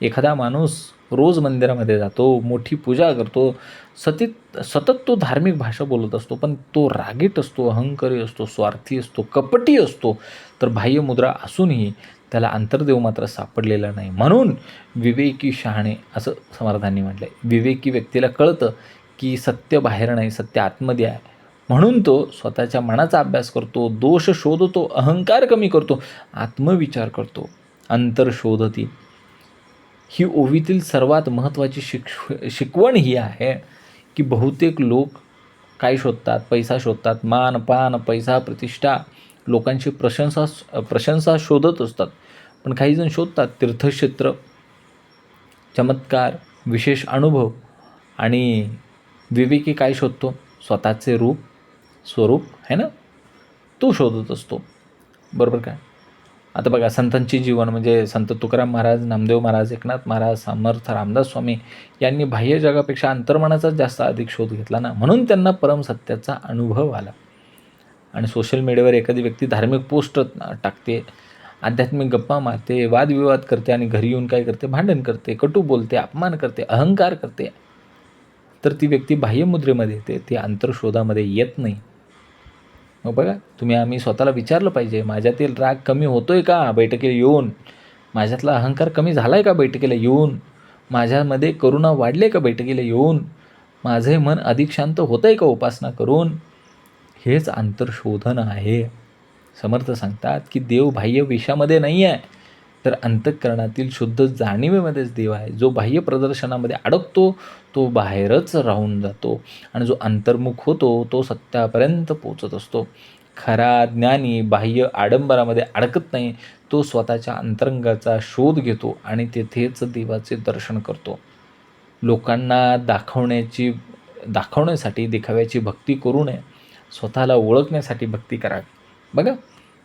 एखादा माणूस रोज मंदिरामध्ये जातो, मोठी पूजा करतो, सतत तो धार्मिक भाषा बोलत असतो, पण तो रागीट असतो, अहंकारी असतो, स्वार्थी असतो, कपटी असतो, तर बाह्य मुद्रा असूनही त्याला अंतर्देव मात्र सापडलेला नाही. म्हणून विवेकी शहाणे असं समर्थांनी म्हटलं आहे. विवेकी व्यक्तीला कळतं की सत्य बाहेर नाही, सत्य आतमध्ये आहे. म्हणून तो स्वतःच्या मनाचा अभ्यास करतो, दोष शोधतो, अहंकार कमी करतो, आत्मविचार करतो, अंतर शोधती. ही ओवीतील सर्वात महत्त्वाची शिकवण ही आहे की बहुतेक लोक काय शोधतात, पैसा शोधतात, मान पान, पैसा, प्रतिष्ठा, लोकांची प्रशंसा शोधत असतात. पण काहीजण शोधतात तीर्थक्षेत्र, चमत्कार, विशेष अनुभव. आणि विवेकी काय शोधतो, स्वतःचे रूप, स्वरूप आहे ना, तो शोधत असतो. बरोबर काय. आता बघा, संतांची जीवन म्हणजे संत तुकाराम महाराज, नामदेव महाराज, एकनाथ महाराज, समर्थ रामदास स्वामी यांनी बाह्य जगापेक्षा अंतर्मनाचाच जास्त अधिक शोध घेतला ना, म्हणून त्यांना परमसत्याचा अनुभव आला. आणि सोशल मीडियावर एखादी व्यक्ती धार्मिक पोस्ट टाकते, आध्यात्मिक गप्पा मारते, वादविवाद करते आणि घरी येऊन काय करते, भांडण करते, कटू बोलते, अपमान करते, अहंकार करते, तर ती व्यक्ती बाह्यमुद्रेमध्ये येते, ती अंतर्शोधामध्ये येत नाही. मग बघा, आम्ही स्वतःला विचारलं पाहिजे, माझ्यातील राग कमी होतोय का बैठकीला येऊन, माझ्यातला अहंकार कमी झाला आहे का बैठकीला येऊन, माझ्यामध्ये करुणा वाढले का बैठकीला येऊन, माझे मन अधिक शांत होतं आहे का उपासना करून. हेच अंतर्शोधन आहे. समर्थ सांगतात की देव बाह्य विषयामध्ये नाही आहे, तर अंतःकरणातील शुद्ध जाणीवेमध्येच देव आहे. जो बाह्य प्रदर्शनामध्ये अडकतो तो बाहेरच राहून जातो, आणि जो अंतर्मुख होतो तो सत्यापर्यंत पोचत असतो. खरा ज्ञानी बाह्य आडंबरामध्ये अडकत नाही, तो स्वतःच्या अंतरंगाचा शोध घेतो आणि तेथेच देवाचे दर्शन करतो. लोकांना दाखवण्यासाठी दिखाव्याची भक्ती करू नये, स्वतःला ओळखण्यासाठी भक्ती करावी. बघा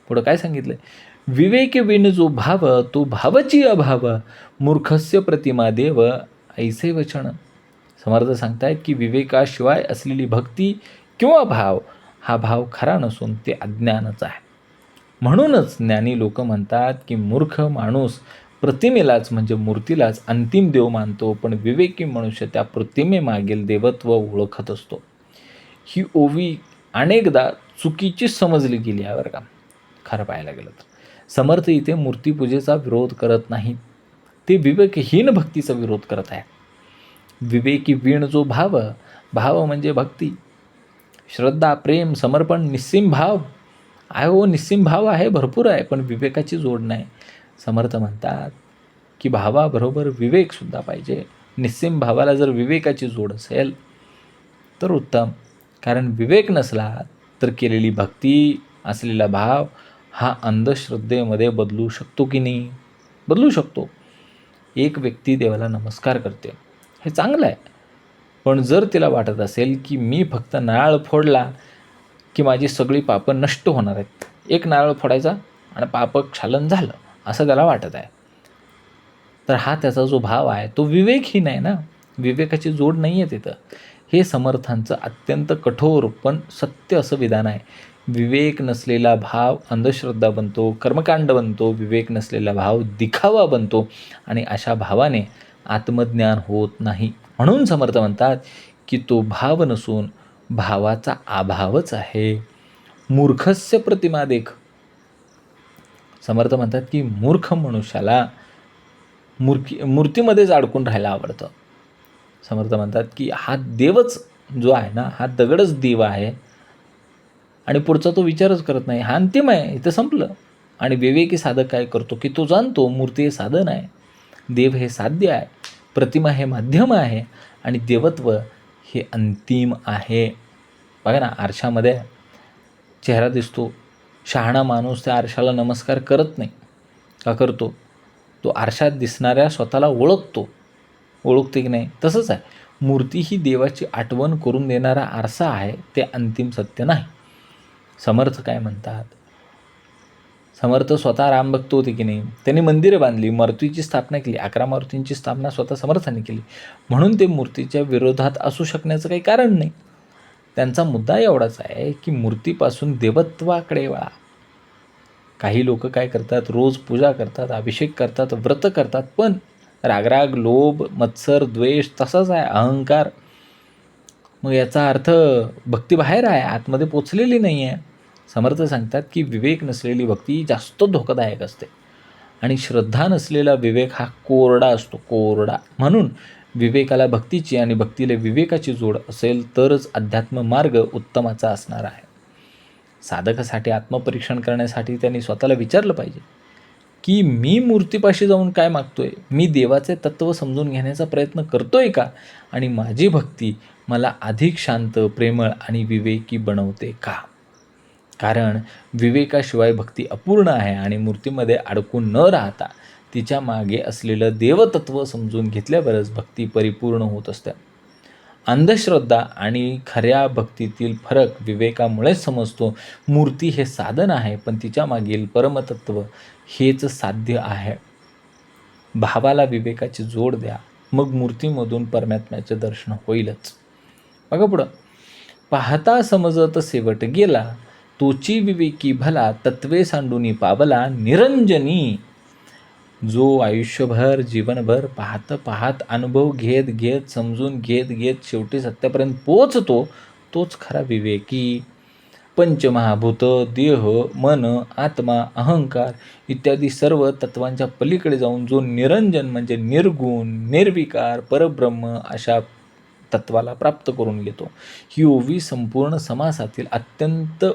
पुढं काय सांगितलं आहे, विवेक विण जो भाव, तो भावची अभाव, मूर्खस्य प्रतिमा देव, ऐसे वचन. समर्थ सांगतायत की विवेकाशिवाय असलेली भक्ती किंवा भाव, हा भाव खरा नसून ते अज्ञानच आहे. म्हणूनच ज्ञानी लोक म्हणतात की मूर्ख माणूस प्रतिमेलाच म्हणजे मूर्तीलाच अंतिम देव मानतो, पण विवेकी मनुष्य त्या प्रतिमेमागील देवत्व ओळखत असतो. ही ओवी अनेकदा चुकीची समजली गेली आहे बरं का, खरं पाहायला गेलं तर. समर्थ इथे मूर्तीपूजेचा विरोध करत नाहीत, ते विवेकहीन भक्तीचा विरोध करत आहे. विवेकी वीण जो भाव, भाव म्हणजे भक्ती, श्रद्धा, प्रेम, समर्पण, निस्सीम भाव आहे हो, निस्सीम भाव आहे, भरपूर आहे, पण विवेकाची जोड नाही. समर्थ म्हणतात की भावाबरोबर विवेकसुद्धा पाहिजे. निस्सीम भावाला जर विवेकाची जोड असेल तर उत्तम. कारण विवेक नसला तर केलेली भक्ती, असलेला भाव हा अंधश्रद्धेमध्ये बदलू शकतो की नाही? बदलू शकतो. एक व्यक्ती देवाला नमस्कार करते, हे चांगलं आहे. पण जर तिला वाटत असेल की मी फक्त नारळ फोडला की माझी सगळी पापं नष्ट होणार आहेत, एक नारळ फोडायचा आणि पापक्षालन झालं, असं त्याला वाटत आहे, तर हा त्याचा जो भाव आहे तो विवेकहीन आहे ना. विवेकाची जोड नाही आहे तिथं. हे समर्थांचं अत्यंत कठोर पण सत्य असं विधान आहे. विवेक नसलेला भाव अंधश्रद्धा बनतो, कर्मकांड बनतो. विवेक नसलेला भाव दिखावा बनतो आणि अशा भावाने आत्मज्ञान होत नाही. म्हणून समर्थ म्हणतात की तो भाव नसून भावाचा अभावच आहे. मूर्खस्य प्रतिमा देख. समर्थ म्हणतात की मूर्ख मनुष्याला मूर्तीमध्येच अडकून राहायला आवडतं. समर्थ म्हणतात की हा देवच जो आहे ना, हा दगडच देव आहे आणि पुढचा तो विचारच करत नाही. हा अंतिम आहे, इथं संपलं. आणि विवेकी साधक काय करतो की तो जाणतो मूर्ती हे साधन आहे, देव हे साध्य आहे, प्रतिमा हे माध्यम आहे आणि देवत्व हे अंतिम आहे. बघा ना, आरशामध्ये चेहरा दिसतो. शहाणा माणूस त्या आरशाला नमस्कार करत नाही. का करतो? तो आरशात दिसणाऱ्या स्वतःला ओळखते की नाही? तसंच आहे. मूर्ती ही देवाची आठवण करून देणारा आरसा आहे, ते अंतिम सत्य नाही. समर्थ काय म्हणतात? समर्थ स्वतः रामभक्त होते की नाही? त्यांनी मंदिरं बांधली, मूर्तीची स्थापना केली. 11 मूर्तींची स्थापना स्वतः समर्थांनी केली. म्हणून ते मूर्तीच्या विरोधात असू शकण्याचं काही कारण नाही. त्यांचा मुद्दा एवढाच आहे की मूर्तीपासून देवत्वाकडे वळा. काही लोक काय करतात? रोज पूजा करतात, अभिषेक करतात, व्रत करतात, पण रागराग, लोभ, मत्सर, द्वेष तसाच आहे, अहंकार. मग याचा अर्थ भक्ती बाहेर आहे, आतमध्ये पोचलेली नाही आहे. समर्थ सांगतात की विवेक नसलेली भक्ती जास्त धोकादायक असते आणि श्रद्धा नसलेला विवेक हा कोरडा असतो, कोरडा. म्हणून विवेकाला भक्तीची आणि भक्तीला विवेकाची जोड असेल तरच अध्यात्म मार्ग उत्तमाचा असणार आहे. साधकासाठी आत्मपरीक्षण करण्यासाठी त्यांनी स्वतःला विचारलं पाहिजे की मी मूर्तीपाशी जाऊन काय मागतोय? मी देवाचे तत्त्व समजून घेण्याचा प्रयत्न करतोय का? आणि माझी भक्ती मला अधिक शांत, प्रेमळ आणि विवेकी बनवते का? कारण विवेकाशिवाय भक्ती अपूर्ण आहे आणि मूर्तीमध्ये अडकून न राहता तिच्या मागे असलेलं देवतत्व समजून घेतल्यावरच भक्ती परिपूर्ण होत असते. अंधश्रद्धा आणि खऱ्या भक्तीतील फरक विवेकामुळेच समजतो. मूर्ती हे साधन आहे, पण तिच्या मागील परमतत्व हेच साध्य आहे. भावाला विवेकाची जोड द्या, मग मूर्तीमधून परमात्म्याचे दर्शन होईलच. बघा पुढं. पाहता समजत शेवट गेला, तोची विवेकी भला, तत्वे सांडूनी पावला निरंजनी. जो आयुष्यभर, जीवनभर पाहत अनुभव घेत समजून घेत शेवटी सत्यापर्यंत पोचतो, तोच खरा विवेकी. पंचमहाभूत, देह, मन, आत्मा, अहंकार इत्यादी सर्व तत्वांच्या पलीकडे जाऊन जो निरंजन म्हणजे निर्गुण, निर्विकार, परब्रह्म अशा तत्वाला प्राप्त करून घेतो. ही ओवी संपूर्ण समासातील अत्यंत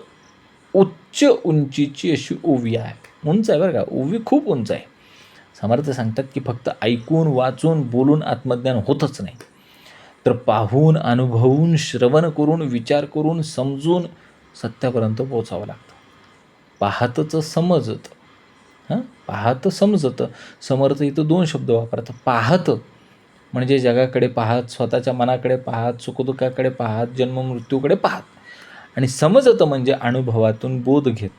उंचीची अशी ओवी आहे. उंच आहे बरं का, ओवी खूप उंच आहे. समर्थ सांगतात की फक्त ऐकून, वाचून, बोलून आत्मज्ञान होतच नाही, तर पाहून, अनुभवून, श्रवण करून, विचार करून, समजून सत्यापर्यंत पोचावं लागतं. पाहतच समजत. पाहत समजत. समर्थ इथं 2 शब्द वापरतात. पाहत म्हणजे जगाकडे पाहत, स्वतःच्या मनाकडे पाहत, सुखदुःखाकडे पाहत, जन्ममृत्यूकडे पाहत. आणि समजत म्हणजे अनुभवातून बोध घेत.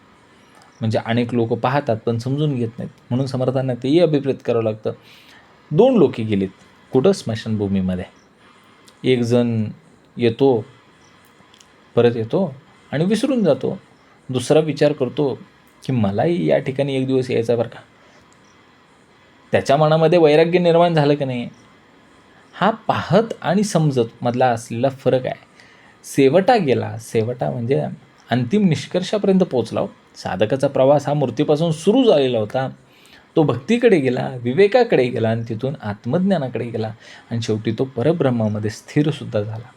म्हणजे अनेक लोक पाहतात पण समजून घेत नाहीत. म्हणून समर्थांना तेही अभिप्रेत करावं लागतं. 2 लोके गेलीत. कुठं? स्मशानभूमीमध्ये. एक जण येतो, परत येतो आणि विसरून जातो. दुसरा विचार करतो की मलाही या ठिकाणी एक दिवस यायचा बरं का. त्याच्या मनामध्ये वैराग्य निर्माण झालं की नाही? हा पाहत आणि समजत मधला असलेला फरक आहे. शेवटा गेला. शेवटा म्हणजे अंतिम निष्कर्षापर्यंत पोचला. साधकाचा प्रवास हा मूर्तीपासून सुरू झालेला होता. तो भक्तीकडे गेला, विवेकाकडे गेला आणि तिथून आत्मज्ञानाकडे गेला आणि शेवटी तो परब्रह्मामध्ये स्थिरसुद्धा झाला.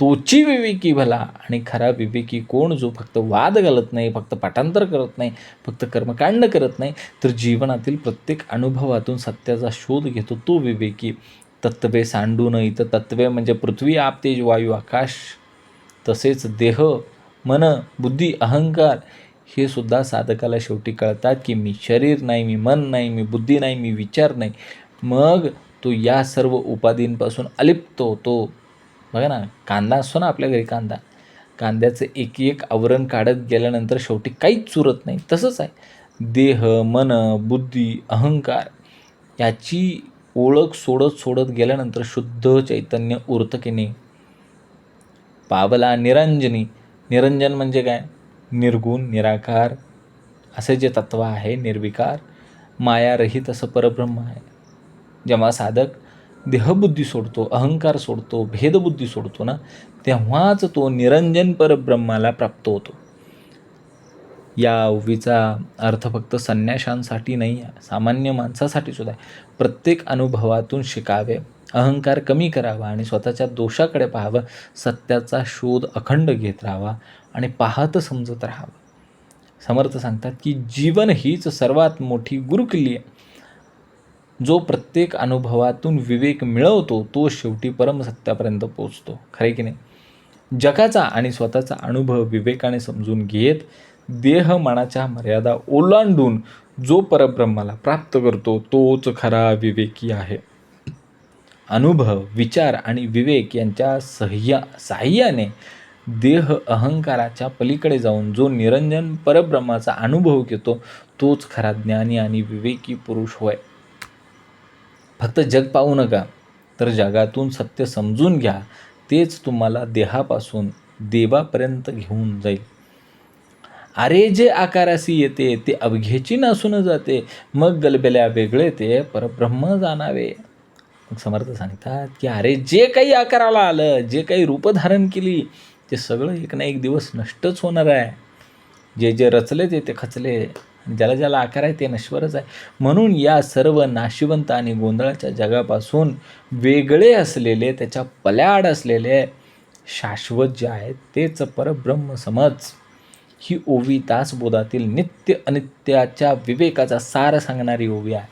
तोची विवेकी भला. आणि खरा विवेकी कोण? जो फक्त वाद घालत नाही, फक्त पाठांतर करत नाही, फक्त कर्मकांड करत नाही, तर जीवनातील प्रत्येक अनुभवातून सत्याचा शोध घेतो, तो विवेकी. तत्त्वे सांडून, इथं तत्त्वे म्हणजे पृथ्वी, आप, तेज, वायू, आकाश, तसेच देह, मन, बुद्धी, अहंकार, हे सुद्धा साधकाला शेवटी कळतात की मी शरीर नाही, मी मन नाही, मी बुद्धी नाही, मी विचार नाही. मग तो या सर्व उपाधींपासून अलिप्त होतो. बघा ना, कांदा असतो ना आपल्या घरी, कांद्याचं एक एक आवरण काढत गेल्यानंतर शेवटी काहीच उरत नाही. तसंच आहे देह, मन, बुद्धी, अहंकार याची ओळख सोडत गेल्यानंतर शुद्ध चैतन्य उरतं की नाही. पावला निरंजनी. निरंजन म्हणजे काय? निर्गुण, निराकार असे जे तत्व आहे, निर्विकार, मायारहित असं परब्रह्म आहे. जेव्हा साधक देहबुद्धी सोडतो, अहंकार सोडतो, भेदबुद्धी सोडतो ना, तेव्हाच तो निरंजन परब्रह्माला प्राप्त होतो. या ओवीचा अर्थ फक्त संन्याशांसाठी नाही आहे, सामान्य माणसासाठी सुद्धा आहे. प्रत्येक अनुभवातून शिकावे, अहंकार कमी करावा आणि स्वतःच्या दोषाकडे पाहावं, सत्याचा शोध अखंड घेत राहावा आणि पाहत समजत राहावं. समर्थ सांगतात की जीवन हीच सर्वात मोठी गुरुकिल्ली आहे. जो प्रत्येक अनुभवातून विवेक मिळवतो तो शेवटी परमसत्यापर्यंत पोचतो. खरे की नाही? जगाचा आणि स्वतःचा अनुभव विवेकाने समजून घेत देह मनाच्या मर्यादा ओलांडून जो परब्रह्माला प्राप्त करतो तोच खरा विवेकी आहे. अनुभव, विचार आणि विवेक यांच्या साह्याने देह अहंकाराच्या पलीकडे जाऊन जो निरंजन परब्रह्माचा अनुभव घेतो तोच खरा ज्ञानी आणि विवेकी पुरुष होय. फक्त जग पाहू नका, तर जगातून सत्य समजून घ्या. तेच तुम्हाला देहापासून देवापर्यंत घेऊन जाईल. अरे जे आकारासी येते ते अवघेची नसून जाते, मग गलबल्या वेगळे ते परब्रह्म जाणावे. मग समर्थ सांगतात की अरे जे काही आकाराला आलं, जे काही रूप धारण केली, ते सगळं एक ना एक दिवस नष्टच होणार आहे. जे जे रचले ते खचले, ज्याला ज्याला आकार आहे ते नश्वरच आहे. म्हणून या सर्व नाशिवंत आणि गोंधळाच्या जगापासून वेगळे असलेले, त्याच्या पल्याड असलेले शाश्वत जे आहे तेच परब्रह्म समज. ही ओवी दासबोधातील नित्य अनित्याच्या विवेकाचा सार सांगणारी ओवी आहे.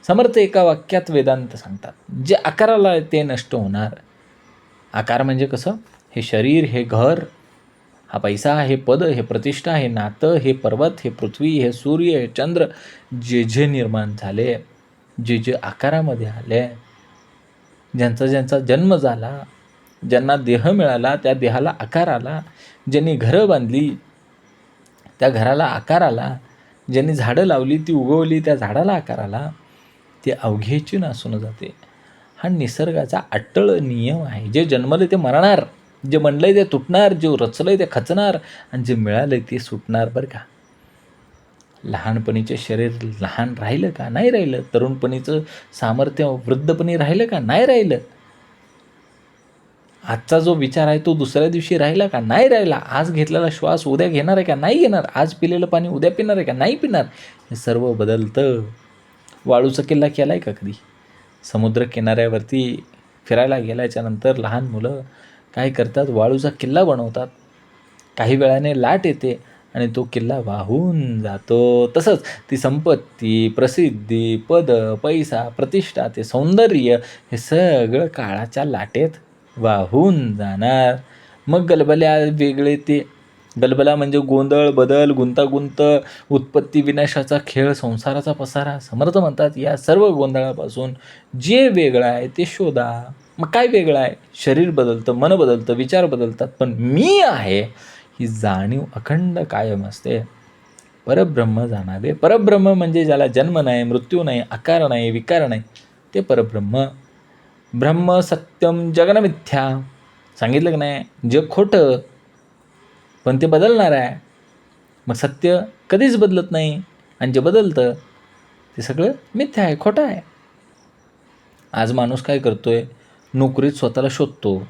समर्थ एका वाक्यात वेदांत सांगतात, जे आकाराला ते नष्ट होणार. आकार म्हणजे कसं? हे शरीर, हे घर, हा पैसा, हे पद, हे प्रतिष्ठा, हे नातं, हे पर्वत, हे पृथ्वी, हे सूर्य, हे चंद्र, जे जे निर्माण झाले, जे जे आकारामध्ये आले, ज्यांचा ज्यांचा जन्म झाला, ज्यांना देह मिळाला त्या देहाला आकार आला, ज्यांनी घरं बांधली त्या घराला आकार आला, ज्यांनी झाडं लावली ती उगवली त्या झाडाला आकार आला, ते अवघेची नसून जाते. हा निसर्गाचा अट्टळ नियम आहे. जे जन्मले ते मरणार, जे म्हणलंय ते तुटणार, जे रचलंय ते खचणार आणि जे मिळालंय ते सुटणार. बरं का? लहानपणीचे शरीर लहान राहिलं का? नाही राहिलं. तरुणपणीचं सामर्थ्य वृद्धपणी राहिलं का? नाही राहिलं. आजचा जो विचार आहे तो दुसऱ्या दिवशी राहिला का? नाही राहिला. आज घेतलेला श्वास उद्या घेणार आहे का? नाही घेणार. आज पिलेलं पाणी उद्या पिणार आहे का? नाही पिणार. हे सर्व बदलतं. वाळूचा किल्ला केला आहे का कधी? समुद्र किनाऱ्यावरती फिरायला गेल्याच्यानंतर लहान मुलं काय करतात? वाळूचा किल्ला बनवतात. काही वेळाने लाट येते आणि तो किल्ला वाहून जातो. तसंच ती संपत्ती, प्रसिद्धी, पद, पैसा, प्रतिष्ठा, ते सौंदर्य हे सगळं काळाच्या लाटेत वाहून जाणार. मग गलबल्या वेगळे ते. गलबला म्हणजे गोंधळ, बदल, गुंतागुंत, उत्पत्ती विनाशाचा खेळ, संसाराचा पसारा. समर्थ म्हणतात या सर्व गोंधळापासून जे वेगळं आहे ते शोधा. मग काय वेगळं आहे? शरीर बदलतं, मन बदलतं, विचार बदलतात, पण मी आहे ही जाणीव अखंड कायम असते. परब्रह्म जाणावे. परब्रह्म म्हणजे ज्याला जन्म नाही, मृत्यू नाही, आकार नाही, विकार नाही, ते परब्रह्म. ब्रह्म सत्यम जगन मिथ्या. सांगितलं की नाही? जग खोटं पण ते बदलणार आहे. मग सत्य कधीच बदलत नाही आणि जे बदलतं ते सगळं मिथ्या आहे, खोटं आहे. आज माणूस काय करतोय? नोकरीत स्वतःला शोधतो,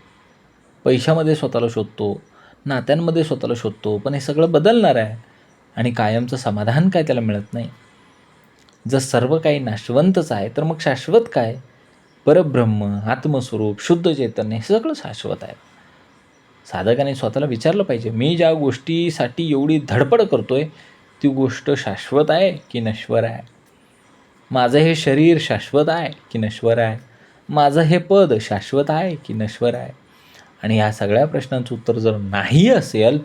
पैशामध्ये स्वतःला शोधतो, नात्यांमध्ये स्वतःला शोधतो, पण हे सगळं बदलणार आहे आणि कायमचं समाधान काय त्याला मिळत नाही. जर सर्व काही नाशवंतच आहे तर मग शाश्वत काय? परब्रह्म, आत्मस्वरूप, शुद्ध चैतन्य हे सगळं शाश्वत आहे. साधकाने स्वतःला विचारलं पाहिजे, मी ज्या गोष्टीसाठी एवढी धडपड करतोय ती गोष्ट शाश्वत आहे की नश्वर आहे? माझं हे शरीर शाश्वत आहे की नश्वर आहे? माझं हे पद शाश्वत आहे की नश्वर आहे? आणि या सगळ्या प्रश्नांचं उत्तर जर नाही असेल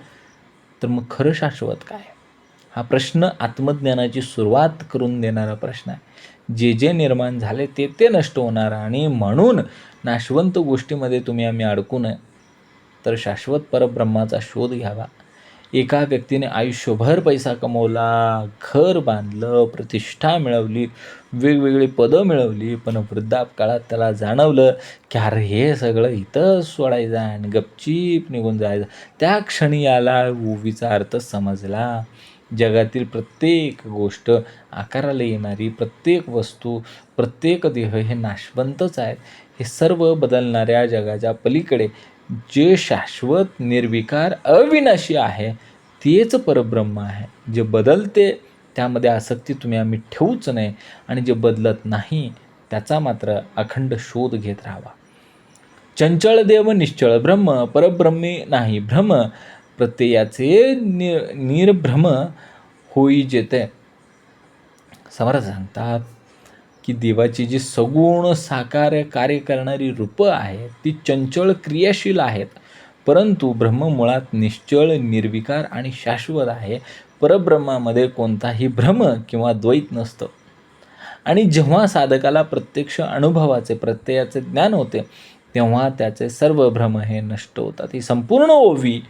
तर मग खरं शाश्वत काय? हा प्रश्न आत्मज्ञानाची सुरुवात करून देणारा प्रश्न आहे. जे जे निर्माण झाले ते ते नष्ट होणार, आणि म्हणून नाशवंत गोष्टीमध्ये तुम्ही आम्ही अडकू नये, तर शाश्वत परब्रह्माचा शोध घ्यावा. एका व्यक्तीने आयुष्यभर पैसा कमवला, घर बांधलं, प्रतिष्ठा मिळवली, वेगवेगळी पदं मिळवली, पण वृद्धापकाळात त्याला जाणवलं की अरे हे सगळं इथंच सोडायचं आणि गपचीप निघून जायचं. त्या क्षणी याला ओवीचा अर्थ समजला. जगातील प्रत्येक गोष्ट, आकाराला येणारी प्रत्येक वस्तू, प्रत्येक देह हे नाशवंतच आहेत. हे सर्व बदलणाऱ्या जगाच्या पलीकडे जे शाश्वत, निर्विकार, अविनाशी आहे तेच परब्रह्म आहे. जे बदलते त्यामध्ये आसक्ती तुम्ही आम्ही ठेवूच नये, आणि जे बदलत नाही त्याचा मात्र अखंड शोध घेत राहावा. चंचळ देव निश्चळ ब्रह्म, परब्रह्मी नाही भ्रम, प्रत्ययाचे निर्भ्रम होई जेते. समर्थ सांगतात की देवाची जी सगुण साकार कार्य करणारी रूपं आहेत ती चंचळ क्रियाशील आहेत, परंतु ब्रह्म मुळात निश्चळ, निर्विकार आणि शाश्वत आहे. परब्रह्मामध्ये कोणताही भ्रम किंवा द्वैत नसतं. आणि जेव्हा साधकाला प्रत्यक्ष अनुभवाचे, प्रत्ययाचे ज्ञान होते तेव्हा त्याचे सर्व भ्रम हे नष्ट होतात. ही संपूर्ण ओवी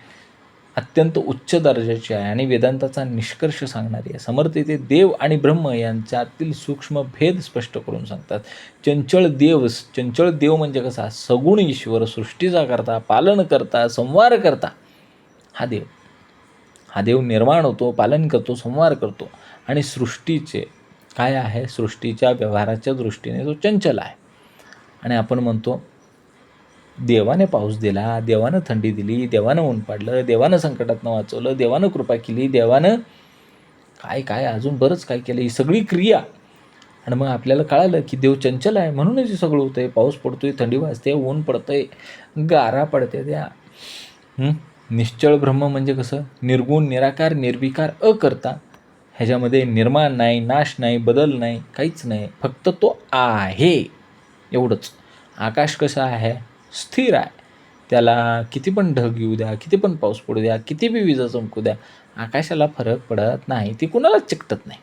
अत्यंत उच्च दर्जाची आहे आणि वेदांताचा निष्कर्ष सांगणारी आहे. समर्थ इथे देव आणि ब्रह्म यांच्यातील सूक्ष्म भेद स्पष्ट करून सांगतात. चंचळ देव म्हणजे कसा? सगुण ईश्वर, सृष्टीचा करता, पालन करता, संहार करता हा देव. हा देव निर्माण होतो, पालन करतो, संहार करतो. आणि सृष्टीचे काय आहे? सृष्टीच्या व्यवहाराच्या दृष्टीने तो चंचल आहे. आणि आपण म्हणतो देवाने पाऊस दिला, देवानं थंडी दिली, देवानं ऊन पाडलं, देवानं संकटातनं वाचवलं, देवानं कृपा केली, देवानं काय काय अजून बरंच काय केलं, ही सगळी क्रिया. आणि मग आपल्याला कळालं की देव चंचल आहे म्हणूनच हे सगळं होतंय. पाऊस पडतोय, थंडी वाजते, ऊन पडतंय, गारा पडते त्या. निश्चळ ब्रह्म म्हणजे कसं? निर्गुण, निराकार, निर्विकार, अकर्ता. ह्याच्यामध्ये निर्माण नाही, नाश नाही, बदल नाही, काहीच नाही, फक्त तो आहे एवढंच. आकाश कसं आहे? स्थिर आहे. त्याला किती पण ढग येऊ द्या, किती पण पाऊस पडू द्या, किती बी विजा चमकू द्या, आकाशाला फरक पडत नाही, ती कुणालाच चिकटत नाही.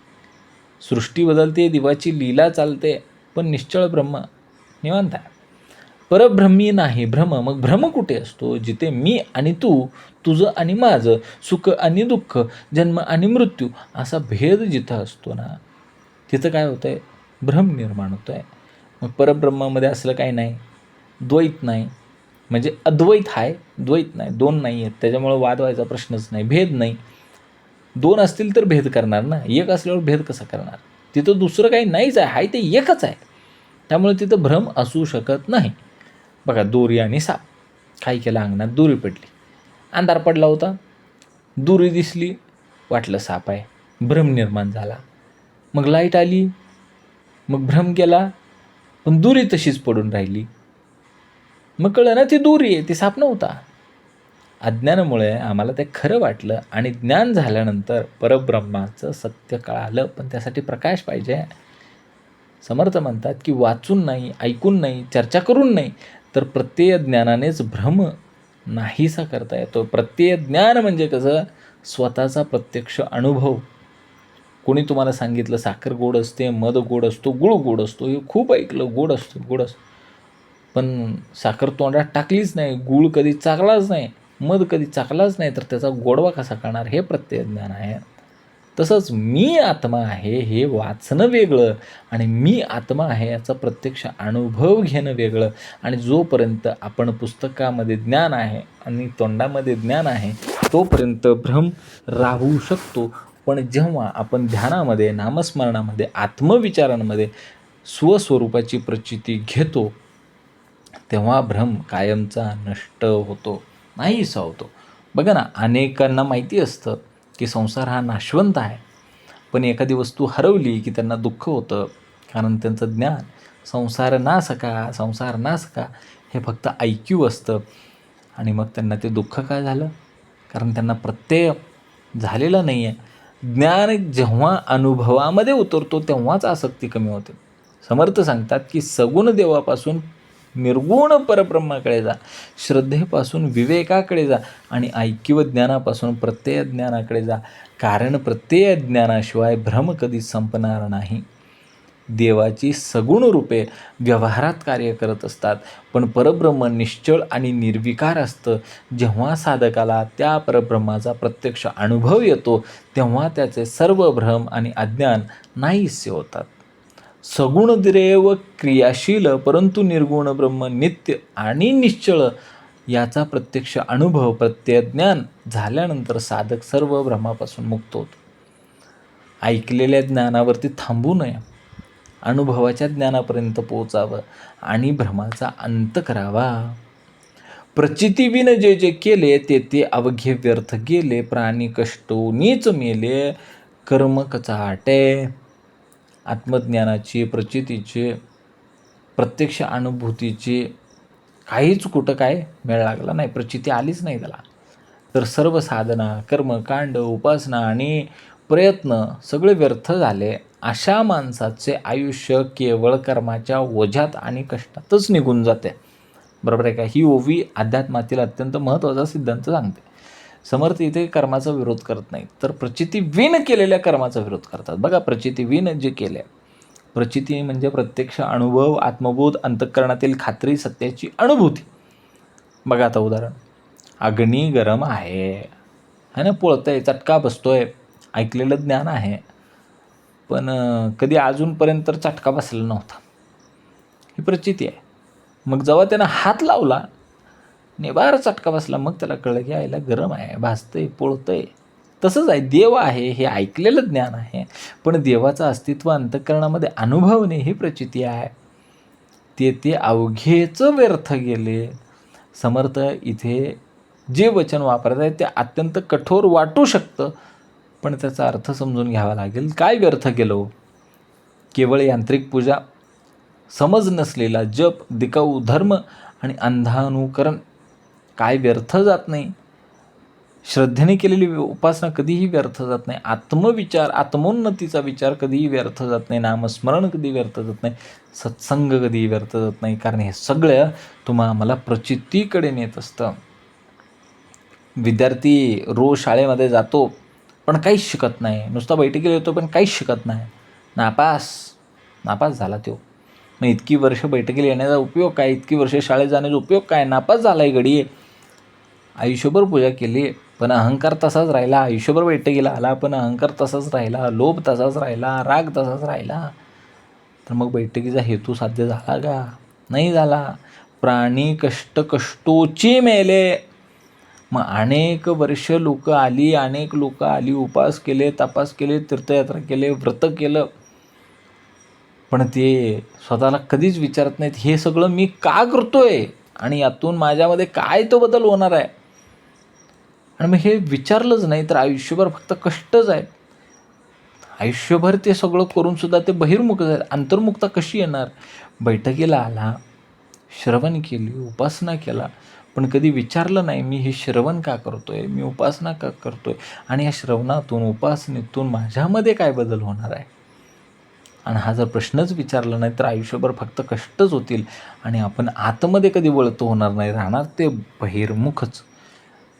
सृष्टी बदलते, देवाची लीला चालते, पण निश्चळ ब्रह्म निवांत आहे. परब्रह्मी नाही भ्रम. मग भ्रम कुठे असतो? जिथे मी आणि तू, तुझं आणि माझं, सुख आणि दुःख, जन्म आणि मृत्यू असा भेद जिथं असतो ना, तिथं काय होतं आहे? भ्रम निर्माण होतो आहे. मग परब्रह्मामध्ये असलं काही नाही, द्वैत नाही, म्हणजे अद्वैत आहे, द्वैत नाही, दोन नाही आहेत. त्याच्यामुळं वाद व्हायचा प्रश्नच नाही, भेद नाही. दोन असतील तर भेद करणार ना, एक असल्यावर भेद कसा करणार? तिथं दुसरं काही नाहीच आहे, हाय ते एकच आहे. त्यामुळे तिथं भ्रम असू शकत नाही. बघा, दोरी आणि साप. काय केलं? अंगणात दोरी पडली, अंधार पडला होता, दोरी दिसली, वाटलं साप आहे, भ्रम निर्माण झाला. मग लाईट आली, मग भ्रम गेला, पण दोरी तशीच पडून राहिली. मग कळलं ना ती दोरी आहे, ती साप नव्हता. अज्ञानामुळे आम्हाला ते खरं वाटलं, आणि ज्ञान झाल्यानंतर परब्रह्माचं सत्य कळालं, पण त्यासाठी प्रकाश पाहिजे. समर्थ म्हणतात की वाचून नाही, ऐकून नाही, चर्चा करून नाही, तर प्रत्यय ज्ञानानेच भ्रम नाहीसा करता येतो. प्रत्यय ज्ञान म्हणजे कसं? स्वतःचा प्रत्यक्ष अनुभव. कोणी तुम्हाला सांगितलं साखर गोड असते, मध गोड असतो, गुळ गोड असतो, हे खूप ऐकलं, गोड असतो, गोड असतो. पण साखर तोंडात टाकलीच नाही, गुळ कधी चाखलाच नाही, मध कधी चाखलाच नाही, तर त्याचा गोडवा कसा करणार? हे प्रत्यय ज्ञान आहे. तसंच मी आत्मा आहे हे वाचणं वेगळं, आणि मी आत्मा आहे याचा प्रत्यक्ष अनुभव घेणं वेगळं. आणि जोपर्यंत आपण पुस्तकामध्ये ज्ञान आहे आणि तोंडामध्ये ज्ञान आहे तोपर्यंत भ्रम राहू शकतो. पण जेव्हा आपण ध्यानामध्ये, नामस्मरणामध्ये, आत्मविचारांमध्ये स्वस्वरूपाची प्रचिती घेतो तेव्हा भ्रम कायमचा नष्ट होतो, नाहीसा होतो. बघा ना, अनेकांना माहिती असतं की संसार हा नाशवंत आहे, पण एखादी वस्तू हरवली की त्यांना दुःख होतं, कारण त्यांचं ज्ञान संसार नासका हे फक्त ऐक्यू असतं. आणि मग त्यांना ते दुःख काय झालं? कारण त्यांना प्रत्यय झालेला नाही आहे. ज्ञान जेव्हा अनुभवामध्ये उतरतो तेव्हाच आसक्ती कमी होते. समर्थ सांगतात की सगुण देवापासून निर्गुण परब्रह्माकडे जा, श्रद्धेपासून विवेकाकडे जा आणि ऐक्य ज्ञानापासून प्रत्यय ज्ञानाकडे जा. कारण प्रत्यय ज्ञानाशिवाय भ्रम कधीच संपणार नाही. देवाची सगुण रूपे व्यवहारात कार्य करत असतात, पण परब्रह्म निश्चळ आणि निर्विकार असतं. जेव्हा साधकाला त्या परब्रह्माचा प्रत्यक्ष अनुभव येतो तेव्हा त्याचे सर्व भ्रम आणि अज्ञान नाहीसे होतात. सगुण देव क्रियाशील परंतु निर्गुण ब्रह्म नित्य आणि निश्चळ याचा प्रत्यक्ष अनुभव प्रत्ययज्ञान झाल्यानंतर साधक सर्व भ्रमापासून मुक्त होतो. ऐकलेल्या ज्ञानावरती थांबू नये, अनुभवाच्या ज्ञानापर्यंत पोचावं आणि भ्रमाचा अंत करावा. प्रचितीविन जे जे केले ते ते अवघे व्यर्थ गेले, प्राणी कष्टोनीच मेले, कर्म कचाटे. आत्मज्ञानाची, प्रचितीचे, प्रत्यक्ष अनुभूतीची काहीच कुठं काय मेळ लागला नाही, प्रचिती आलीच नाही त्याला. तर सर्व साधना, कर्मकांड, उपासना आणि प्रयत्न सगळे व्यर्थ झाले. अशा माणसाचे आयुष्य केवळ कर्माच्या ओझ्यात आणि कष्टातच निघून जाते. बरोबर आहे का? ही ओवी अध्यात्मातील अत्यंत महत्त्वाचा सिद्धांत सांगते. समर्थ इथे कर्माचा विरोध करत नाही, तर प्रचितीविन केलेल्या कर्माचा विरोध करतात. बघा, प्रचितीविन जे केले, प्रचिती म्हणजे प्रत्यक्ष अनुभव, आत्मबोध, अंतःकरणातील खात्री, सत्याची अनुभूती. बघा आता उदाहरण, अग्नी गरम आहे ना, पोळतंय, चटका बसतोय, ऐकलेलं ज्ञान आहे, पण कधी अजूनपर्यंत तर चटका बसलेला नव्हता, ही प्रचिती आहे. मग जेव्हा त्यानं हात लावला, नेबार चटका बसला, मग त्याला कळलं की यायला गरम आहे, भाजतंय, पोळतंय. तसंच आहे, देव आहे हे ऐकलेलं ज्ञान आहे, पण देवाचं अस्तित्व अंतःकरणामध्ये अनुभवणे ही प्रचिती आहे. ते अवघेच व्यर्थ गेले. समर्थ इथे जे वचन वापरत आहे ते अत्यंत कठोर वाटू शकतं, पण त्याचा अर्थ समजून घ्यावा लागेल. काय व्यर्थ गेलो? केवळ यांत्रिक पूजा, समज नसलेला जप, दिकाऊ धर्म आणि अंधानुकरण काय व्यर्थ जात नाही. श्रद्धेने केलेली उपासना कधीही व्यर्थ जात नाही. आत्मविचार, आत्मोन्नतीचा विचार कधीही व्यर्थ जात नाही. नामस्मरण कधी व्यर्थ जात नाही. सत्संग कधीही व्यर्थ जात नाही. कारण हे सगळं मला प्रचितीकडे नेत असतं. विद्यार्थी रोज शाळेमध्ये जातो पण काहीच शिकत नाही, नुसता बैठकीला येतो पण काहीच शिकत नाही, नापास झाला तो. मग इतकी वर्ष बैठकीला येण्याचा उपयोग काय? इतकी वर्ष शाळेत जाण्याचा उपयोग काय? नापास झाला आहे गडी. आयुष्यभर पूजा केली पण अहंकार तसाच राहिला. आयुष्यभर बैठकीला आला पण अहंकार तसाच राहिला, लोभ तसाच राहिला, राग तसाच राहिला. तर मग बैठकीचा हेतू साध्य झाला का? नाही झाला. प्राणी कष्टोची मेले. मग अनेक वर्ष अनेक लोक आली, उपास केले, तपास केले, तीर्थयात्रा केले, व्रत केलं, पण ते स्वतःला कधीच विचारत नाहीत, हे सगळं मी का करतोय आणि यातून माझ्यामध्ये काय तो बदल होणार आहे. आणि मग हे विचारलंच नाही तर आयुष्यभर फक्त कष्टच आहेत. आयुष्यभर ते सगळं करूनसुद्धा ते बहिर्मुख आहेत. अंतर्मुखता कशी येणार? बैठकीला आला, श्रवण केली, उपासना केला, पण कधी विचारलं नाही मी हे श्रवण का करतोय, मी उपासना का करतोय, आणि या श्रवणातून, उपासनेतून माझ्यामध्ये काय बदल होणार आहे. आणि हा जर प्रश्नच विचारला नाही तर आयुष्यभर फक्त कष्टच होतील आणि आपण आतमध्ये कधी वळतो होणार नाही, राहणार ते बहिर्मुखच.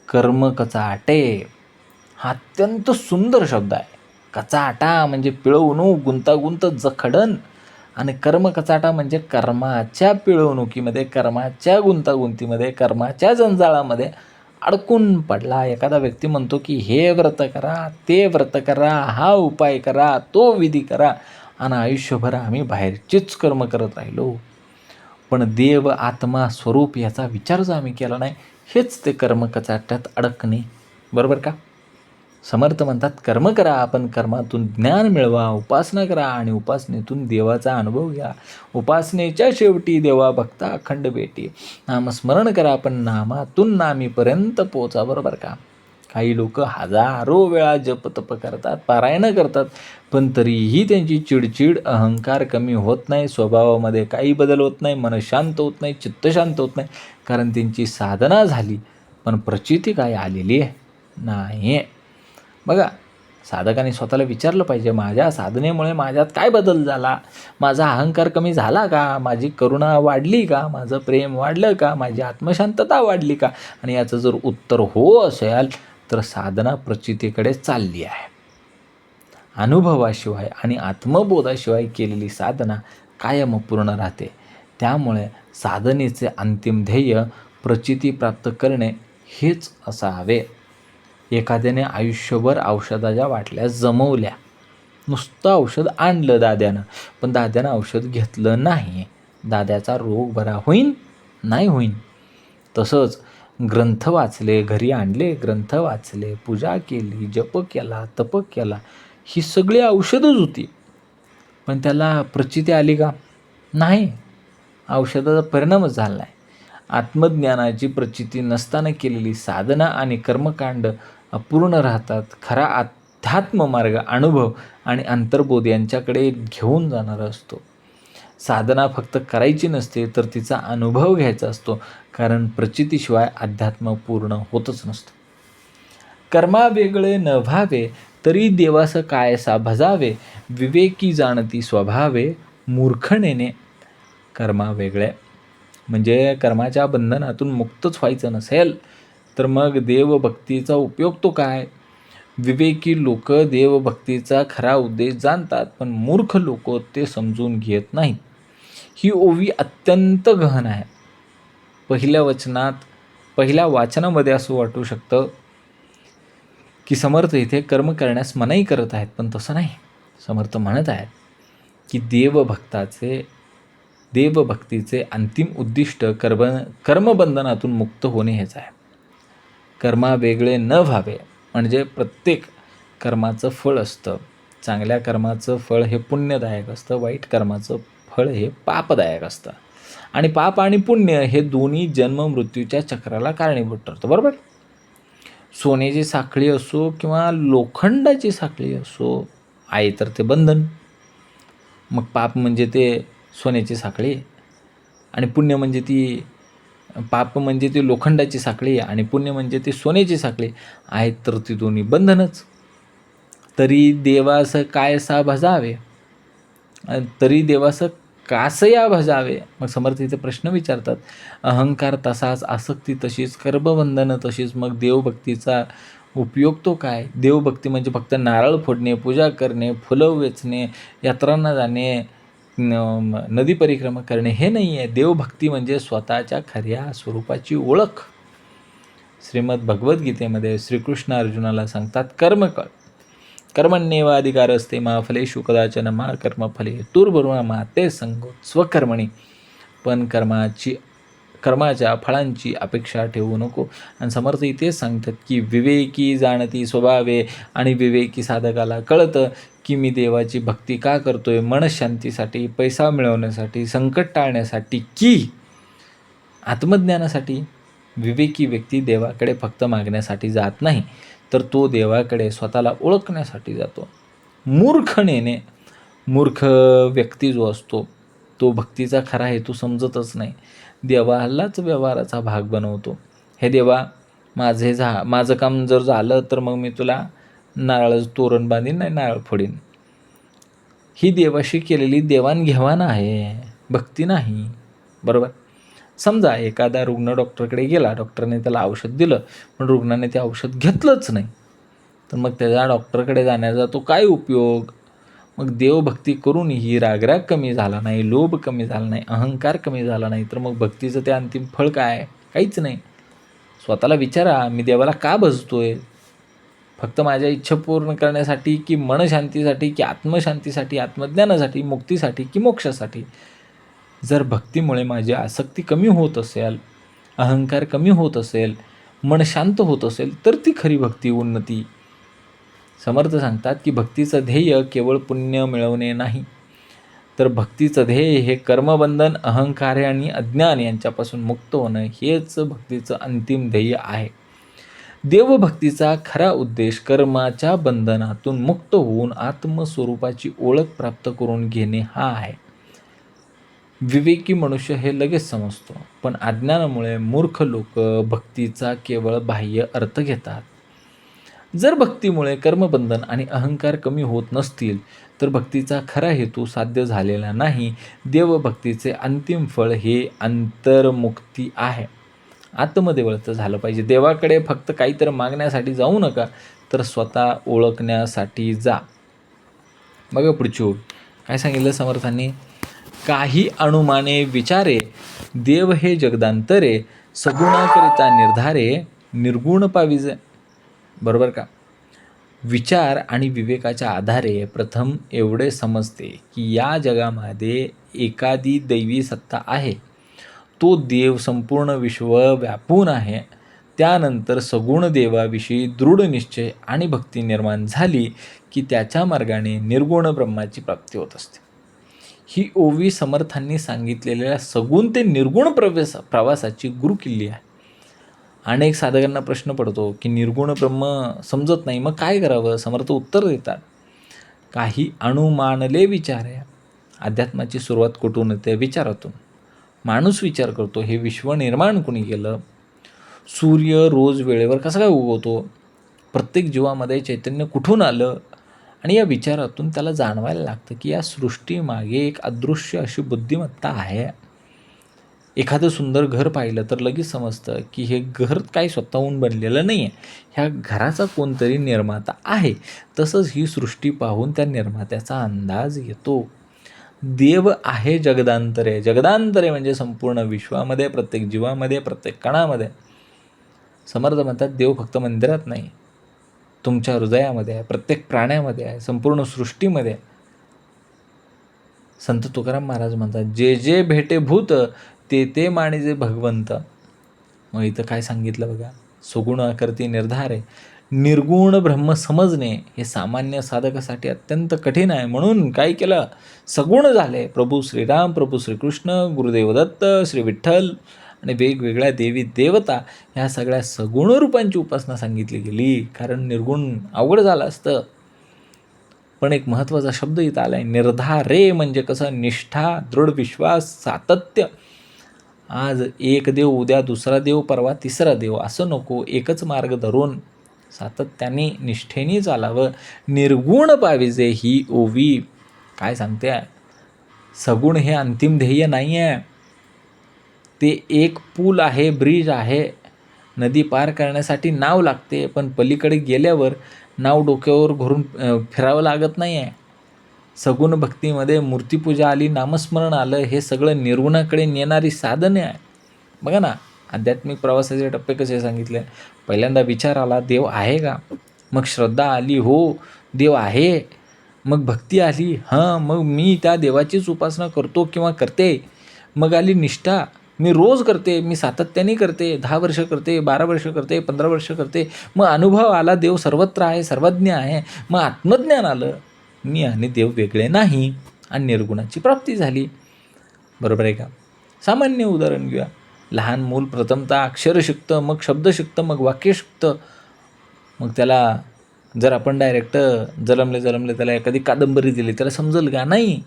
कर्म कचाटे हा अत्यंत सुंदर शब्द आहे. कचाटा म्हणजे पिळवणूक, गुंतागुंत, जखडण. आणि कर्म कचाटा म्हणजे कर्माच्या पिळवणुकीमध्ये, कर्माच्या गुंतागुंतीमध्ये, कर्माच्या जंजाळामध्ये अडकून पडला. एखादा व्यक्ती म्हणतो की हे व्रत करा, ते व्रत करा, हा उपाय करा, तो विधी करा, आणि आयुष्यभर आम्ही बाहेरचीच कर्म करत राहिलो, पण देव, आत्मा, स्वरूप याचा विचारच आम्ही केला नाही. हेच ते कर्म कचाट्यात अडकणे. बरोबर का? समर्थ म्हणतात कर्म करा, आपण कर्मातून ज्ञान मिळवा, उपासना करा आणि उपासनेतून देवाचा अनुभव घ्या. उपासनेच्या शेवटी देवा भक्ता अखंड भेटी. नामस्मरण करा, आपण नामातून नामीपर्यंत पोचा. बरोबर का? काही लोक हजारो वेळा जप तप करतात, पारायणं करतात, पण तरीही त्यांची चिडचिड, अहंकार कमी होत नाही, स्वभावामध्ये काही बदल होत नाही, मन शांत होत नाही, चित्त शांत होत नाही, कारण त्यांची साधना झाली, पण प्रचिती काय आलेली आहे नाही. बघा, साधकाने स्वतःला विचारलं पाहिजे, माझ्या साधनेमुळे माझ्यात काय बदल झाला, माझा अहंकार कमी झाला का, माझी करुणा वाढली का, माझं प्रेम वाढलं का, माझी आत्मशांतता वाढली का. आणि याचं जर उत्तर हो असेल तर साधना प्रचितीकडे चालली आहे. अनुभवाशिवाय आणि आत्मबोधाशिवाय केलेली साधना कायम पूर्ण राहते. त्यामुळे साधनेचे अंतिम ध्येय प्रचिती प्राप्त करणे हेच असावे. एखाद्याने आयुष्यभर औषधाच्या बाटल्या जमवल्या, नुसतं औषध आणलं दाद्यानं, पण दाद्यानं औषध घेतलं नाही, दाद्याचा रोग बरा होईन नाही होईन. तसंच ग्रंथ वाचले, घरी आणले, ग्रंथ वाचले, पूजा केली, जप केला, तप केला, ही सगळी औषधच होती, पण त्याला प्रचिती आली का नाही, औषधाचा परिणामच झाला नाही. आत्मज्ञानाची प्रचिती नसताना केलेली साधना आणि कर्मकांड अपूर्ण राहतात. खरा अध्यात्म मार्ग अनुभव आणि अंतर्बोध यांच्याकडे घेऊन जाणारा असतो. साधना फक्त करायची नसते, तर तिचा अनुभव घ्यायचा असतो, कारण प्रचितीशिवाय अध्यात्म पूर्ण होतच नसतं. कर्मा वेगळे न व्हावे, तरी देवास कायसा भजावे, विवेकी जाणती स्वभावे, मूर्खनेने कर्मा वेगळे. म्हणजे कर्माच्या बंधनातून मुक्तच व्हायचं नसेल तर मग देवभक्तीचा उपयोग तो काय. विवेकी लोक देवभक्तीचा खरा उद्देश जाणतात, पण मूर्ख लोक ते समजून घेत नाहीत. ही ओवी अत्यंत गहन आहे. पहिल्या वाचनामध्ये असं वाटू शकतं की समर्थ इथे कर्म करण्यास मनाई करत आहेत, पण तसं नाही. समर्थ म्हणत आहेत की देवभक्तीचे अंतिम उद्दिष्ट कर्मबंधनातून मुक्त होणे हेच आहे. कर्मा वेगळे न व्हावे म्हणजे प्रत्येक कर्माचं फळ असतं. चांगल्या कर्माचं फळ हे पुण्यदायक असतं, वाईट कर्माचं फळ हे पापदायक असतं. आणि पाप आणि पुण्य हे दोन्ही जन्म मृत्यूच्या चक्राला कारणीभूत ठरतं, बरोबर. सोन्याची साखळी असो किंवा लोखंडाची साखळी असो, आहे तर ते बंधन. मग पाप म्हणजे ते सोन्याची साखळी आणि पुण्य म्हणजे पाप म्हणजे ती लोखंडाची साखळी आणि पुण्य म्हणजे ती सोन्याची साखळी आहेत, तर ती दोन्ही बंधनच. तरी देवास कायसा भजावे, तरी देवास कासया भजावे. मग समर्थ इथे प्रश्न विचारतात. अहंकार तसाच, आसक्ती तशीच, कर्मबंधनं तशीच, मग देवभक्तीचा उपयोग तो काय. देवभक्ती म्हणजे फक्त नारळ फोडणे, पूजा करणे, फुलं वेचणे, यात्रांना जाणे, नदी परिक्रमा करणे हे नाही आहे. देवभक्ती म्हणजे स्वतःच्या खऱ्या स्वरूपाची ओळख. श्रीमद भगवद्गीतेमध्ये श्रीकृष्ण अर्जुनाला सांगतात, कर्मण्येवाधिकार असते मा फलेषु कदाचन मा कर्मफले हेतुर्भर्मा मा ते संगोत स्वकर्मणी. पण कर्माच्या फळांची अपेक्षा ठेवू नको. आणि समर्थ इथेच सांगतात की विवेकी जाणती स्वभावे, आणि विवेकी साधकाला कळतं की मी देवाची भक्ती का करतोय, मनशांतीसाठी, पैसा मिळवण्यासाठी, संकट टाळण्यासाठी की आत्मज्ञानासाठी. विवेकी व्यक्ती देवाकडे फक्त मागण्यासाठी जात नाही, तर तो देवाकडे स्वतःला ओळखण्यासाठी जातो. मूर्ख व्यक्ती जो असतो तो भक्तीचा खरा हेतू समजतच नाही, देवालाच व्यवहाराचा भाग बनवतो. हे देवा, माझं काम जर झालं तर मग मी तुला नारळाचं तोरण बांधीन, नाही नारळ फोडीन. ही देवाशी केलेली देवाणघेवाण आहे, भक्ती नाही, बरोबर. समजा एखादा रुग्ण डॉक्टरकडे गेला, डॉक्टरने त्याला औषध दिलं, पण रुग्णाने ते औषध घेतलंच नाही, तर मग त्याच्या डॉक्टरकडे जाण्याचा तो काय उपयोग. मग देवभक्ती करूनही रागराग कमी झाला नाही, लोभ कमी झाला नाही, अहंकार कमी झाला नाही, तर मग भक्तीचं ते अंतिम फळ काय, काहीच नाही. स्वतःला विचारा, मी देवाला का भजतोय. फक्त माझ्या इच्छा पूर्ण करण्यासाठी की मनशांतीसाठी की आत्मशांतीसाठी, आत्मज्ञानासाठी, मुक्तीसाठी की मोक्षासाठी. जर भक्तीमुळे माझी आसक्ती कमी होत असेल, अहंकार कमी होत असेल, मन शांत होत असेल, तर ती खरी भक्ती, उन्नती. समर्थ सांगतात की भक्तीचं ध्येय केवळ पुण्य मिळवणे नाही, तर भक्तीचं ध्येय हे कर्मबंधन, अहंकार आणि अज्ञान यांच्यापासून मुक्त होणं हेच भक्तीचं अंतिम ध्येय आहे. देवभक्तीचा खरा उद्देश कर्माच्या बंधनातून मुक्त होऊन आत्मस्वरूपाची ओळख प्राप्त करून घेणे हा आहे. विवेकी मनुष्य हे लगेच समजतो, पण अज्ञानामुळे मूर्ख लोक भक्तीचा केवळ बाह्य अर्थ घेतात. जर भक्तीमुळे कर्मबंधन आणि अहंकार कमी होत नसतील तर भक्तीचा खरा हेतू साध्य झालेला नाही. देवभक्तीचे अंतिम फळ हे अंतर्मुक्ती आहे. आत्मदेवळत झालं पाहिजे. देवाकडे फक्त काहीतरी मागण्यासाठी जाऊ नका, तर स्वतः ओळखण्यासाठी जा. बघा पुढची ओळ काय सांगितलं समर्थांनी. काही अणुमाने विचारे देव हे जगदांतरे, सगुणाकरिता निर्धारे निर्गुण पाविजे. बरोबर का. विचार आणि विवेकाच्या आधारे प्रथम एवढे समजते की या जगामध्ये एखादी दैवी सत्ता आहे. तो देव संपूर्ण विश्व व्यापून आहे. त्यानंतर सगुण देवाविषयी दृढ निश्चय आणि भक्ती निर्माण झाली की त्याच्या मार्गाने निर्गुण ब्रह्माची प्राप्ती होत असते. ही ओवी समर्थांनी सांगितलेल्या सगुण ते निर्गुण प्रवासाची गुरुकिल्ली आहे. अनेक साधकांना प्रश्न पडतो की निर्गुण ब्रह्म समजत नाही, मग काय करावं. समर्थ उत्तर देतात, काही अणुमानले विचारे. अध्यात्माची सुरुवात कुठून होते. विचारातून. माणूस विचार करतो हे विश्व निर्माण कोणी केलं. सूर्य रोज वेळेवर कसा काय उगवतो. प्रत्येक जीवामध्ये चैतन्य कुठून आलं. आणि या विचारातून त्याला जाणवायला लागतं की या सृष्टीमागे एक अदृश्य अशी बुद्धिमत्ता आहे. एखादं सुंदर घर पाहिलं तर लगेच समजतं की हे घर काही स्वतःहून बनलेलं नाही आहे. ह्या घराचा कोणतरी निर्माता आहे. तसंच ही सृष्टी पाहून त्या निर्मात्याचा अंदाज येतो. देव आहे जगदांतरे. जगदांतरे म्हणजे संपूर्ण विश्वामध्ये, प्रत्येक जीवामध्ये, प्रत्येक कणामध्ये. समर्थ म्हणतात देव फक्त मंदिरात नाही, तुमच्या हृदयामध्ये आहे, प्रत्येक प्राण्यामध्ये आहे, संपूर्ण सृष्टीमध्ये आहे. संत तुकाराम महाराज म्हणतात, जे जे भेटे भूत ते ते मानिजे भगवंत. मग इथं काय सांगितलं बघा. सगुण आकृती निर्धारे. निर्गुण ब्रह्म समजणे हे सामान्य साधकासाठी अत्यंत कठीण आहे. म्हणून काय केलं, सगुण झाले. प्रभू श्रीराम, प्रभू श्रीकृष्ण, गुरुदेव दत्त, श्री विठ्ठल आणि वेगवेगळ्या देवी देवता ह्या सगळ्या सगुण रूपांची उपासना सांगितली गेली. कारण निर्गुण अवघड झालं असतं. पण एक महत्त्वाचा शब्द इथं आला आहे, निर्धारे. म्हणजे कसं, निष्ठा, दृढ विश्वास, सातत्य. आज एक देव, उद्या दुसरा देव, परवा तिसरा देव, असं नको. एकच मार्ग धरून सातत्याने निष्ठेने चालावं. निर्गुण पाविजे ही ओवी काय सांगते आहे. सगुण हे अंतिम ध्येय नाही आहे. ते एक पूल आहे, ब्रिज आहे. नदी पार करण्यासाठी नाव लागते, पण पलीकडे गेल्यावर नाव डोक्यावर घोरून फिरावं लागत नाही आहे. सगुण भक्तीमध्ये मूर्तीपूजा आली, नामस्मरण आलं, हे सगळं निर्गुणाकडे नेणारी साधने आहे. बघा ना, आध्यात्मिक प्रवासाचे टप्पे कसे सांगितले. पहिल्यांदा विचार आला, देव आहे का. मग श्रद्धा आली, हो देव आहे. मग भक्ती आली, हां मग मी त्या देवाचीच उपासना करतो किंवा करते. मग आली निष्ठा, मी रोज करते, मी सातत्याने करते, 10 वर्ष करते, 12 वर्ष करते, 15 वर्ष करते. मग अनुभव आला, देव सर्वत्र आहे, सर्वज्ञ आहे. मग आत्मज्ञान आलं, मी आणि देव वेगळे नाही, आणि निर्गुणाची प्राप्ती झाली. बरोबर आहे का. सामान्य उदाहरण घेऊया. लहान मूल प्रथमतः अक्षर शिकतं, मग शब्द शिकतं, मग वाक्य शिकतं. मग त्याला जर आपण डायरेक्ट जलमले त्याला एखादी कादंबरी दिली, त्याला समजेल का. नाही.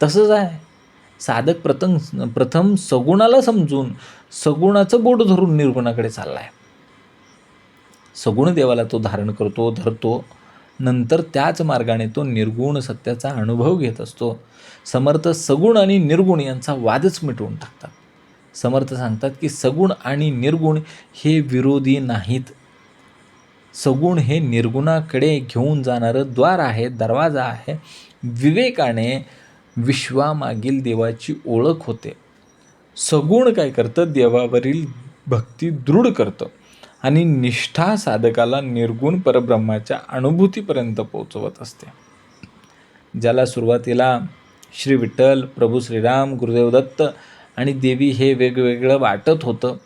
तसंच आहे. साधक प्रथम सगुणाला समजून सगुणाचं बोट धरून निर्गुणाकडे चालला आहे. सगुण देवाला तो धारण करतो, धरतो. नंतर त्याच मार्गाने तो निर्गुण सत्याचा अनुभव घेत असतो. समर्थ सगुण आणि निर्गुण यांचा वादच मिटवून टाकतात. समर्थ सांगतात की सगुण आणि निर्गुण हे विरोधी नाहीत. सगुण हे निर्गुणाकडे घेऊन जाणारं द्वार आहे, दरवाजा आहे. विवेकाने विश्वामागील देवाची ओळख होते. सगुण काय करतं, देवावरील भक्ती दृढ करतं आणि निष्ठा साधकाला निर्गुण परब्रह्माच्या अनुभूतीपर्यंत पोहोचवत असते. ज्याला सुरुवातीला श्री विठ्ठल, प्रभू श्रीराम, गुरुदेव दत्त आणि देवी हे वेगवेगळं वाटत होतं,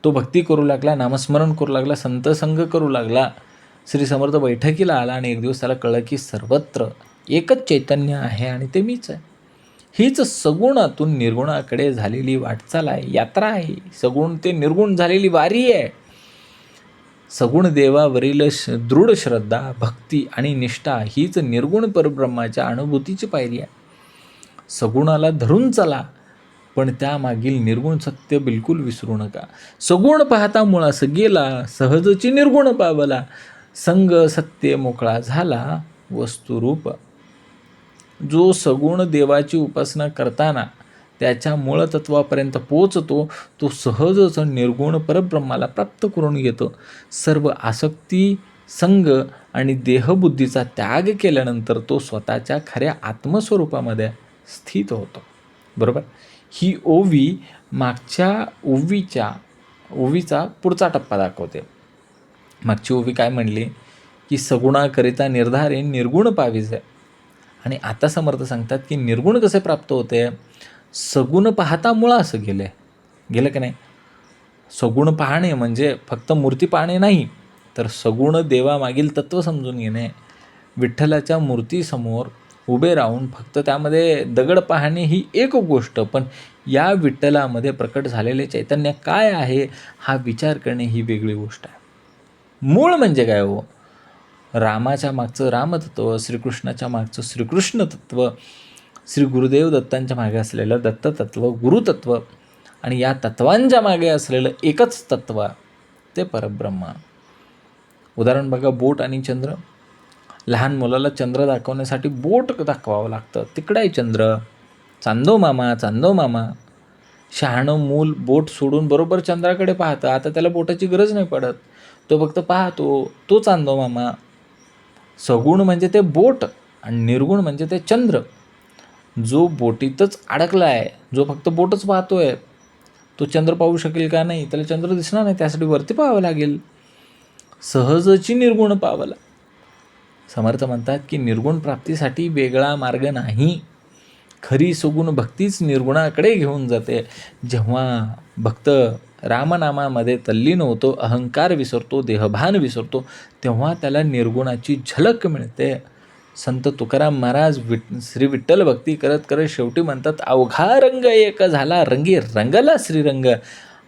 तो भक्ती करू लागला, नामस्मरण करू लागला, संतसंग करू लागला, श्री समर्थ बैठकीला आला आणि एक दिवस त्याला कळलं की सर्वत्र एकच चैतन्य आहे आणि ते मीच आहे. हीच सगुणातून निर्गुणाकडे झालेली वाटचाल आहे, यात्रा आहे. सगुण ते निर्गुण झालेली वारी आहे. सगुण देवावरील दृढ श्रद्धा, भक्ती आणि निष्ठा हीच निर्गुण परब्रह्माच्या अनुभूतीची पायरी आहे. सगुणाला धरून चला, पण त्यामागील निर्गुण सत्य बिलकुल विसरू नका. सगुण पाहता मुळास गेला, सहजची निर्गुण पावला. संग सत्य मोकळा झाला, वस्तुरूप. जो सगुण देवाची उपासना करताना त्याच्या मूळतत्वापर्यंत पोचतो, तो सहजच निर्गुण परब्रह्माला प्राप्त करून घेतो. सर्व आसक्ती, संग आणि देहबुद्धीचा त्याग केल्यानंतर तो स्वतःच्या खऱ्या आत्मस्वरूपामध्ये स्थित होतो. बरोबर. ही ओवी मागच्या ओवीचा पुढचा टप्पा दाखवते. मागची ओवी काय म्हणली की सगुणाकरिता निर्धारे निर्गुण पाविजे. आणि आता समर्थ सांगतात की निर्गुण कसे प्राप्त होते. सगुण पाहता मुळास गेलं की नाही. सगुण पाहणे म्हणजे फक्त मूर्ती पाहणे नाही, तर सगुण देवामागील तत्त्व समजून घेणे. विठ्ठलाच्या मूर्तीसमोर उभे राहून फक्त त्यामध्ये दगड पाहणे ही एक गोष्ट, पण या विठ्ठलामध्ये प्रकट झालेले चैतन्य काय आहे हा विचार करणे ही वेगळी गोष्ट आहे. मूळ म्हणजे काय हो. रामाच्या मागचं रामतत्व, श्रीकृष्णाच्या मागचं श्रीकृष्ण तत्व, श्री गुरुदेव दत्तांच्या मागे असलेलं दत्ततत्व, गुरुतत्व आणि या तत्वांच्या मागे असलेलं एकच तत्व ते परब्रह्म. उदाहरण बघा, बोट आणि चंद्र. लहान मुलाला चंद्र दाखवण्यासाठी बोट दाखवावं लागतं. तिकडे आहे चंद्र, चांदो मामा चांदो मामा. शहाणं मूल बोट सोडून बरोबर चंद्राकडे पाहतं. आता त्याला बोटाची गरज नाही पडत, तो फक्त पाहतो, तो चांदो मामा. सगुण म्हणजे ते बोट आणि निर्गुण म्हणजे ते चंद्र. जो बोटीतच अडकला आहे, जो फक्त बोटच पाहतोय, तो चंद्र पाहू शकेल का नाही. त्याला चंद्र दिसणार नाही, त्यासाठी वरती पाहावं लागेल. सहजची निर्गुण पावला. समर्थ म्हणतात की निर्गुण प्राप्तीसाठी वेगळा मार्ग नाही. खरी सगुण भक्तीच निर्गुणाकडे घेऊन जाते. जेव्हा भक्त रामनामामध्ये तल्लीन होतो, अहंकार विसरतो, देहभान विसरतो, तेव्हा त्याला निर्गुणाची झलक मिळते. संत तुकाराम महाराज श्री विठ्ठल भक्ती करत करत शेवटी म्हणतात, अवघा रंग एक झाला, रंगी रंगला श्रीरंग.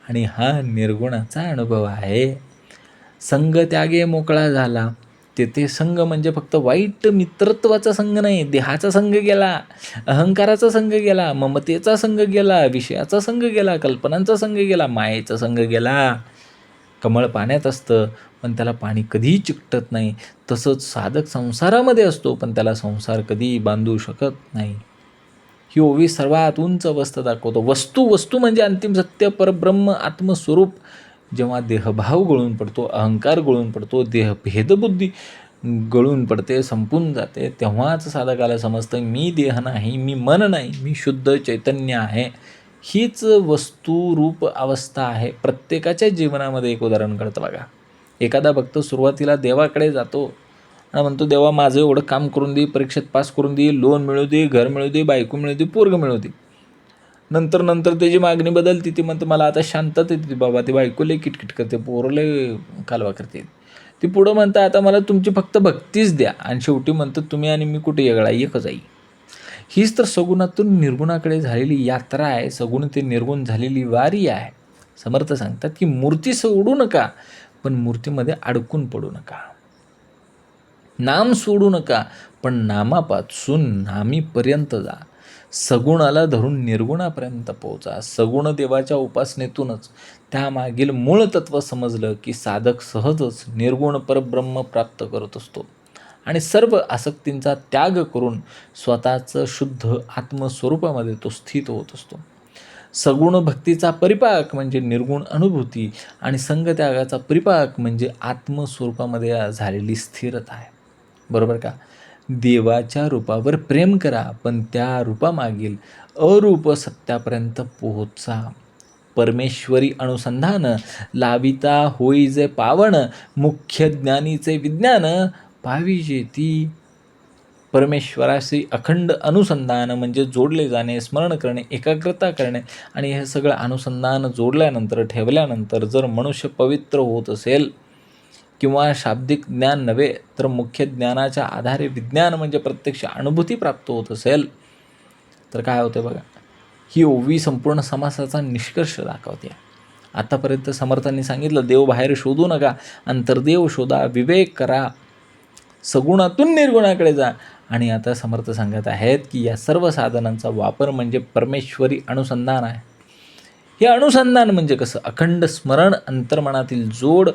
आणि हा निर्गुणाचा अनुभव आहे. संग त्यागे मोकळा झाला. तेथे संग म्हणजे फक्त वाईट मित्रत्वाचा संग नाही, देहाचा संग गेला, अहंकाराचा संग गेला, ममतेचा संग गेला, विषयाचा संग गेला, कल्पनांचा संग गेला, मायेचा संग गेला. कमळ पाण्यात असतं पण त्याला पाणी कधीही चिकटत नाही. तसंच साधक संसारामध्ये असतो पण त्याला संसार कधीही बांधू शकत नाही. ही ओवी सर्वात उंच अवस्था दाखवतो. वस्तू म्हणजे अंतिम सत्य परब्रह्म आत्मस्वरूप. जेव्हा देहभाव गळून पडतो, अहंकार गळून पडतो, भेदबुद्धी गळून पडते, संपून जाते, तेव्हाच साधकाला समजतं मी देह नाही, मी मन नाही, मी शुद्ध चैतन्य आहे. हीच वस्तुरूप अवस्था आहे. प्रत्येकाच्या जीवनामध्ये एक उदाहरण कळतं बघा. एखादा भक्त सुरुवातीला देवाकडे जातो आणि म्हणतो, देवा माझं एवढं काम करून दे, परीक्षेत पास करून दे, लोन मिळू दे, घर मिळू दे, बायको मिळू दे, पोरग मिळू दे. नंतर त्याची मागणी बदलती. ती म्हणते मला आता शांतता येते बाबा, ती बायको लय किटकिट करते, पोरं लय कालवा करते. ती पुढं म्हणतं आता मला तुमची फक्त भक्तीच द्या. आणि शेवटी म्हणतं तुम्ही आणि मी कुठे वेगळा, एकच आहे. हीच तर सगुणातून निर्गुणाकडे झालेली यात्रा आहे. सगुण ते निर्गुण झालेली वारी आहे. समर्थ सांगतात की मूर्ती सोडू नका, पण मूर्तीमध्ये अडकून पडू नका. नाम सोडू नका, पण नामापासून नामीपर्यंत जा. सगुणाला धरून निर्गुणापर्यंत पोहोचा. सगुण देवाच्या उपासनेतूनच त्यामागील मूळ तत्व समजलं की साधक सहजच निर्गुण परब्रह्म प्राप्त करत असतो आणि सर्व आसक्तींचा त्याग करून स्वतःचं शुद्ध आत्मस्वरूपामध्ये तो स्थित होत असतो. सगुण भक्तीचा परिपाक म्हणजे निर्गुण अनुभूती आणि संगत्यागाचा परिपाक म्हणजे आत्मस्वरूपामध्ये झालेली स्थिरता आहे. बरोबर का. देवाच्या रूपावर प्रेम करा, पण त्या रूपामागील अरूप सत्यापर्यंत पोहोचा. परमेश्वरी अनुसंधान लाविता होई जे पावन, मुख्य ज्ञानीचे विज्ञान पाविजे ती. परमेश्वराशी अखंड अनुसंधान म्हणजे जोडले जाणे, स्मरण करणे, एकाग्रता करणे. आणि हे सगळं अनुसंधान जोडल्यानंतर ठेवल्यानंतर जर मनुष्य पवित्र होत असेल किंवा शाब्दिक ज्ञान नव्हे तर मुख्य ज्ञानाच्या आधारे विज्ञान म्हणजे प्रत्यक्ष अनुभूती प्राप्त होत असेल तर काय होते बघा. ही ओवी संपूर्ण समासाचा निष्कर्ष दाखवते. आतापर्यंत समर्थांनी सांगितलं, देव बाहेर शोधू नका, अंतर्देव शोधा, विवेक करा, सगुणातून निर्गुणाकडे जा. आणि आता समर्थ सांगत आहेत की या सर्व साधनांचा वापर म्हणजे परमेश्वरी अनुसंधान आहे. हे अनुसंधान म्हणजे कसं? अखंड स्मरण, अंतर्मनातील जोड,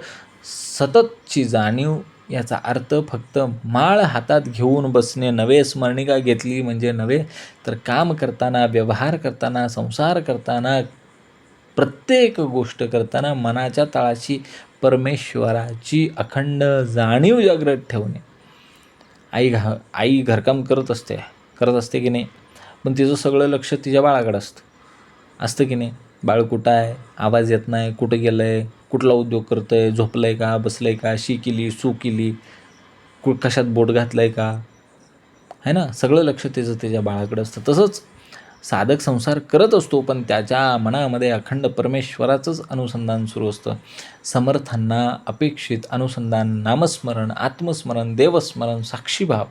सततची जाणीव. याचा अर्थ फक्त माळ हातात घेऊन बसणे नव्हे. स्मरणिका घेतली म्हणजे नव्हे, तर काम करताना, व्यवहार करताना, संसार करताना, प्रत्येक गोष्ट करताना मनाच्या तळाशी परमेश्वराची अखंड जाणीव जागृत ठेवणे. आई घरकाम करत असते की नाही, पण तिचं सगळं लक्ष तिच्या बाळाकडे असतं की नाही. बाळ कुठं आहे, आवाज येत नाही, कुठं गेलं आहे, कुठला उद्योग करतं आहे, झोपलं आहे का, बसलं आहे का, शी केली, सू केली, कशात बोट घातलं आहे का, आहे ना. सगळं लक्ष त्याच्या बाळाकडे असतं. तसंच साधक संसार करत असतो, पण त्याच्या मनामध्ये अखंड परमेश्वराचंच अनुसंधान सुरू असतं. समर्थांना अपेक्षित अनुसंधान नामस्मरण, आत्मस्मरण, देवस्मरण, साक्षीभाव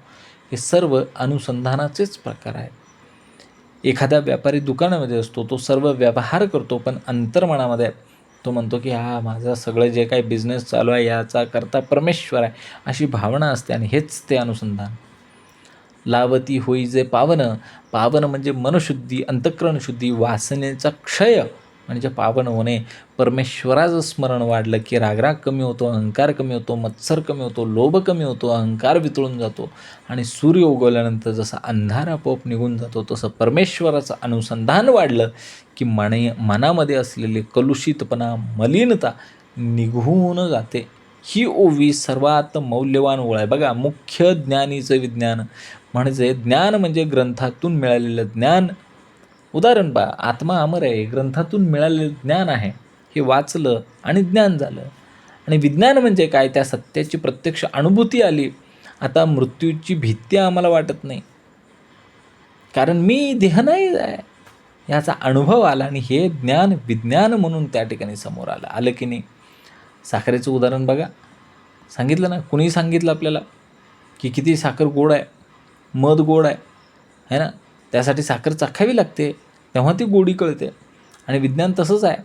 हे सर्व अनुसंधानाचेच प्रकार आहेत. एखादा व्यापारी दुकानामध्ये असतो, तो सर्व व्यवहार करतो, पण अंतर्मनामध्ये तो म्हणतो की हा माझं सगळं जे काही बिझनेस चालू आहे याचा करता परमेश्वर आहे, अशी भावना असते. आणि हेच ते अनुसंधान. लावती होई जे पावन, पावन म्हणजे मनशुद्धी, अंतःकरणशुद्धी, वासनेचा क्षय म्हणजे पावन होणे. परमेश्वराचं स्मरण वाढलं की रागराग कमी होतो, अहंकार कमी होतो, मत्सर कमी होतो, लोभ कमी होतो, अहंकार वितळून जातो. आणि सूर्य उगवल्यानंतर जसा अंधार आपोआप निघून जातो, तसं परमेश्वराचं अनुसंधान वाढलं की मनामध्ये असलेली कलुषितपणा, मलिनता निघून जाते. ही ओवी सर्वात मौल्यवान ओळ आहे. बघा, मुख्य ज्ञानीचं विज्ञान म्हणजे ज्ञान म्हणजे ग्रंथातून मिळालेलं ज्ञान. उदाहरण पहा, आत्मा अमर आहे, ग्रंथातून मिळालेलं ज्ञान आहे, हे वाचलं आणि ज्ञान झालं. आणि विज्ञान म्हणजे काय? त्या सत्याची प्रत्यक्ष अनुभूती आली. आता मृत्यूची भीती आम्हाला वाटत नाही, कारण मी देह नाही आहे याचा अनुभव आला. आणि हे ज्ञान विज्ञान म्हणून त्या ठिकाणी समोर आलं की नाही. साखरेचं उदाहरण बघा, सांगितलं ना, कुणीही सांगितलं आपल्याला की किती साखर गोड आहे, मध गोड आहे ना. त्यासाठी साखर चाखावी लागते, तेव्हा ती गोडी कळते. आणि विज्ञान तसंच आहे.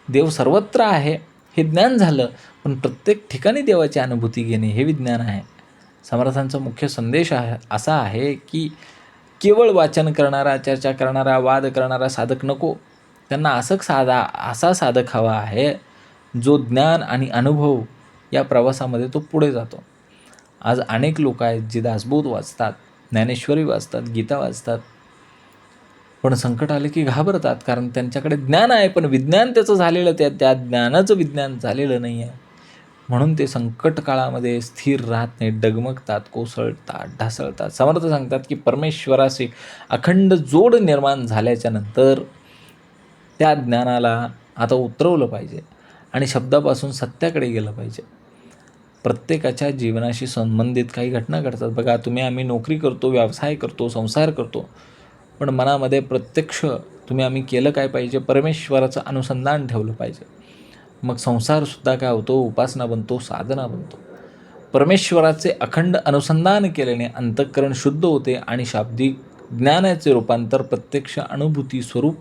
देव सर्वत्र आहे हे ज्ञान झालं, पण प्रत्येक ठिकाणी देवाची अनुभूती घेणे हे विज्ञान आहे. समर्थांचा मुख्य संदेश असा आहे की केवळ वाचन करणारा, चर्चा करणारा, वाद करणारा साधक नको. त्यांना असा साधक हवा आहे जो ज्ञान आणि अनुभव या प्रवासामध्ये तो पुढे जातो. आज अनेक लोक आहेत जे दासबोध वाचतात, ज्ञानेश्वरी वाचतात, गीता वाचतात, पण संकट आले की घाबरतात, कारण त्यांच्याकडे ज्ञान आहे, पण विज्ञान त्याचं झालेलं, त्या ज्ञानाचं विज्ञान झालेलं नाही आहे. म्हणून ते संकट काळामध्ये स्थिर राहत नाही, डगमगतात, कोसळतात, ढासळतात. समर्थ सांगतात की परमेश्वराशी अखंड जोड निर्माण झाल्याच्या नंतर त्या ज्ञानाला आता उतरवलं पाहिजे आणि शब्दापासून सत्याकडे गेलं पाहिजे. प्रत्येकाच्या जीवनाशी संबंधित काही घटना घडतात. बघा, आम्ही नोकरी करतो, व्यवसाय करतो, संसार करतो, पण मनामध्ये प्रत्यक्ष आम्ही केलं काय पाहिजे? परमेश्वराचं अनुसंधान ठेवलं पाहिजे. मग संसारसुद्धा काय होतो? उपासना बनतो, साधना बनतो. परमेश्वराचे अखंड अनुसंधान केल्याने अंतःकरण शुद्ध होते आणि शाब्दिक ज्ञानाचे रूपांतर प्रत्यक्ष अनुभूती स्वरूप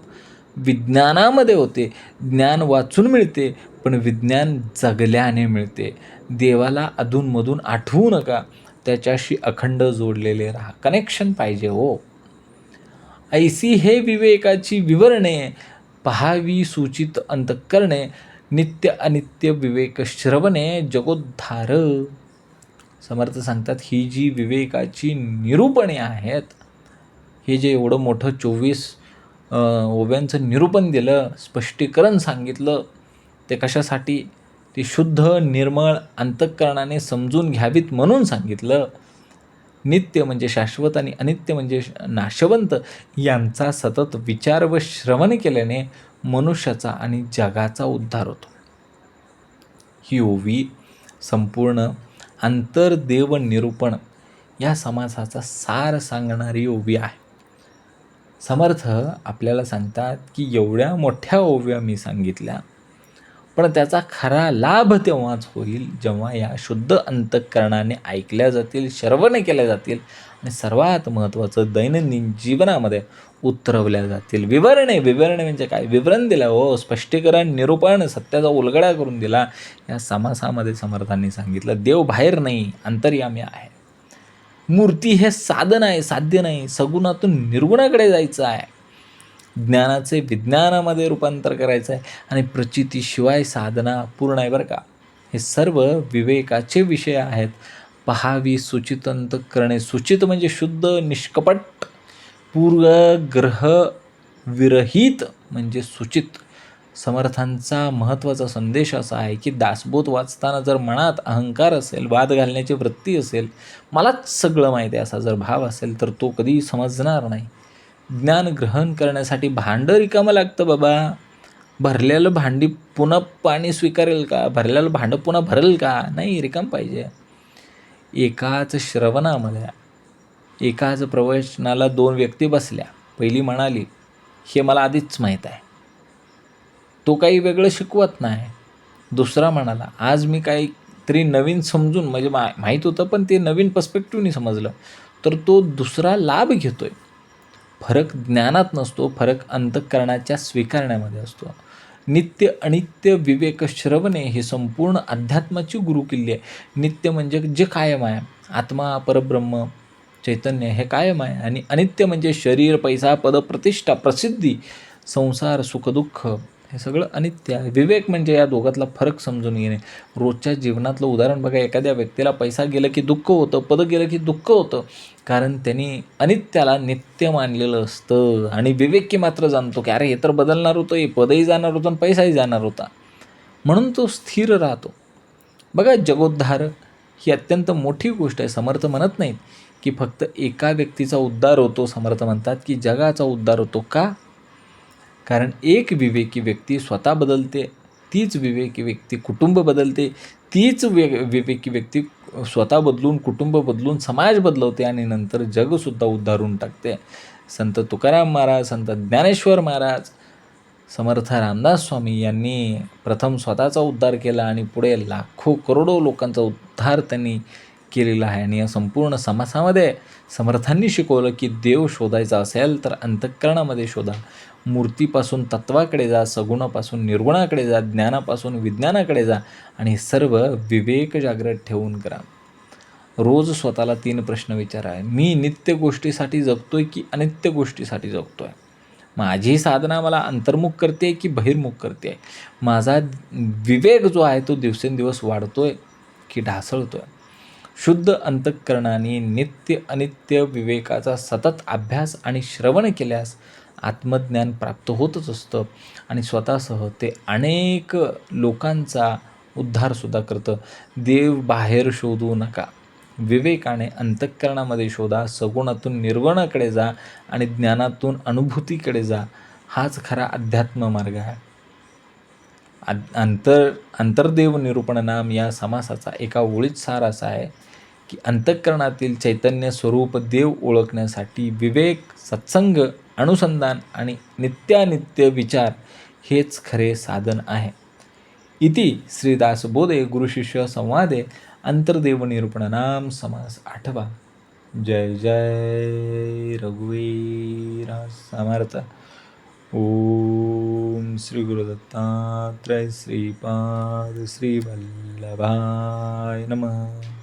विज्ञानामध्ये होते. ज्ञान वाचून मिळते, पण विज्ञान जगल्याने मिळते. देवाला अधूनमधून आठवू नका, त्याच्याशी अखंड जोडलेले राहा. कनेक्शन पाहिजे हो. ऐसी हे विवेकाची विवरणे, पहावी सूचित अंतःकरणे, नित्य अनित्य विवेक श्रवणे जगोद्धार. समर्थ सांगतात, ही जी विवेकाची निरूपणे आहेत, हे जे एवढं मोठं 24 ओव्यांचं निरूपण दिलं, स्पष्टीकरण सांगितलं, ते कशासाठी? ती शुद्ध निर्मळ अंतःकरणाने समजून घ्यावीत म्हणून सांगितलं. नित्य म्हणजे शाश्वत आणि अनित्य म्हणजे नाशवंत यांचा सतत विचार व श्रवण केल्याने मनुष्याचा आणि जगाचा उद्धार होतो. ही ओवी संपूर्ण आंतरदेव निरूपण या समासाचा सार सांगणारी ओवी आहे. समर्थ आपल्याला सांगतात की एवढ्या मोठ्या ओव्या मी सांगितल्या, पण त्याचा खरा लाभ तेव्हाच होईल जेव्हा या शुद्ध अंतःकरणाने ऐकल्या जातील, श्रवण केल्या जातील आणि सर्वात महत्त्वाचं दैनंदिन जीवनामध्ये उतरवल्या जातील. विवरणे म्हणजे काय? विवरण दिलं हो, स्पष्टीकरण, निरूपण, सत्याचा उलगडा करून दिला. या समासामध्ये समर्थांनी सांगितलं, देव बाहेर नाही, अंतर्यामी आहे. मूर्ती हे साधन आहे, साध्य नाही. सगुणातून निर्गुणाकडे जायचं आहे. ज्ञानाचे विज्ञानामध्ये रूपांतर करायचं आहे आणि प्रचितीशिवाय साधना अपूर्ण आहे बरं का. हे सर्व विवेकाचे विषय आहेत. पहावी सूचित अंतःकरणे. सूचित म्हणजे शुद्ध, निष्कपट, पूर्वग्रह विरहित म्हणजे सूचित. समर्थांचा महत्त्वाचा संदेश असा आहे की दासबोध वाचताना जर मनात अहंकार असेल, वाद घालण्याची वृत्ती असेल, मलाच सगळं माहिती आहे असा जर भाव असेल तर तो कधी समजणार नाही. ज्ञान ग्रहण करण्यासाठी भांडं रिकामं लागतं बाबा. भरलेलं भांडी पुन्हा पाणी स्वीकारेल का? भरलेलं भांडं पुन्हा भरेल का? नाही, रिकाम पाहिजे. एकाच श्रवणामध्ये एकाच प्रवचनाला 2 व्यक्ती बसल्या. पहिली म्हणाली, हे मला आधीच माहीत आहे. तो काही वेगळं शिकवत नाही. दुसरा म्हणाला, आज मी काहीतरी नवीन समजून म्हणजे माहीत होतं पण ते नवीन पर्स्पेक्टिव्हनी समजलं. तर तो दुसरा लाभ घेतोय. फरक ज्ञानात नसतो, फरक अंतःकरणाच्या स्वीकारण्यामध्ये असतो. नित्य अनित्य विवेक श्रवणे ही संपूर्ण अध्यात्माची गुरुकिल्ली आहे. नित्य म्हणजे जे कायम आहे. आत्मा, परब्रह्म, चैतन्य हे कायम आहे आणि अनित्य म्हणजे शरीर, पैसा, पद, प्रतिष्ठा, प्रसिद्धी, संसार, सुखदुःख हे सगळं अनित्य आहे. विवेक म्हणजे या दोघातला फरक समजून घेणे. रोजच्या जीवनातलं उदाहरण बघा, एखाद्या व्यक्तीला पैसा गेला की दुःख होतं, पद गेलं की दुःख होतं, कारण त्यांनी अनित्याला नित्य मानलेलं असतं. आणि विवेकी मात्र जाणतो की अरे हे तर बदलणार होतं, हे पदही जाणार होतं आणि पैसाही जाणार होता, म्हणून तो स्थिर राहतो. बघा, जगोद्धार ही अत्यंत मोठी गोष्ट आहे. समर्थ म्हणत नाहीत की फक्त एका व्यक्तीचा उद्धार होतो, समर्थ म्हणतात की जगाचा उद्धार होतो. का? कारण एक विवेकी व्यक्ती स्वतः बदलते, तीच विवेकी व्यक्ती कुटुंब बदलते, तीच विवेकी व्यक्ती स्वतः बदलून, कुटुंब बदलून, समाज बदलवते आणि नंतर जगसुद्धा उद्धारून टाकते. संत तुकाराम महाराज, संत ज्ञानेश्वर महाराज, समर्थ रामदास स्वामी यांनी प्रथम स्वतःचा उद्धार केला आणि पुढे लाखो करोडो लोकांचा उद्धार त्यांनी केलेला आहे. आणि या संपूर्ण समासामध्ये समर्थांनी शिकवलं की देव शोधायचा असेल तर अंतःकरणामध्ये शोधा. मूर्तीपासून तत्वाकडे जा, सगुणापासून निर्गुणाकडे जा, ज्ञानापासून विज्ञानाकडे जा आणि हे सर्व विवेक जागृत ठेवून करा. रोज स्वतःला 3 प्रश्न विचारा. मी नित्य गोष्टीसाठी जगतोय की अनित्य गोष्टीसाठी जगतोय? माझी साधना मला अंतर्मुख करते की बहिर्मुख करते? माझा विवेक जो आहे तो दिवसेंदिवस वाढतोय की ढासळतोय? शुद्ध अंतःकरणाने नित्य अनित्य विवेकाचा सतत अभ्यास आणि श्रवण केल्यास आत्मज्ञान प्राप्त होतच असतं आणि स्वतःसह ते अनेक लोकांचा उद्धारसुद्धा करतं. देव बाहेर शोधू नका. विवेकाने अंतःकरणामध्ये शोधा, सगुणातून निर्गुणाकडे जा आणि ज्ञानातून अनुभूतीकडे जा. हाच खरा अध्यात्म मार्ग आहे. अंतर्देव निरूपण नाम या समासाचा एका ओळीत सार असा आहे की अंतःकरणातील चैतन्य स्वरूप देव ओळखण्यासाठी विवेक, सत्संग, अनुसंधान आणि नित्यानित्य विचार हेच खरे साधन आहे. इति श्रीदासबोधे गुरुशिष्य संवादे अंतर्देव निरूपण नाम समास 8वा. जय जय रघुवीर समर्थ. ओम श्री गुरुदत्तात्रय श्रीपाद श्री वल्लभाय नमः.